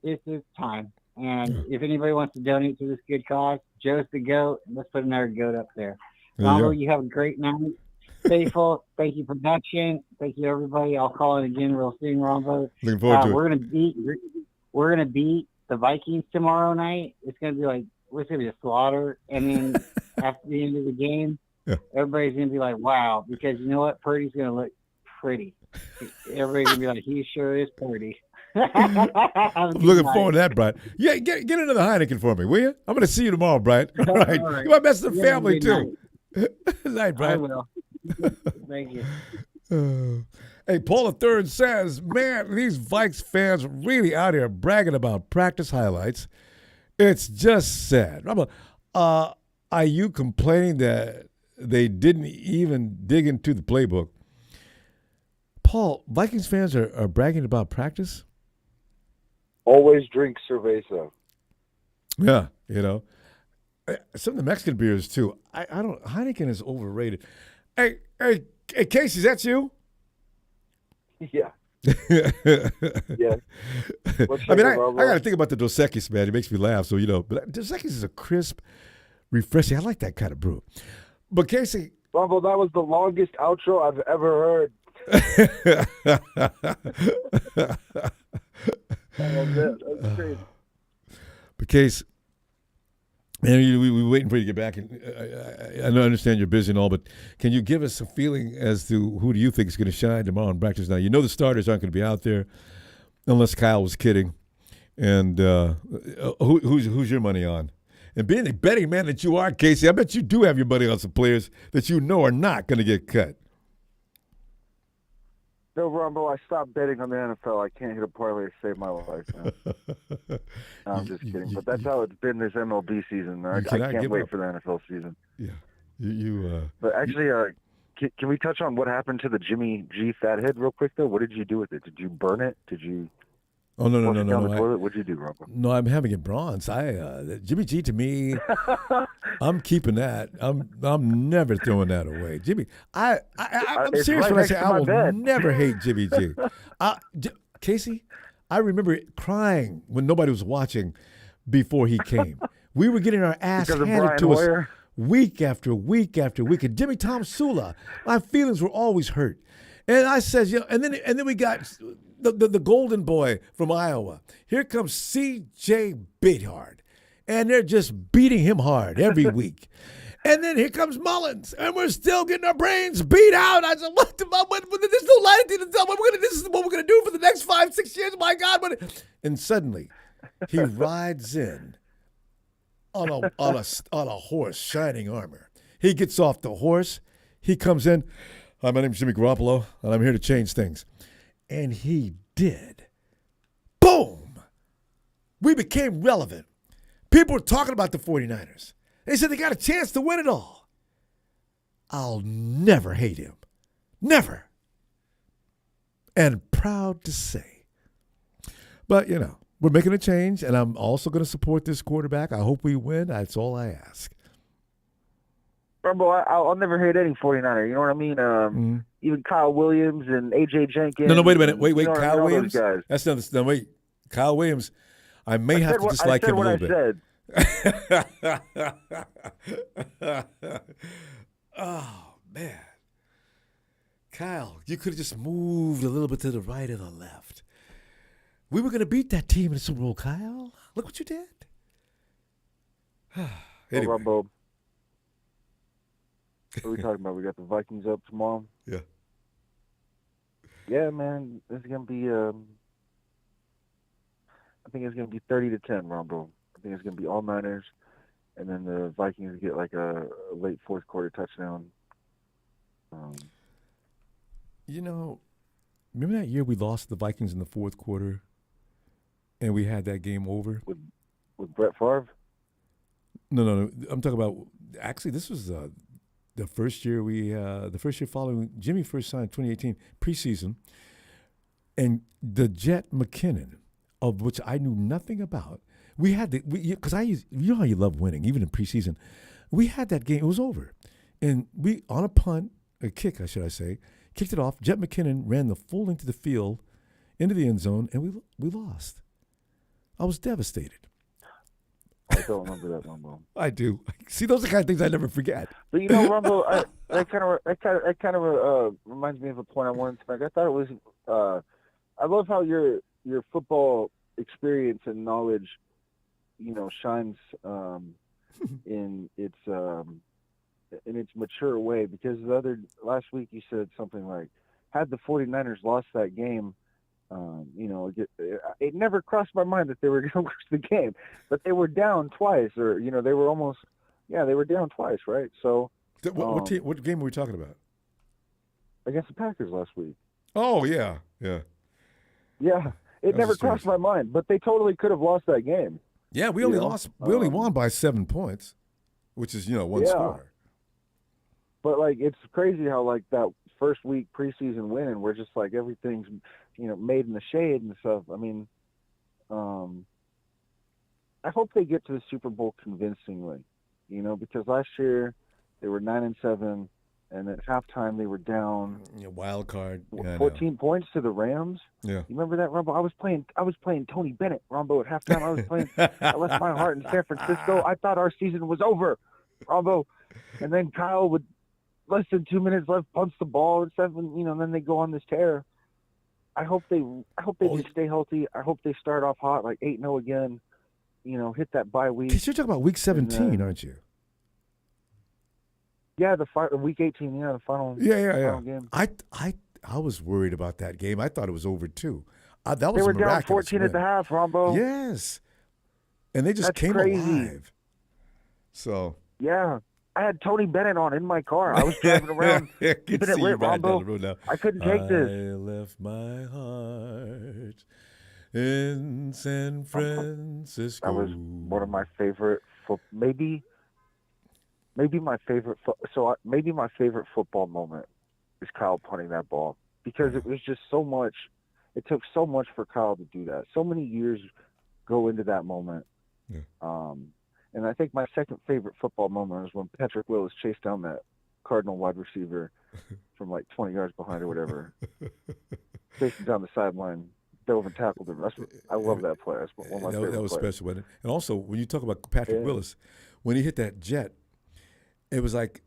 It's his time. And if anybody wants to donate to this good cause, Joe's the GOAT. Let's put another GOAT up there. Ronbo, you have a great night. Faithful, thank you, production. Thank you, everybody. I'll call it again real soon, Ronbo. Looking forward to it. We're gonna beat the Vikings tomorrow night. It's gonna be a slaughter. And then after the end of the game, Yeah. everybody's gonna be like, "Wow," because you know what? Purdy's gonna look pretty. Everybody's gonna be like, "He sure is pretty." I'm looking forward to that, Brian. Yeah, get into the Heineken for me, will you? I'm going to see you tomorrow, Brian. All right. All right. You might mess the Yeah, family, good too. Night, Brian. I will. Thank you. Hey, Paul III says, man, these Vikes fans really out here bragging about practice highlights. It's just sad. Are you complaining that they didn't even dig into the playbook? Paul, Vikings fans are bragging about practice? Always drink cerveza. Yeah, some of the Mexican beers too. I don't. Heineken is overrated. Hey, Casey, is that you? Yeah. Yeah. I mean, I got to think about the Dos Equis, man. It makes me laugh. So but Dos Equis is a crisp, refreshing. I like that kind of brew. But Casey, Rumble, that was the longest outro I've ever heard. That's crazy. But Case, man, we're waiting for you to get back. And I understand you're busy and all, but can you give us a feeling as to who do you think is going to shine tomorrow in practice? Now, the starters aren't going to be out there unless Kyle was kidding. And who's your money on? And being the betting man that you are, Casey, I bet you do have your money on some players that you know are not going to get cut. No, Ronbo, I stopped betting on the NFL. I can't hit a parlay to save my life, man. No, I'm just kidding. But that's how it's been this MLB season. I can't wait for the NFL season. Yeah. But actually, can we touch on what happened to the Jimmy G fathead real quick, though? What did you do with it? Did you burn it? Did you... Oh, no. What'd you do, Ronbo? No, I'm having it bronze. Jimmy G, to me, I'm keeping that. I'm never throwing that away. Jimmy, I'm serious when I say I will never hate Jimmy G. Casey, I remember crying when nobody was watching before he came. We were getting our ass handed to us week after week after week. And Jimmy Tom Sula, my feelings were always hurt. And I said, and then we got the golden boy from Iowa. Here comes C.J. Beathard, and they're just beating him hard every week. And then here comes Mullins, and we're still getting our brains beat out. I said, what there's no light to tell. This is what we're gonna do for the next 5-6 years. My God! And suddenly, he rides in on a horse, shining armor. He gets off the horse. He comes in. Hi, my name's Jimmy Garoppolo, and I'm here to change things. And he did. Boom! We became relevant. People were talking about the 49ers. They said they got a chance to win it all. I'll never hate him. Never. And proud to say. But, we're making a change, and I'm also going to support this quarterback. I hope we win. That's all I ask. Rumble, I'll never hate any 49er. You know what I mean? Even Kyle Williams and A.J. Jenkins. No, wait a minute. Wait, Kyle Williams? That's not the wait. Kyle Williams, I may have to dislike him a little bit. Oh, man. Kyle, you could have just moved a little bit to the right or the left. We were going to beat that team in the Super Bowl, Kyle. Look what you did. Anyway. Rumble. What are we talking about? We got the Vikings up tomorrow? Yeah. Yeah, man. This is going to be, I think it's going to be 30-10, Ronbo. I think it's going to be all Niners, and then the Vikings get like a late fourth quarter touchdown. Remember that year we lost the Vikings in the fourth quarter, and we had that game over? With Brett Favre? No. I'm talking about, actually, this was the first year following Jimmy first signed 2018 preseason, and the Jet McKinnon, of which I knew nothing about. We had because you know how you love winning, even in preseason. We had that game; it was over, and we on a kick, should I say, kicked it off. Jet McKinnon ran the full length of the field into the end zone, and we lost. I was devastated. I don't remember that, Rumble. I do. See, those are the kind of things I never forget. But Rumble, that kind of reminds me of a point I wanted to make. I thought it was. I love how your football experience and knowledge, shines in its in its mature way, because last week you said something like, had the 49ers lost that game, it never crossed my mind that they were going to lose the game, but they were down twice, or they were down twice, right? So what game were we talking about? Against the Packers last week. Oh yeah. It never crossed my mind, but they totally could have lost that game. Yeah, we only lost. We only won by 7 points, which is one score. But it's crazy how that first week preseason win, and we're just everything's made in the shade and stuff. I mean, I hope they get to the Super Bowl convincingly, because last year they were 9-7, and at halftime they were down wild card 14 points to the Rams. Yeah, you remember that, Ronbo? I was playing Tony Bennett, Ronbo, at halftime. I was playing I left my heart in San Francisco. I thought our season was over, Ronbo. And then Kyle would, less than 2 minutes left, punch the ball and stuff, and then they go on this tear. I hope they just stay healthy. I hope they start off hot, 8-0 again. Hit that bye week. Because you're talking about week 17, aren't you? Yeah, the week 18. Yeah, the final. Yeah. Game. I was worried about that game. I thought it was over too. That was they were a down 14 win. at the half, Rombo. Yes, and they just That's came crazy. alive. So yeah, I had Tony Bennett on in my car. I was driving around keeping it lit, Rombo. I couldn't take this. I left my heart in San Francisco. That was one of my favorite. Maybe my favorite. Maybe my favorite football moment is Kyle punting that ball, because it was just so much. It took so much for Kyle to do that. So many years go into that moment. Yeah. And I think my second favorite football moment is when Patrick Willis chased down that Cardinal wide receiver from 20 yards behind or whatever, chased him down the sideline, dove and tackled him. I love that play. That's one of my favorite that was plays. special, wasn't it? And also, when you talk about Patrick Willis, when he hit that jet, it was like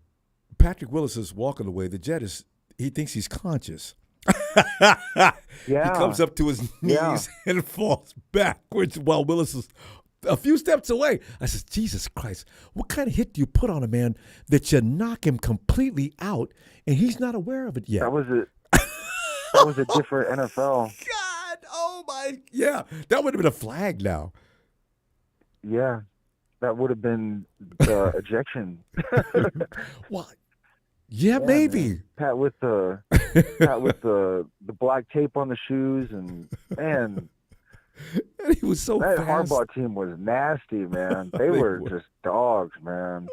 Patrick Willis is walking away. The jet he thinks he's conscious. He comes up to his knees and falls backwards while Willis is a few steps away. I said, Jesus Christ, what kind of hit do you put on a man that you knock him completely out and he's not aware of it yet? That was it. That was a different NFL. God, oh my, yeah, that would have been a flag now. Yeah, that would have been the ejection. What? Yeah, maybe. Man. Pat with the black tape on the shoes, and man, and he was so that fast. Harbaugh team was nasty, man. They were just dogs, man.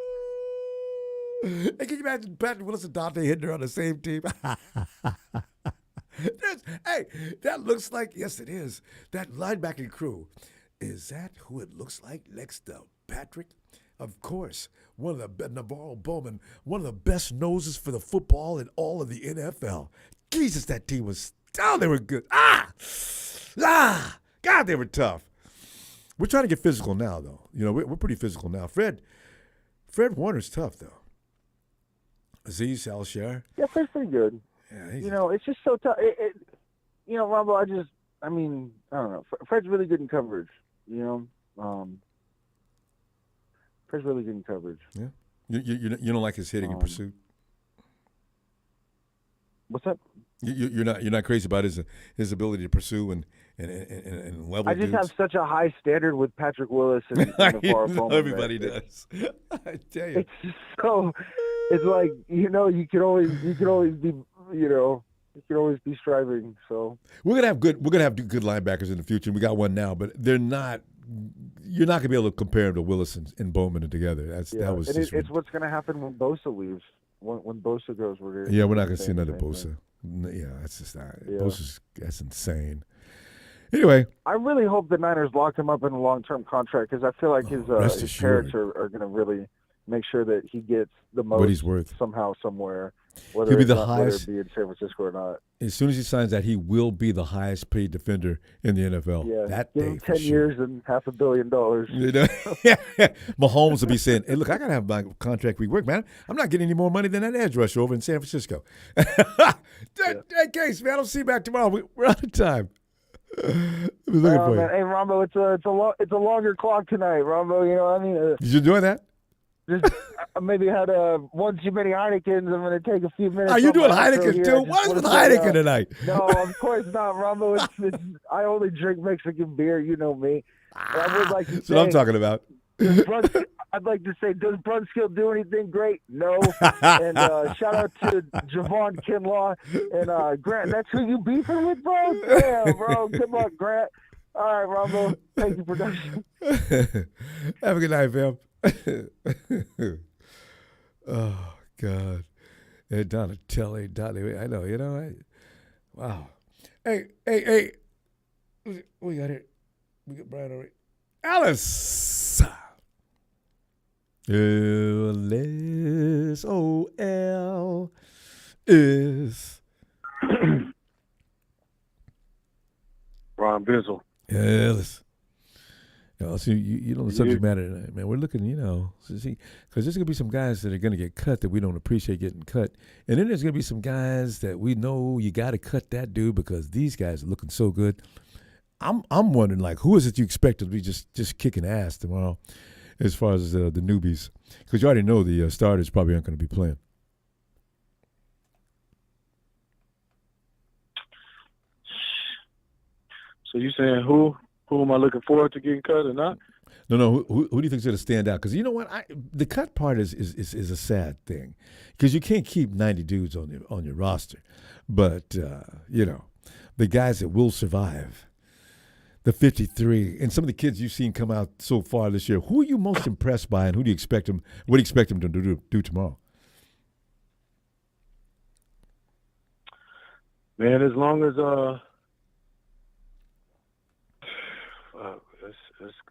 Hey, can you imagine Patrick Willis and Dante Hitler on the same team? Hey, that looks like, yes, it is. That linebacking crew. Is that who it looks like next to Patrick? Of course, one of the Navarro Bowman, one of the best noses for the football in all of the NFL. Jesus, that team was. Oh, they were good. God, they were tough. We're trying to get physical now, though. We're pretty physical now. Fred Warner's tough, though. Aziz Al-Shar. Yeah, Fred's pretty good. Yeah, it's just so tough. Ronbo, I don't know. Fred's really good in coverage. Fred's really good in coverage. Yeah. You don't like his hitting in pursuit? What's that? You're not crazy about his ability to pursue and level. I just have such a high standard with Patrick Willis and Navarro Bowman. Everybody does. I tell you. It's so. It's like you can always be you can always be striving. So we're gonna have good linebackers in the future. We got one now, but they're not. You're not gonna be able to compare them to Willis and Bowman together. It's what's gonna happen when Bosa leaves. When Bosa goes, we're not gonna see another Bosa. Yeah, that's just not. That's insane. Anyway, I really hope the Niners lock him up in a long-term contract, because I feel like his parents are going to really make sure that he gets the most what he's worth somehow, somewhere. He'll be the highest. Whether it be in San Francisco or not. As soon as he signs that, he will be the highest paid defender in the NFL. Yeah, that give day him 10 years and $500 million. Mahomes will be saying, "Hey, look, I gotta have my contract reworked, man. I'm not getting any more money than that edge rusher over in San Francisco." Hey, Case, man, I'll see you back tomorrow. We're out of time. Man. Hey, Ronbo, it's a longer clock tonight, Ronbo. You know what I mean? Did you enjoy that? maybe had one too many Heinekens. I'm going to take a few minutes. Are you on doing my outro Heineken here. too? I just What is wanna with say, Heineken tonight? No, of course not, Ronbo. I only drink Mexican beer. You know me. But I would like to That's what I'm talking about. I'd like to say, does Brunskill do anything great? No. And shout out to Javon Kinlaw and Grant. That's who you beefing with, bro? Damn, bro. Good luck, Grant. All right, Ronbo. Thank you, production. Have a good night, fam. Oh, God. Hey, Donatelli. I know, wow. Hey. We got it. We got Brian already. Alice. L-S-O-L is Ron Bizzle. Alice. See, you know the subject matter tonight, man. We're looking, see, because there's going to be some guys that are going to get cut that we don't appreciate getting cut. And then there's going to be some guys that we know you got to cut that dude because these guys are looking so good. I'm wondering, like, who is it you expect to be just kicking ass tomorrow as far as the newbies? Because you already know the starters probably aren't going to be playing. So you saying who am I looking forward to getting cut or not? No. Who do you think's going to stand out? Because you know what, the cut part is a sad thing because you can't keep 90 dudes on your roster, but the guys that will survive, the 53, and some of the kids you've seen come out so far this year. Who are you most impressed by, and who do you expect them? What do you expect them to do tomorrow? Man, as long as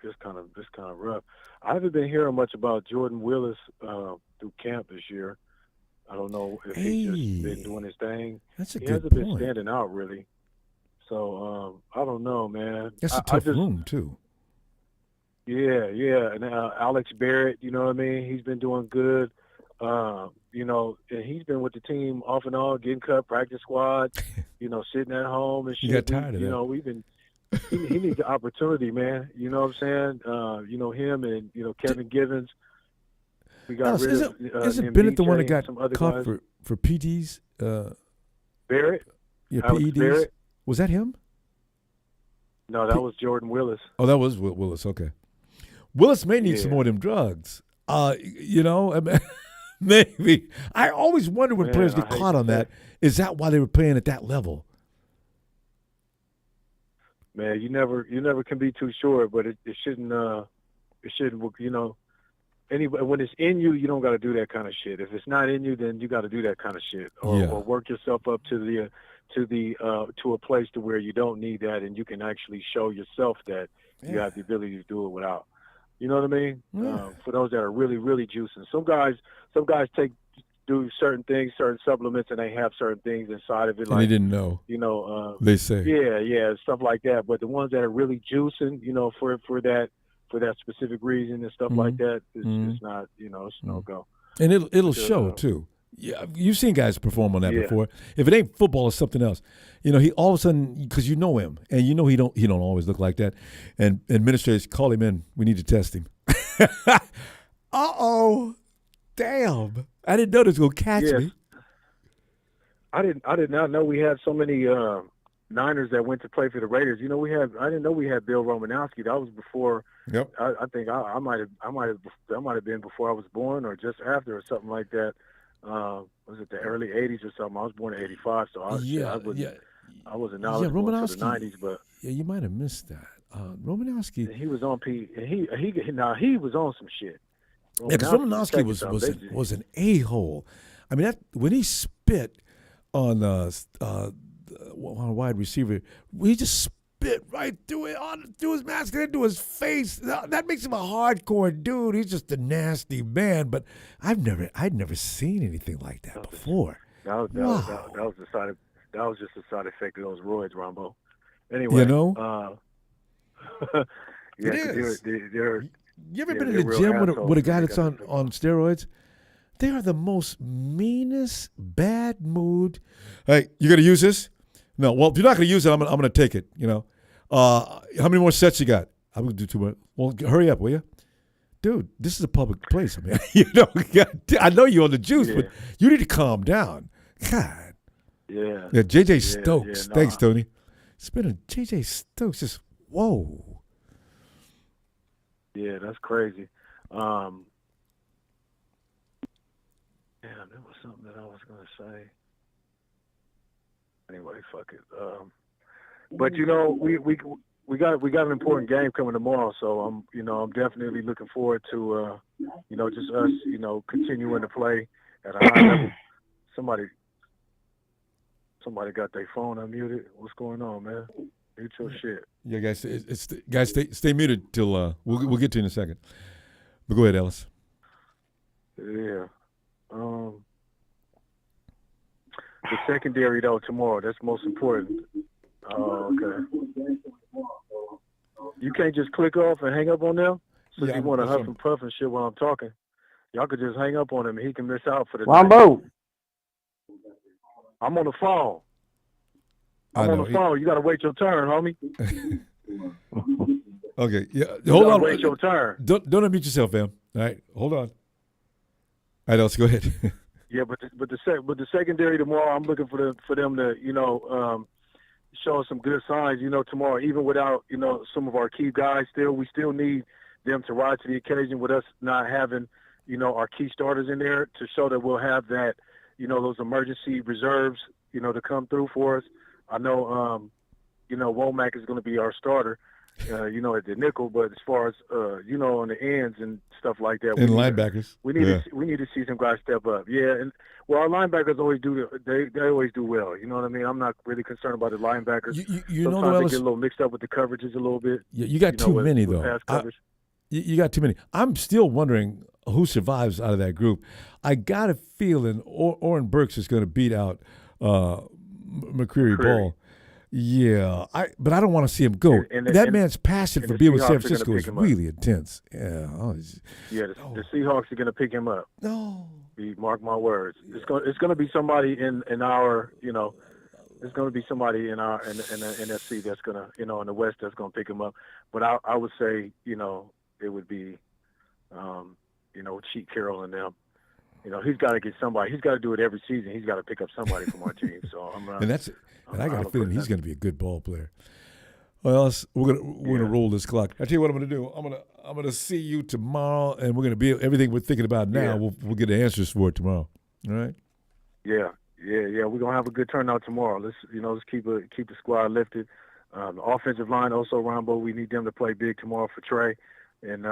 it's kind of rough. I haven't been hearing much about Jordan Willis through camp this year. I don't know if he's just been doing his thing. That's a he good hasn't point. been standing out really. So I don't know, man. That's a tough room too. Yeah, and Alex Barrett, you know what I mean? He's been doing good. And he's been with the team off and on, getting cut, practice squad, sitting at home and shit. You got tired of that. We've been. He needs the opportunity, man. You know what I'm saying? Him and Kevin Givens. We got rid of. Isn't Bennett the one that got caught guys. for PEDs? Barrett. Yeah, Alex PEDs. Barrett. Was that him? No, that was Jordan Willis. Oh, that was Willis. Okay. Willis may need some more of them drugs. Maybe. I always wonder when players get caught on that. Is that why they were playing at that level? Man, you never can be too sure, but it shouldn't. Anybody, when it's in you, you don't got to do that kind of shit. If it's not in you, then you got to do that kind of shit, or work yourself up to a place to where you don't need that, and you can actually show yourself that you have the ability to do it without. You know what I mean? Yeah. For those that are really, really juicing, some guys do certain things, certain supplements, and they have certain things inside of it. And they didn't know. They say. Yeah, stuff like that. But the ones that are really juicing, for that specific reason and stuff like that, it's not, it's no go. And it'll show too. Yeah, you've seen guys perform on that before. If it ain't football, it's something else. He all of a sudden, because you know him, and he don't always look like that. And administrators call him in. We need to test him. Uh-oh. Damn. I didn't know this was gonna catch me. I did not know we had so many Niners that went to play for the Raiders. I didn't know we had Bill Romanowski. That was before. Yep. I think I might have been before I was born or just after or something like that. Was it the early '80s or something? I was born in '85, so I wasn't knowledgeable until the '90s. But you might have missed that. Romanowski. He was on he was on some shit. Yeah, because Romanowski was an a-hole. I mean, when he spit on a wide receiver, he just spit right through it, through his mask, and into his face. That makes him a hardcore dude. He's just a nasty man. But I'd never seen anything like that before. That was just a side effect of those roids, Ronbo. Anyway, it is. They're you ever been in the gym with a guy that's on steroids? They are the most meanest, bad mood. Hey, you gonna use this? No. Well, if you're not gonna use it, I'm gonna take it. How many more sets you got? I'm gonna do 2 more. Well, hurry up, will you? dude, this is a public place. I mean, I know you're on the juice, but you need to calm down. God. Yeah. Yeah, J.J. Stokes. Thanks, Tony. Spinning J.J. Stokes just, whoa. Yeah, that's crazy. Damn, there was something that I was going to say. Anyway, fuck it. But we got an important game coming tomorrow, so I'm definitely looking forward to just us continuing to play at a high level. Somebody got their phone unmuted. What's going on, man? Mute your shit. Yeah, guys, stay muted till we'll get to you in a second. But go ahead, Ellis. Yeah. The secondary though tomorrow. That's most important. Oh, okay. You can't just click off and hang up on them. So you want to huff and puff and shit while I'm talking. Y'all could just hang up on him and he can miss out for the Ronbo. night. I'm on the phone. I'm on the phone. You got to wait your turn, homie. Okay. Yeah. Hold on. Wait your turn. Don't unmute yourself, fam. All right. Hold on. All right, Ellis, go ahead. Yeah, but the secondary tomorrow, I'm looking for them to show us some good signs. Tomorrow, even without some of our key guys, we still need them to rise to the occasion with us not having our key starters in there to show that we'll have that those emergency reserves to come through for us. I know Womack is going to be our starter. At the nickel, but as far as on the ends and stuff like that, and linebackers, we need to see some guys step up. Yeah, and our linebackers always do. They always do well. You know what I mean? I'm not really concerned about the linebackers. Sometimes they get a little mixed up with the coverages a little bit. Yeah, you got too many though. You got too many. I'm still wondering who survives out of that group. I got a feeling Oren Burks is going to beat out McCreary Ball. Yeah, but I don't want to see him go. That man's passion for being with San Francisco is really intense. Yeah. The Seahawks are going to pick him up. No. Mark my words. It's going to be somebody in our it's going to be somebody in the NFC that's going to in the West that's going to pick him up. But I would say it would be Cheat Carroll and them. He's got to get somebody. He's got to do it every season. He's got to pick up somebody from our team. So and I got a feeling he's going to be a good ball player. Well, we're gonna roll this clock. I tell you what I'm gonna do. I'm gonna see you tomorrow, and we're gonna be everything we're thinking about now. Yeah. We'll get the answers for it tomorrow. All right. Yeah. We're gonna have a good turnout tomorrow. Let's keep the squad lifted. The offensive line also, Ronbo. We need them to play big tomorrow for Trey. And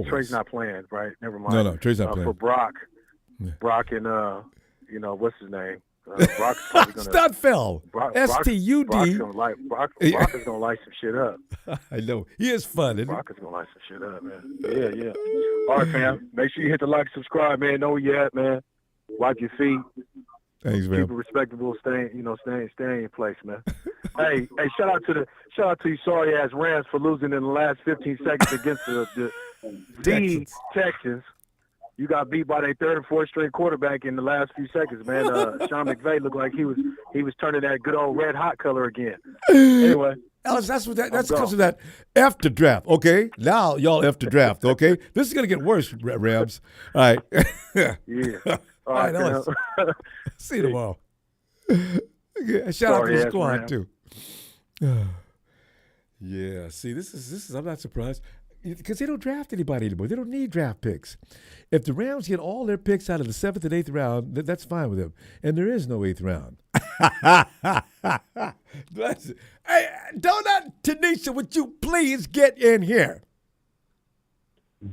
Trey's not playing, right? Never mind. No, Trey's not playing. For Brock. Yeah. Brock and what's his name? Brock's probably gonna Stutfeld. STUD. Brock is gonna light some shit up. I know. He is fun, isn't Brock is gonna light some shit up, man. Yeah. All right, fam. Make sure you hit the like, subscribe, man. Know where you at, man. Wipe your feet. Thanks, man. Keep it respectable. Stay in your place, man. hey, shout out to you sorry ass Rams for losing in the last 15 seconds against the Texans. You got beat by their third and fourth string quarterback in the last few seconds, man. Sean McVay looked like he was turning that good old red hot color again. Anyway, Alice, that's because of that after draft. Okay, now y'all after draft. Okay, this is gonna get worse, Rams. All right. Yeah. All right, Alice. See you tomorrow. Shout out to the squad too. Yeah. See, this is. I'm not surprised. Because they don't draft anybody anymore. They don't need draft picks. If the Rams get all their picks out of the 7th and 8th round, that's fine with them. And there is no 8th round. Hey, Donut Tanisha, would you please get in here?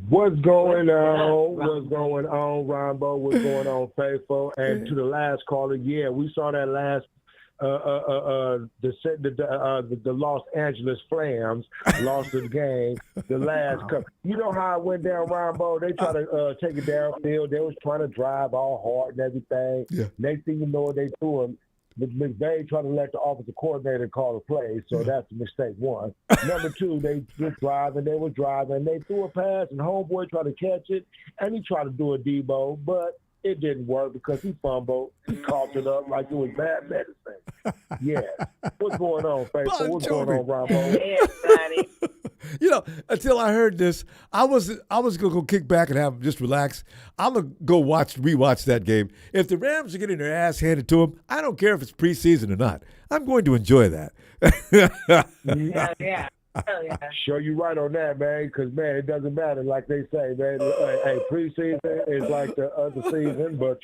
What's going on? What's going on, Ronbo? What's going on, Faithful? And to the last caller, yeah, we saw that last the Los Angeles Flams lost the game. The last couple, you know how it went down, Ronbo. They tried to take it downfield. They was trying to drive all hard and everything. Yeah. Next thing you know, they threw him. McVay tried to let the offensive coordinator call the play, so that's mistake one. Number two, they were driving, and they threw a pass, and homeboy tried to catch it, and he tried to do a Debo, but it didn't work because he fumbled. He coughed it up like it was bad medicine. Yeah. What's going on, Faithful? What's going on, Ronbo? Yeah, Sonny. Until I heard this, I was gonna go kick back and just relax. I'm gonna go rewatch that game. If the Rams are getting their ass handed to them, I don't care if it's preseason or not. I'm going to enjoy that. Yeah. Hell yeah. Sure, you right on that, man. Because man, it doesn't matter, like they say, man. Hey, preseason is like the other season, but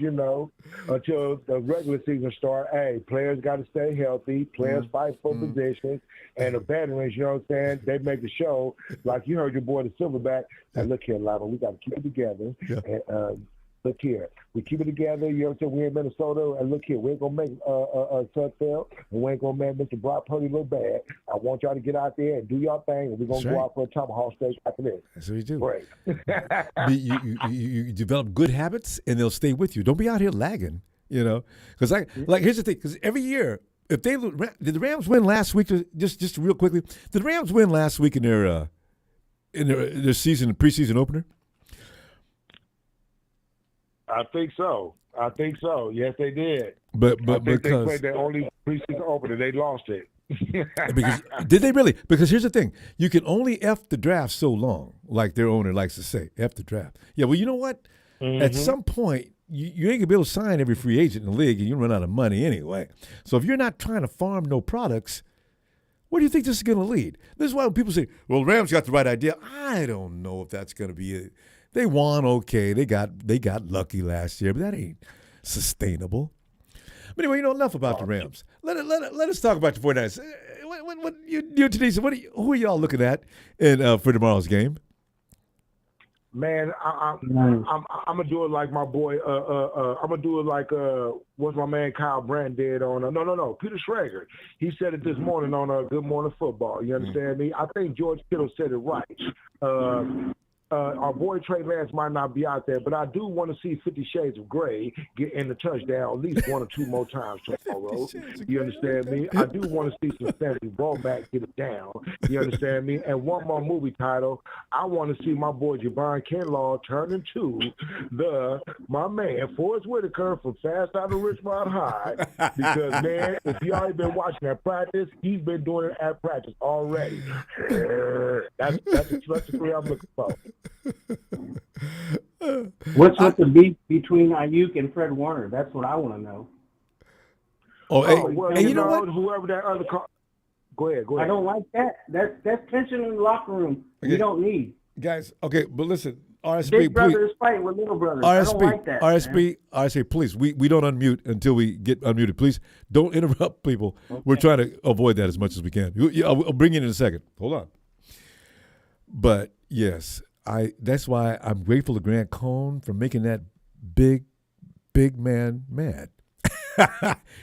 until the regular season start, hey, players got to stay healthy. Players fight for positions, and the veterans, you know what I'm saying? They make the show. Like you heard your boy the Silverback. And look here, Lava, we got to keep it together. Yeah. And, look here, we keep it together. You know what I'm saying? We're in Minnesota, and look here, we ain't gonna make Sudfeld, and we ain't gonna make Mr. Brock Purdy look bad. I want y'all to get out there and do y'all thing, and we're gonna go out for a tomahawk steak after this. That's what we do. Great. you develop good habits, and they'll stay with you. Don't be out here lagging. Because here's the thing. Because every year, if did the Rams win last week? Just real quickly, did the Rams win last week in their season preseason opener? I think so. Yes, they did. But I think because they played their only preseason opener, they lost it. Did they really? Because here's the thing: you can only F the draft so long, like their owner likes to say, F the draft. Yeah, well, you know what? At some point, you ain't gonna be able to sign every free agent in the league, and you run out of money anyway. So if you're not trying to farm no products, where do you think this is gonna lead? This is why when people say, "Well, Rams got the right idea," I don't know if that's gonna be it. They won okay. They got lucky last year, but that ain't sustainable. But anyway, enough about the Rams. Let us talk about the 49ers. What you Denise, who are y'all looking at for tomorrow's game? Man, I'm gonna do it like my boy. I'm gonna do it like what's my man Kyle Brandt did on. No, Peter Schrager. He said it this morning on Good Morning Football. You understand me? I think George Kittle said it right. Our boy Trey Lance might not be out there, but I do want to see 50 Shades of Grey get in the touchdown at least one or two more times tomorrow. You understand me? I do want to see some Sandy Womack get it down. You understand me? And one more movie title. I want to see my boy Javon Kinlaw turn into my man Forrest Whitaker from Fast Out of Richmond High. Because man, if you already been watching that practice, he's been doing it at practice already. That's the three I'm looking for. What's with the beef between Ayuk and Fred Warner? That's what I want to know. Well, you know what? Whoever that other go ahead. I don't like that. That's tension in the locker room. Okay. We don't need guys. Okay, but listen, RSP, big brothers fighting with little brothers. I don't like that. RSP, please. We don't unmute until we get unmuted. Please don't interrupt people. Okay. We're trying to avoid that as much as we can. I'll bring you in a second. Hold on. But yes. That's why I'm grateful to Grant Cohn for making that big man mad.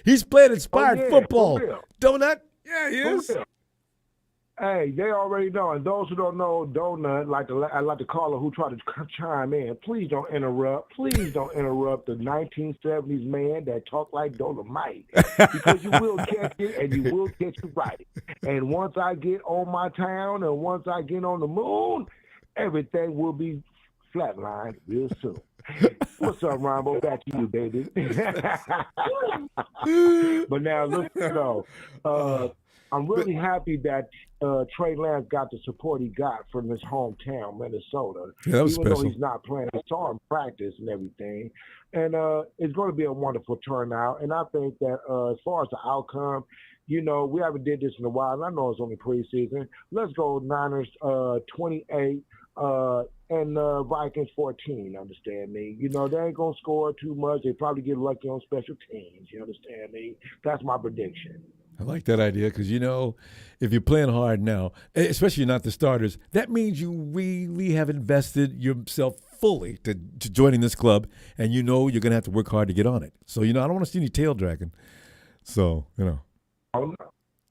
He's playing inspired football. Donut? Yeah, he is. Hey, they already know. And those who don't know Donut, I like to call her who try to chime in. Please don't interrupt. Please don't interrupt the 1970s man that talk like Dolomite. Because you will catch it and you will catch it right. And once I get on my town and once I get on the moon, everything will be flatlined real soon. What's up, Ronbo? Back to you, baby. But now, look, I'm really happy that Trey Lance got the support he got from his hometown, Minnesota. Yeah, that was Even special. though he's not playing, I saw him practice and everything. And it's going to be a wonderful turnout. And I think that as far as the outcome, we haven't did this in a while. And I know it's only preseason. Let's go Niners 28. And Vikings 14, understand me. They ain't going to score too much. They probably get lucky on special teams, you understand me? That's my prediction. I like that idea because, if you're playing hard now, especially not the starters, that means you really have invested yourself fully to joining this club, and you're going to have to work hard to get on it. So, I don't want to see any tail dragging. So,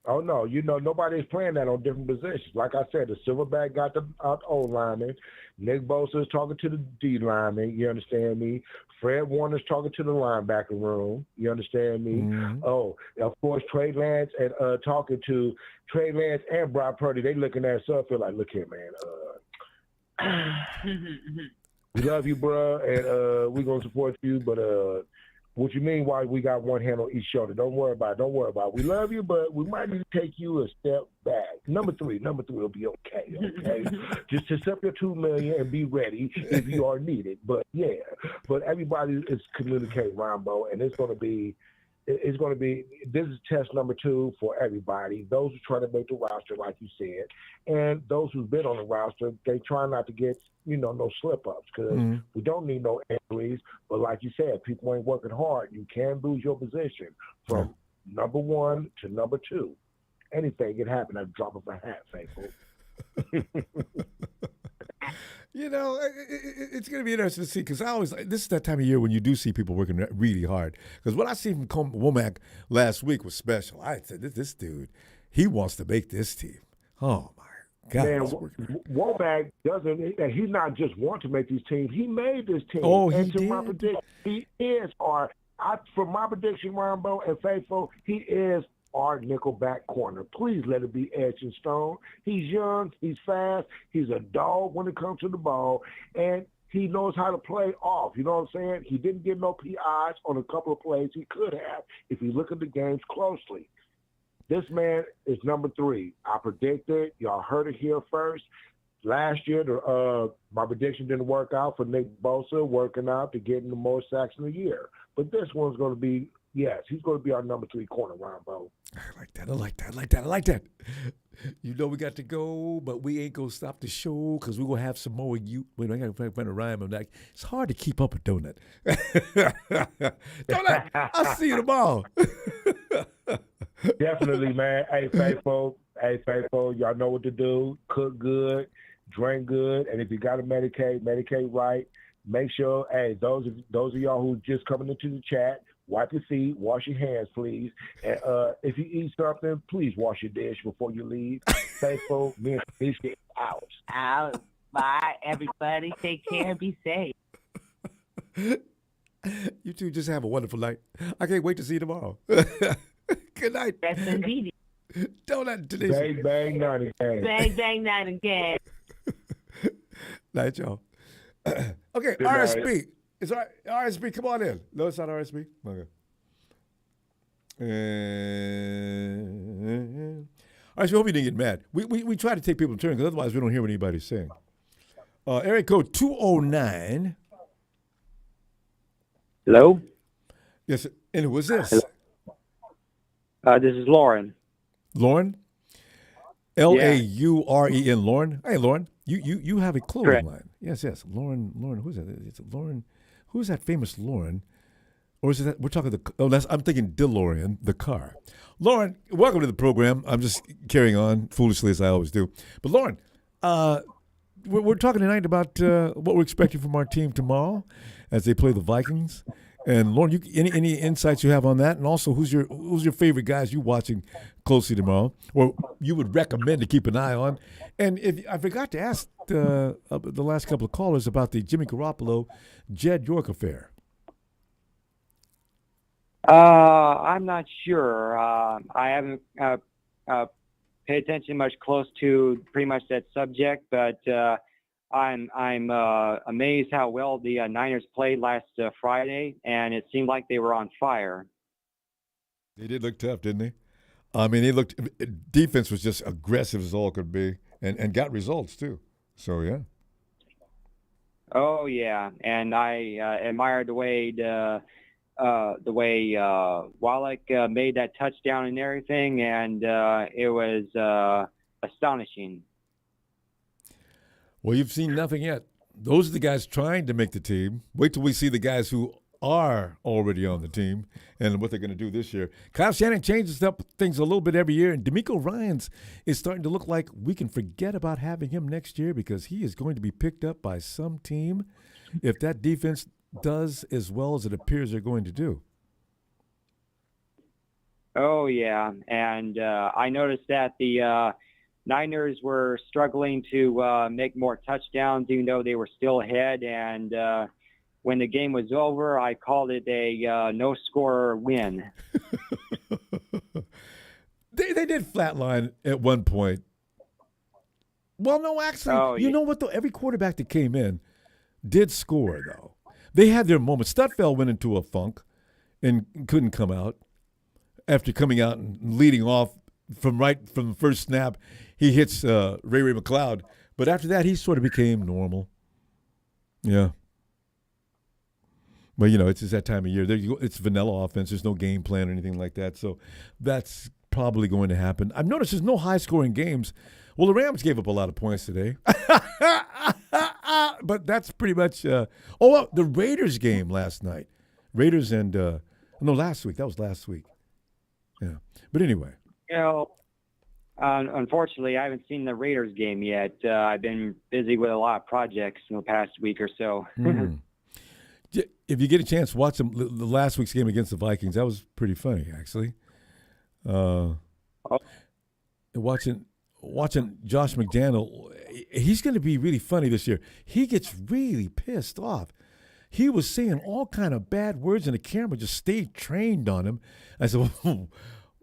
Oh, no. Nobody's playing that on different positions. Like I said, the Silverback got the O lineman. Nick Bosa is talking to the D lineman. You understand me? Fred Warner's talking to the linebacker room. You understand me? Mm-hmm. Oh, of course, Trey Lance and talking to Trey Lance and Brock Purdy. They looking at Sudfeld like, look here, man. We love you, bro, and we're going to support you, but What you mean why we got one hand on each shoulder? Don't worry about it. Don't worry about it. We love you, but we might need to take you a step back. Number three will be okay, okay? Just accept your $2 million and be ready if you are needed. But, yeah, but everybody is communicating, Ronbo, and it's going to be, this is test number 2 for everybody. Those who try to make the roster, like you said, and those who've been on the roster, they try not to get, no slip-ups because we don't need no injuries. But like you said, people ain't working hard. You can lose your position from number 1 to number 2. Anything can happen at the drop of a hat, faithful. It's going to be interesting to see because this is that time of year when you do see people working really hard. Because what I see from Womack last week was special. I said, this dude, he wants to make this team. Oh, my God. Man, Womack doesn't, and he's not just want to make these teams. He made this team. Oh, and he to did? my prediction, he is for my prediction, Ronbo and Faithful, he is our nickelback corner. Please let it be etched in stone. He's young, he's fast, he's a dog when it comes to the ball, and he knows how to play off. You know what I'm saying? He didn't get no PIs on a couple of plays he could have if you look at the games closely. This man is number 3. I predicted. Y'all heard it here first. Last year, my prediction didn't work out for Nick Bosa, working out to getting the most sacks in the year. But this one's going to be, yes, he's going to be our number 3 corner, Ronbo. I like that. You know we got to go, but we ain't going to stop the show because we're going to have some more you. Wait, I got to find a rhyme. I'm like, it's hard to keep up with Donut. Donut, I'll see you tomorrow. Definitely, man. Hey, faithful, y'all know what to do. Cook good, drink good, and if you got to medicate right. Make sure, hey, those of y'all who just coming into the chat, wipe your feet, wash your hands, please. And if you eat something, please wash your dish before you leave. Faithful, me and Felicia out. Out. Bye, everybody. Take care and be safe. You two just have a wonderful night. I can't wait to see you tomorrow. Good night. Yes, indeed. Don't let today's bang, bang, night again. Bang, bang, night again. Night, y'all. Okay, Good RSB. night. It's RSB. Come on in. No, it's not RSB. Okay. RSB, hope you didn't get mad. We try to take people in turn because otherwise we don't hear what anybody's saying. Area code 209. Hello? Yes, and who is this? This is Lauren. Lauren? Lauren? Lauren? Hey, Lauren. You have a clothing Correct. line. Yes. Lauren, who's that? It's Lauren. Who's that famous Lauren? Or is it that we're talking I'm thinking DeLorean, the car. Lauren, welcome to the program. I'm just carrying on foolishly as I always do. But Lauren, we're talking tonight about what we're expecting from our team tomorrow as they play the Vikings. And Lauren, any insights you have on that? And also, who's your favorite guys you watching closely tomorrow, or you would recommend to keep an eye on? And if I forgot to ask the last couple of callers about the Jimmy Garoppolo, Jed York affair. I'm not sure. I haven't paid attention much close to pretty much that subject, but I'm amazed how well the Niners played last Friday, and it seemed like they were on fire. They did look tough, didn't they? I mean, defense was just aggressive as all could be, and got results too. So yeah. Oh yeah, and I admired the way Wallach made that touchdown and everything, and it was astonishing. Well, you've seen nothing yet. Those are the guys trying to make the team. Wait till we see the guys who are already on the team and what they're going to do this year. Kyle Shanahan changes up things a little bit every year, and D'Amico Ryans is starting to look like we can forget about having him next year because he is going to be picked up by some team if that defense does as well as it appears they're going to do. Oh, yeah, and I noticed that the Niners were struggling to make more touchdowns, even though they were still ahead. And when the game was over, I called it a no-score win. They did flatline at one point. Well, no, actually, you know what, though? Every quarterback that came in did score, though. They had their moments. Stutfeld went into a funk, and couldn't come out. After coming out and leading off from the first snap, he hits Ray McCloud. But after that, he sort of became normal. Yeah. But, it's just that time of year. It's vanilla offense. There's no game plan or anything like that. So that's probably going to happen. I've noticed there's no high-scoring games. Well, the Rams gave up a lot of points today. But that's pretty much the Raiders game last night. Raiders and last week. That was last week. Yeah. But anyway. Unfortunately, I haven't seen the Raiders game yet. I've been busy with a lot of projects in the past week or so. If you get a chance, watch the last week's game against the Vikings. That was pretty funny, actually. Watching Josh McDaniel, he's going to be really funny this year. He gets really pissed off. He was saying all kind of bad words, and the camera just stayed trained on him. I said, well,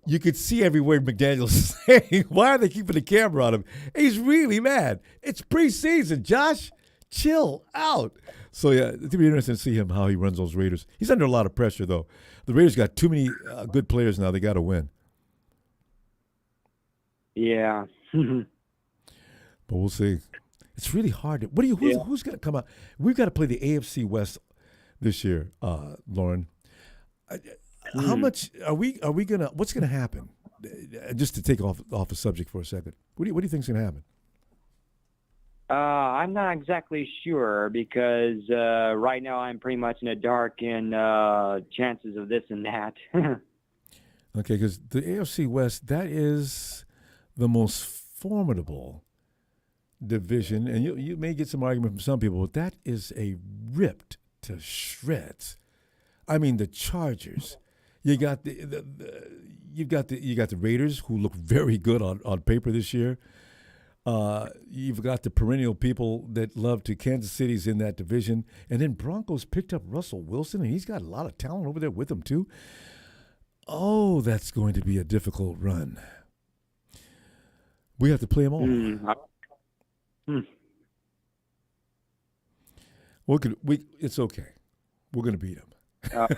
you could see every word McDaniel's saying. Why are they keeping the camera on him? He's really mad. It's preseason, Josh. Chill out. So, yeah, it'll be interesting to see how he runs those Raiders. He's under a lot of pressure, though. The Raiders got too many good players now. They got to win. Yeah. But we'll see. It's really hard. Who's going to come out? We've got to play the AFC West this year, Lauren. How much are we going to – what's going to happen? Just to take off the subject for a second. What do you think is going to happen? I'm not exactly sure because right now I'm pretty much in the dark in chances of this and that. Okay, because the AFC West, that is the most formidable division, and you may get some argument from some people, but that is a ripped to shreds. I mean, the Chargers. You got you got the Raiders, who look very good on paper this year. You've got the perennial people that love to Kansas City's in that division, and then Broncos picked up Russell Wilson, and he's got a lot of talent over there with him too. Oh, that's going to be a difficult run. We have to play them all. It's okay. We're going to beat them.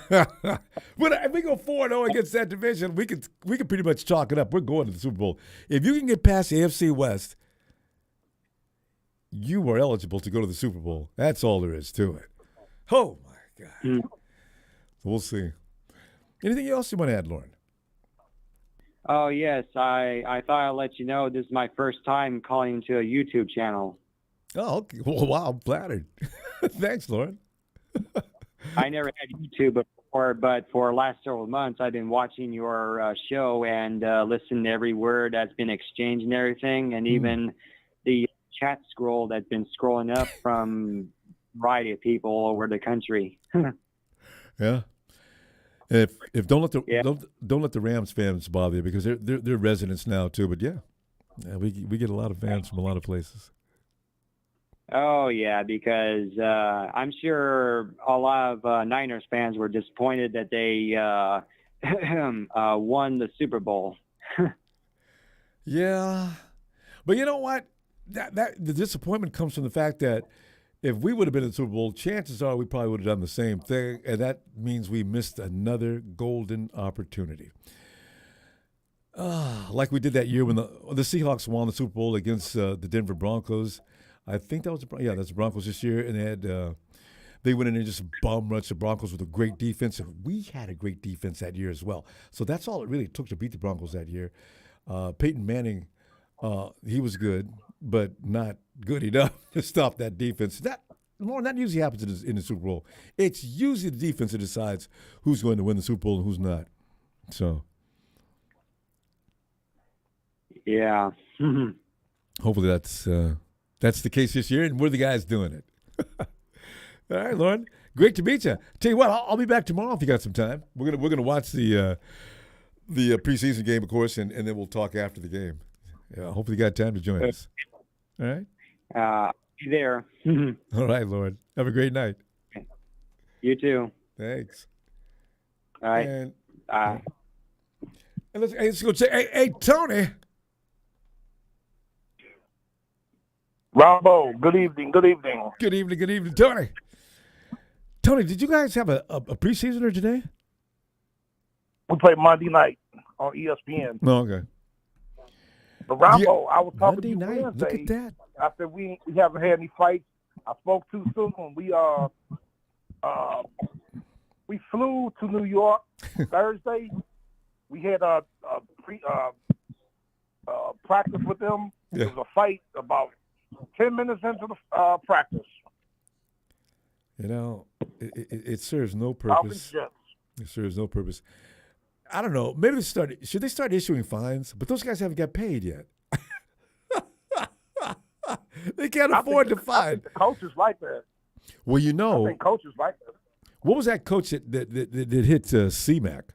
If we go 4-0 against that division, we could pretty much chalk it up. We're going to the Super Bowl. If you can get past the AFC West, you are eligible to go to the Super Bowl. That's all there is to it. Oh, my God. We'll see. Anything else you want to add, Lauren? Oh, yes. I thought I'd let you know this is my first time calling into a YouTube channel. Oh, okay. Well, wow, I'm flattered. Thanks, Lauren. I never had YouTube before, but for the last several months, I've been watching your show and listening to every word that's been exchanged and everything, and even the chat scroll that's been scrolling up from a variety of people all over the country. Yeah. If don't let the Rams fans bother you because they're residents now too. But yeah, we get a lot of fans from a lot of places. Oh yeah, because I'm sure a lot of Niners fans were disappointed that they won the Super Bowl. Yeah, but you know what? That the disappointment comes from the fact that if we would have been in the Super Bowl, chances are we probably would have done the same thing, and that means we missed another golden opportunity. Like we did that year when the Seahawks won the Super Bowl against the Denver Broncos. I think that's the Broncos this year, and they went in and just bum rushed the Broncos with a great defense, and we had a great defense that year as well. So that's all it really took to beat the Broncos that year. Peyton Manning, he was good, but not good enough to stop that defense. That usually happens in the Super Bowl. It's usually the defense that decides who's going to win the Super Bowl and who's not. So, yeah. Hopefully that's the case this year, and we're the guys doing it. All right, Lauren, great to meet you. Tell you what, I'll be back tomorrow if you got some time. We're gonna watch the preseason game, of course, and then we'll talk after the game. Yeah, hopefully you got time to join us. All right. Be there. All right, Lauren. Have a great night. You too. Thanks. All right. And let's go check. Hey, Tony. Ronbo, good evening. Good evening. Good evening, Tony. Tony, did you guys have a preseasoner today? We play Monday night on ESPN. No, okay. But Ronbo, I was talking Monday to you night. Wednesday. Look at that. I said we haven't had any fights. I spoke too soon. We flew to New York Thursday. We had a practice with them. Yeah. It was a fight about 10 minutes into the practice. You know, it serves no purpose. Jets. It serves no purpose. I don't know. Maybe should they start issuing fines? But those guys haven't got paid yet. They can't afford to I fine. think the coaches like that. Well, you I know, think coaches like that. what was that coach that hit C-Mac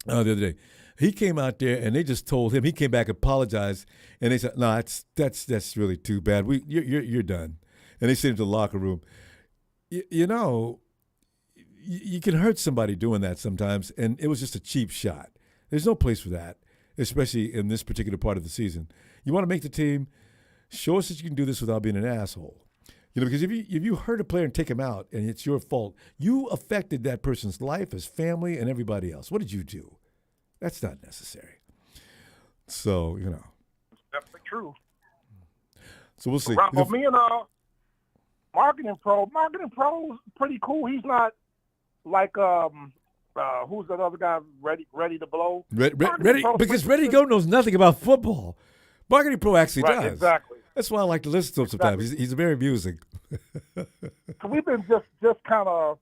the other day? He came out there and they just told him. He came back, apologized, and they said, "No, that's really too bad. You're done." And they sent him to the locker room. You know, you can hurt somebody doing that sometimes, and it was just a cheap shot. There's no place for that, especially in this particular part of the season. You want to make the team, show us that you can do this without being an asshole. You know, because if you hurt a player and take him out and it's your fault, you affected that person's life, his family, and everybody else. What did you do? That's not necessary. So, you know. It's definitely true. So we'll see. Well, me and Marketing Pro's pretty cool. He's not like who's that other guy? Ready to blow. Ready because Ready to Go knows nothing about football. Marketing Pro actually Right, does. exactly. That's why I like to listen to him sometimes. He's very amusing. So we've been just kind of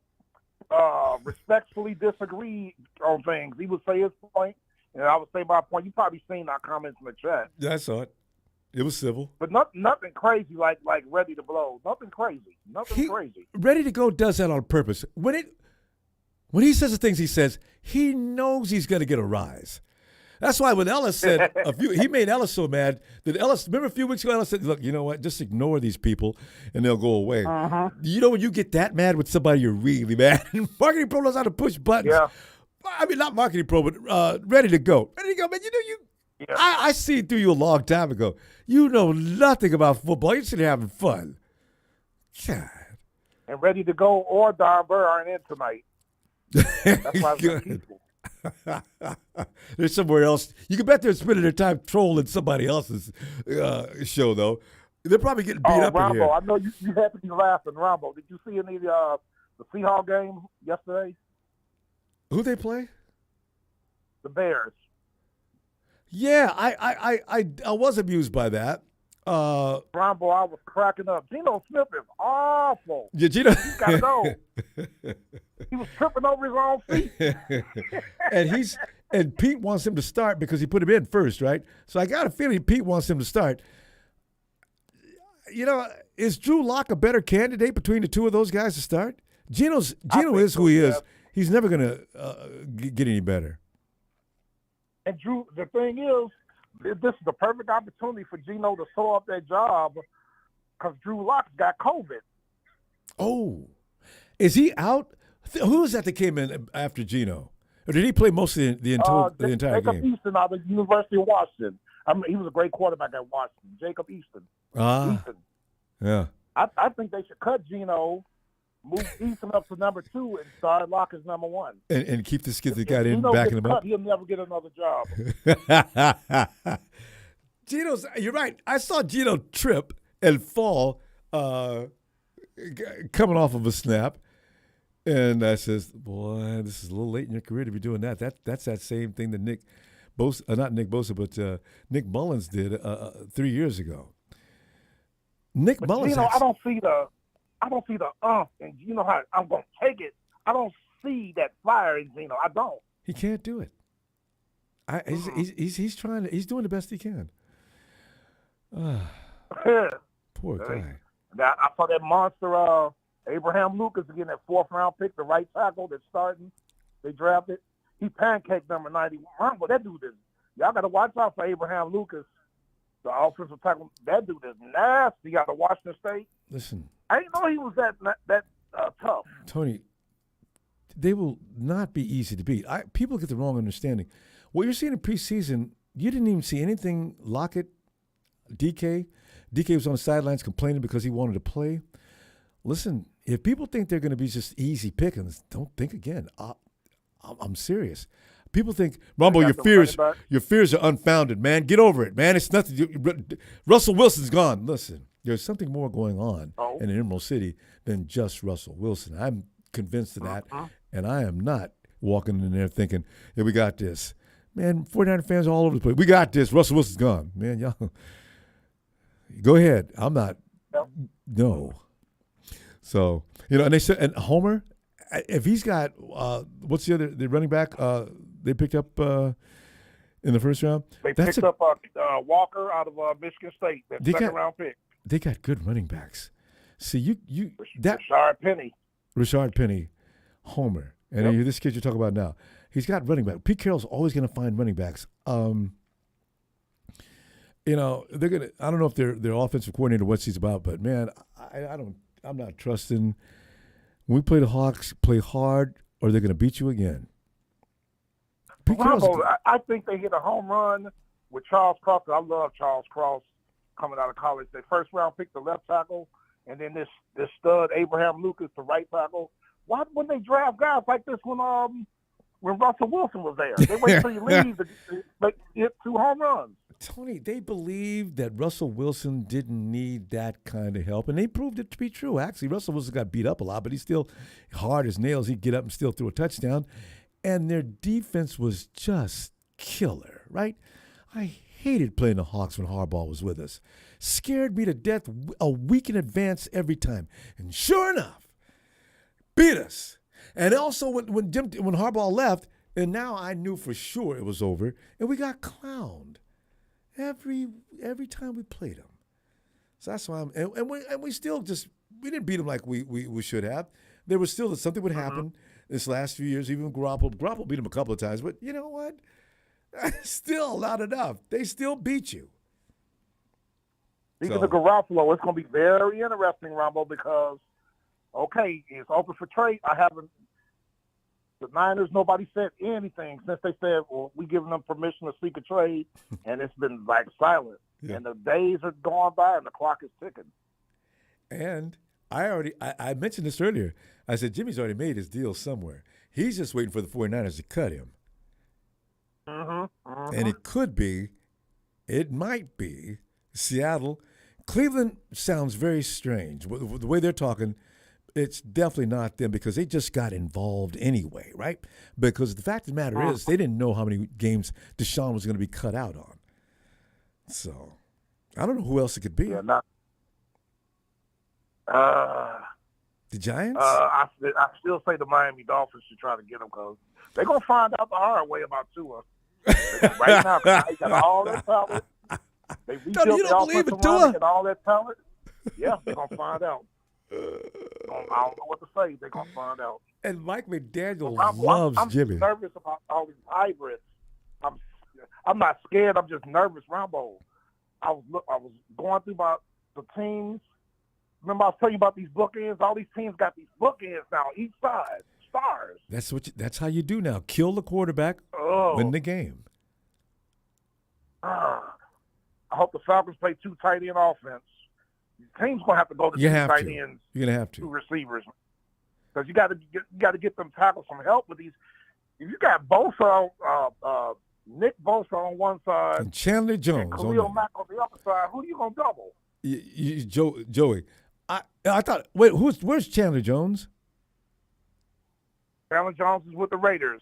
respectfully disagree on things. He would say his point, and I would say my point. You probably seen our comments in the chat. Yeah, I saw it. It was civil. But nothing crazy like Ready to Blow. Nothing crazy. Crazy. Ready to Go does that on purpose. When he says the things he says, he knows he's going to get a rise. That's why when Ellis said he made Ellis so mad that Ellis, remember a few weeks ago, Ellis said, "Look, you know what? Just ignore these people and they'll go away." Uh-huh. You know when you get that mad with somebody, you're really mad. Marketing Pro knows how to push buttons. Yeah. I mean, not Marketing Pro, but Ready to Go. Ready to Go, man. You know Yeah. I see it through you a long time ago. You know nothing about football. You're sitting there having fun. God. And Ready to Go or Don Burr aren't in tonight. That's why it's peaceful. There's somewhere else. You can bet they're spending their time trolling somebody else's show, though. They're probably getting beat up Ronbo, in here. I know you had to be laughing, Ronbo. Did you see any of the Seahawks game yesterday? Who they play? The Bears. Yeah, I was amused by that. Ronbo, I was cracking up. Geno Smith is awful. Yeah, Geno. He's got to go. He was tripping over his own feet. and Pete wants him to start because he put him in first, right? So I got a feeling Pete wants him to start. You know, is Drew Lock a better candidate between the two of those guys to start? Geno is who he is. He's never going to get any better. And Drew, the thing is, this is the perfect opportunity for Geno to throw up that job because Drew Lock's got COVID. Oh, is he out? Who is that came in after Geno? Or did he play most of the entire Jacob game? Easton out of the University of Washington. I mean, he was a great quarterback at Washington. Jacob Easton. Yeah. I think they should cut Geno, move Easton up to number 2, and start Lock as number 1. And keep this kid that got in, Geno backing gets him cut, up. he'll never get another job. You're right. I saw Geno trip and fall coming off of a snap. And I says, boy, this is a little late in your career to be doing that. That's that same thing that Nick Mullins did 3 years ago. But Mullins. I don't see the and you know how I'm gonna take it. I don't see that fire in Geno. I don't. He can't do it. He's trying to. He's doing the best he can. Poor guy. Now, I saw that monster Abraham Lucas again, that 4th round pick, the right tackle that's starting. They drafted. He pancaked number 91. But that dude is. Y'all got to watch out for Abraham Lucas, the offensive tackle. That dude is nasty out of Washington State. Listen, I didn't know he was that tough. Tony, they will not be easy to beat. People get the wrong understanding. What you're seeing in preseason, you didn't even see anything. Lockett, DK was on the sidelines complaining because he wanted to play. Listen, if people think they're going to be just easy pickings, don't think again. I'm serious. People think, Ronbo, your fears are unfounded, man. Get over it, man. It's nothing. Russell Wilson's gone. Listen, there's something more going on in Emerald City than just Russell Wilson. I'm convinced of that, and I am not walking in there thinking, yeah, we got this. Man, 49er fans all over the place. We got this. Russell Wilson's gone. Man, y'all, go ahead. I'm not. No. So, and they said, and Homer, if he's got, what's the running back they picked up in the first round? They picked up Walker out of Michigan State, that second-round pick. They got good running backs. See, Rashard Penny, Homer, and this kid you're talking about now. He's got running back. Pete Carroll's always going to find running backs. They're gonna. I don't know if their offensive coordinator what he's about, but man, I'm not trusting. When we play the Hawks, play hard, or they're going to beat you again. I think they hit a home run with Charles Cross. I love Charles Cross coming out of college. They first round picked the left tackle, and then this stud Abraham Lucas, the right tackle. Why wouldn't they draft guys like this when Russell Wilson was there? They wait till you leave to get 2 home runs. Tony, they believed that Russell Wilson didn't need that kind of help, and they proved it to be true. Actually, Russell Wilson got beat up a lot, but he's still hard as nails. He'd get up and still throw a touchdown, and their defense was just killer, right? I hated playing the Hawks when Harbaugh was with us. Scared me to death a week in advance every time, and sure enough, beat us. And also when Harbaugh left, and now I knew for sure it was over, and we got clowned. Every time we played them. So that's why we still we didn't beat them like we should have. There was still something would happen this last few years, even Garoppolo beat them a couple of times, but you know what? Still not enough. They still beat you. Speaking of Garoppolo, it's going to be very interesting, Ronbo, because, it's open for trade. The Niners, nobody said anything since they said, well, we giving them permission to seek a trade, and it's been like silent. Yeah. And the days are going by and the clock is ticking. And I mentioned this earlier. I said Jimmy's already made his deal somewhere. He's just waiting for the 49ers to cut him. And it might be Seattle. Cleveland sounds very strange. The way they're talking, it's definitely not them because they just got involved anyway, right? Because the fact of the matter is they didn't know how many games Deshaun was going to be cut out on. So I don't know who else it could be. Yeah, the Giants? I still say the Miami Dolphins should try to get them because they're going to find out the hard way about Tua. Right now, they got all that talent. They rebuilt the offensive line and all that talent. Yeah, they're going to find out. I don't know what to say. They're going to find out. And Mike McDaniel loves Jimmy. I'm nervous about all these hybrids. I'm not scared. I'm just nervous, Ronbo. I was going through the teams. Remember I was telling you about these bookends? All these teams got these bookends now, each side, stars. That's how you do now. Kill the quarterback, win the game. I hope the Falcons play 2 tight end offense. The team's gonna have to go to 2 tight ends. You're gonna have to 2 receivers because you got to get them tackles some help with these. If you got Bosa, Nick Bosa on one side, and Chandler Jones and Khalil Mack on the other side, who are you gonna double? Joey. I thought. Wait, where's Chandler Jones? Chandler Jones is with the Raiders,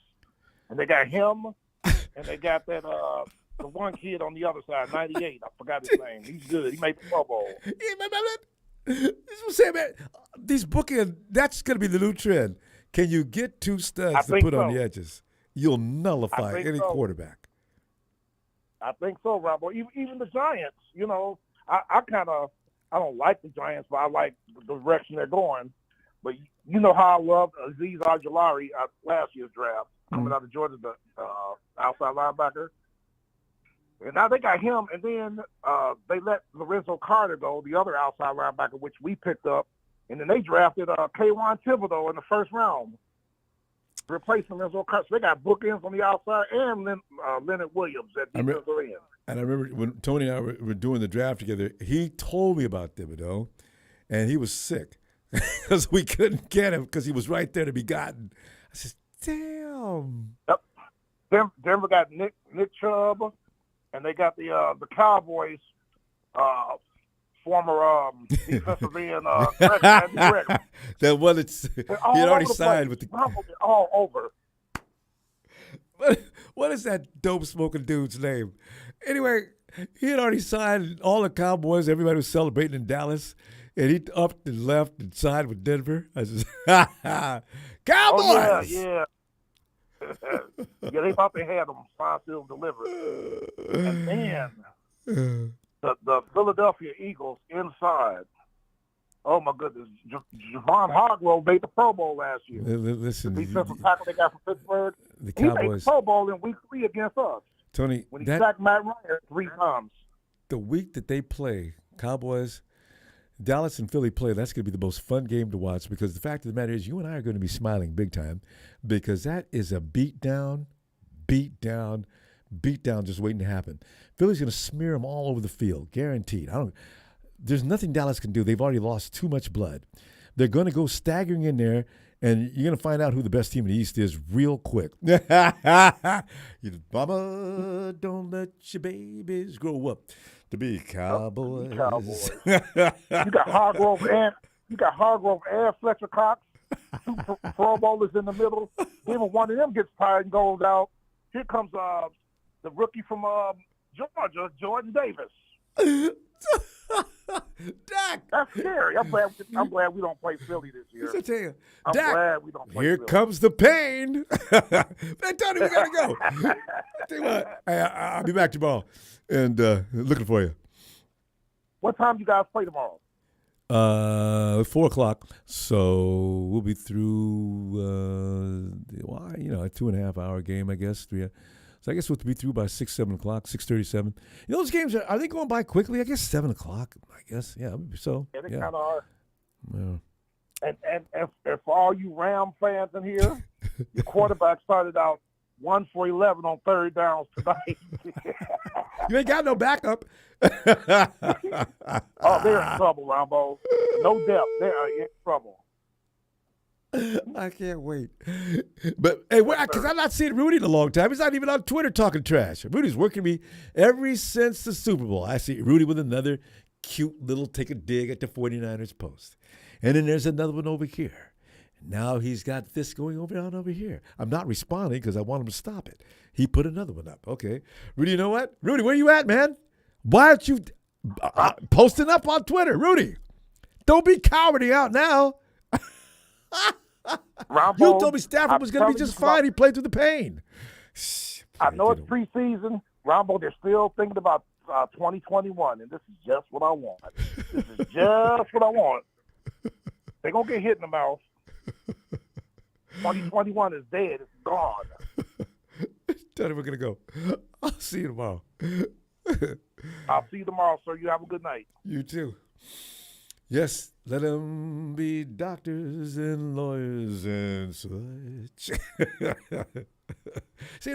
and they got him, and they got that the one kid on the other side, 98. I forgot his name. He's good. He made the Pro Bowl. These bookends, that's going to be the new trend. Can you get 2 studs to put on the edges? You'll nullify any quarterback. I think so, Rob. Even the Giants, I don't like the Giants, but I like the direction they're going. But you know how I loved Azeez Ojulari last year's draft, coming out of Georgia, the outside linebacker. And now they got him, and then they let Lorenzo Carter go, the other outside linebacker, which we picked up. And then they drafted Kayvon Thibodeau in the first round, replacing Lorenzo Carter. So they got bookends on the outside and Leonard Williams at defensive end. And I remember when Tony and I were doing the draft together, he told me about Thibodeau, and he was sick because we couldn't get him because he was right there to be gotten. I said, Damn. Yep. Denver got Nick Chubb, and they got the Cowboys former defensive end Andy Gregory. That one that's he had already signed with the. All over. What is that dope smoking dude's name? Anyway, he had already signed all the Cowboys. Everybody was celebrating in Dallas, and he upped and left and signed with Denver. I just Cowboys. Oh, yeah. Yeah, they thought they had them signed, sealed, delivered. And then the Philadelphia Eagles inside. Oh, my goodness. Javon Hargrove made the Pro Bowl last year. Listen. The defensive tackle they got from Pittsburgh. The He made Cowboys. the Pro Bowl in week 3 against us. Tony, When he sacked Matt Ryan 3 times. the week that they play, Cowboys, Dallas and Philly play, that's going to be the most fun game to watch because the fact of the matter is you and I are going to be smiling big time because that is a beat down just waiting to happen. Philly's going to smear them all over the field, guaranteed. There's nothing Dallas can do. They've already lost too much blood. They're going to go staggering in there, and you're going to find out who the best team in the East is real quick. Mama, don't let your babies grow up to be cowboys. You got Hargrove and Fletcher Cox, 2 Pro Bowlers in the middle. Even one of them gets tired and goes out. Here comes the rookie from Georgia, Jordan Davis. Dak. That's scary. I'm glad we don't play Philly this year. I tell you, I'm Dak, glad we don't play here Philly. comes the pain. Man, Tony, we got to go. I tell you what, I'll be back tomorrow and looking for you. What time do you guys play tomorrow? 4:00. So we'll be through, a 2.5 hour game, I guess. 3. So I guess we'll be through by 6, 7 o'clock, 6:37. Those games are they going by quickly? I guess 7 o'clock. I guess, yeah. So Yeah, they kind of are. Yeah. And for all you Ram fans in here, your quarterback started out 1 for 11 on 3rd downs tonight. You ain't got no backup. Oh, they're in trouble, Ronbo. No depth. They are in trouble. I can't wait. But, hey, because I'm not seeing Rudy in a long time. He's not even on Twitter talking trash. Rudy's working me ever since the Super Bowl. I see Rudy with another cute little take a dig at the 49ers post. And then there's another one over here. Now he's got this going over here. I'm not responding because I want him to stop it. He put another one up. Okay. Rudy, you know what? Rudy, where you at, man? Why aren't you posting up on Twitter? Rudy, don't be cowarding out now. Ronbo, You told me Stafford was going to be just fine. He played through the pain. I know it's preseason. Ronbo, they're still thinking about 2021, and this is just what I want. This is just what I want. They're going to get hit in the mouth. 2021 is dead. It's gone. Tell me we're going to go. I'll see you tomorrow. I'll see you tomorrow, sir. You have a good night. You too. Yes, let them be doctors and lawyers and such. See,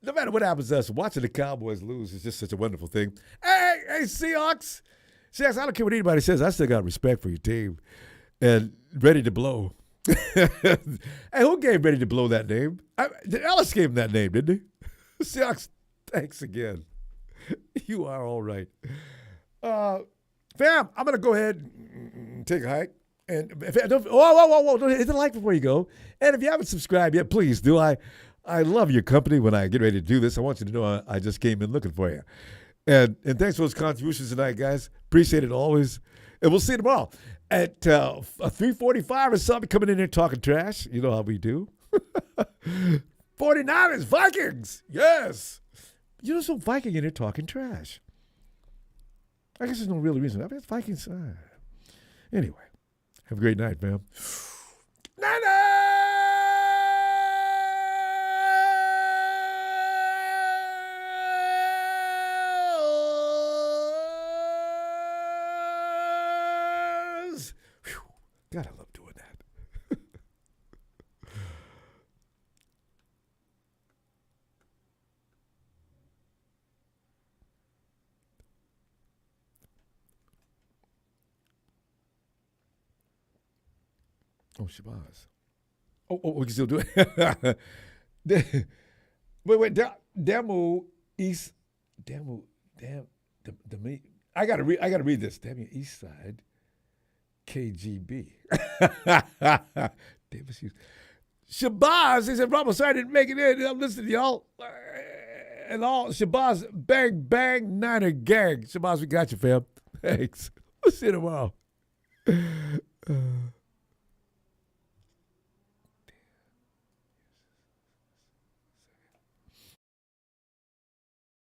no matter what happens to us, watching the Cowboys lose is just such a wonderful thing. Hey, Seahawks. Seahawks, I don't care what anybody says. I still got respect for your team. And ready to blow. Hey, who gave Ready to Blow that name? Ellis gave him that name, didn't he? Seahawks, thanks again. You are all right. Fam, I'm going to go ahead and take a hike. And whoa, don't hit the like before you go. And if you haven't subscribed yet, please do. I love your company when I get ready to do this. I want you to know I just came in looking for you. And thanks for those contributions tonight, guys. Appreciate it always. And we'll see you tomorrow at 3:45 or something, coming in here talking trash. You know how we do. 49ers, Vikings. Yes. You know, some Viking in here talking trash. I guess there's no real reason. I mean, it's Vikings. Anyway, have a great night, man. Niners! Whew. God, I love doing that. Oh, Shabazz. we can still do it. wait. Demo East. Demo. Damn. The I gotta read this. Damn you, East Side. KGB. Davis Hughes. Shabazz, he said, Ronbo, sorry I didn't make it in. I'm listening to y'all. And all Shabazz, bang, bang, Niner gang. Shabazz, we got you, fam. Thanks. We'll see you tomorrow.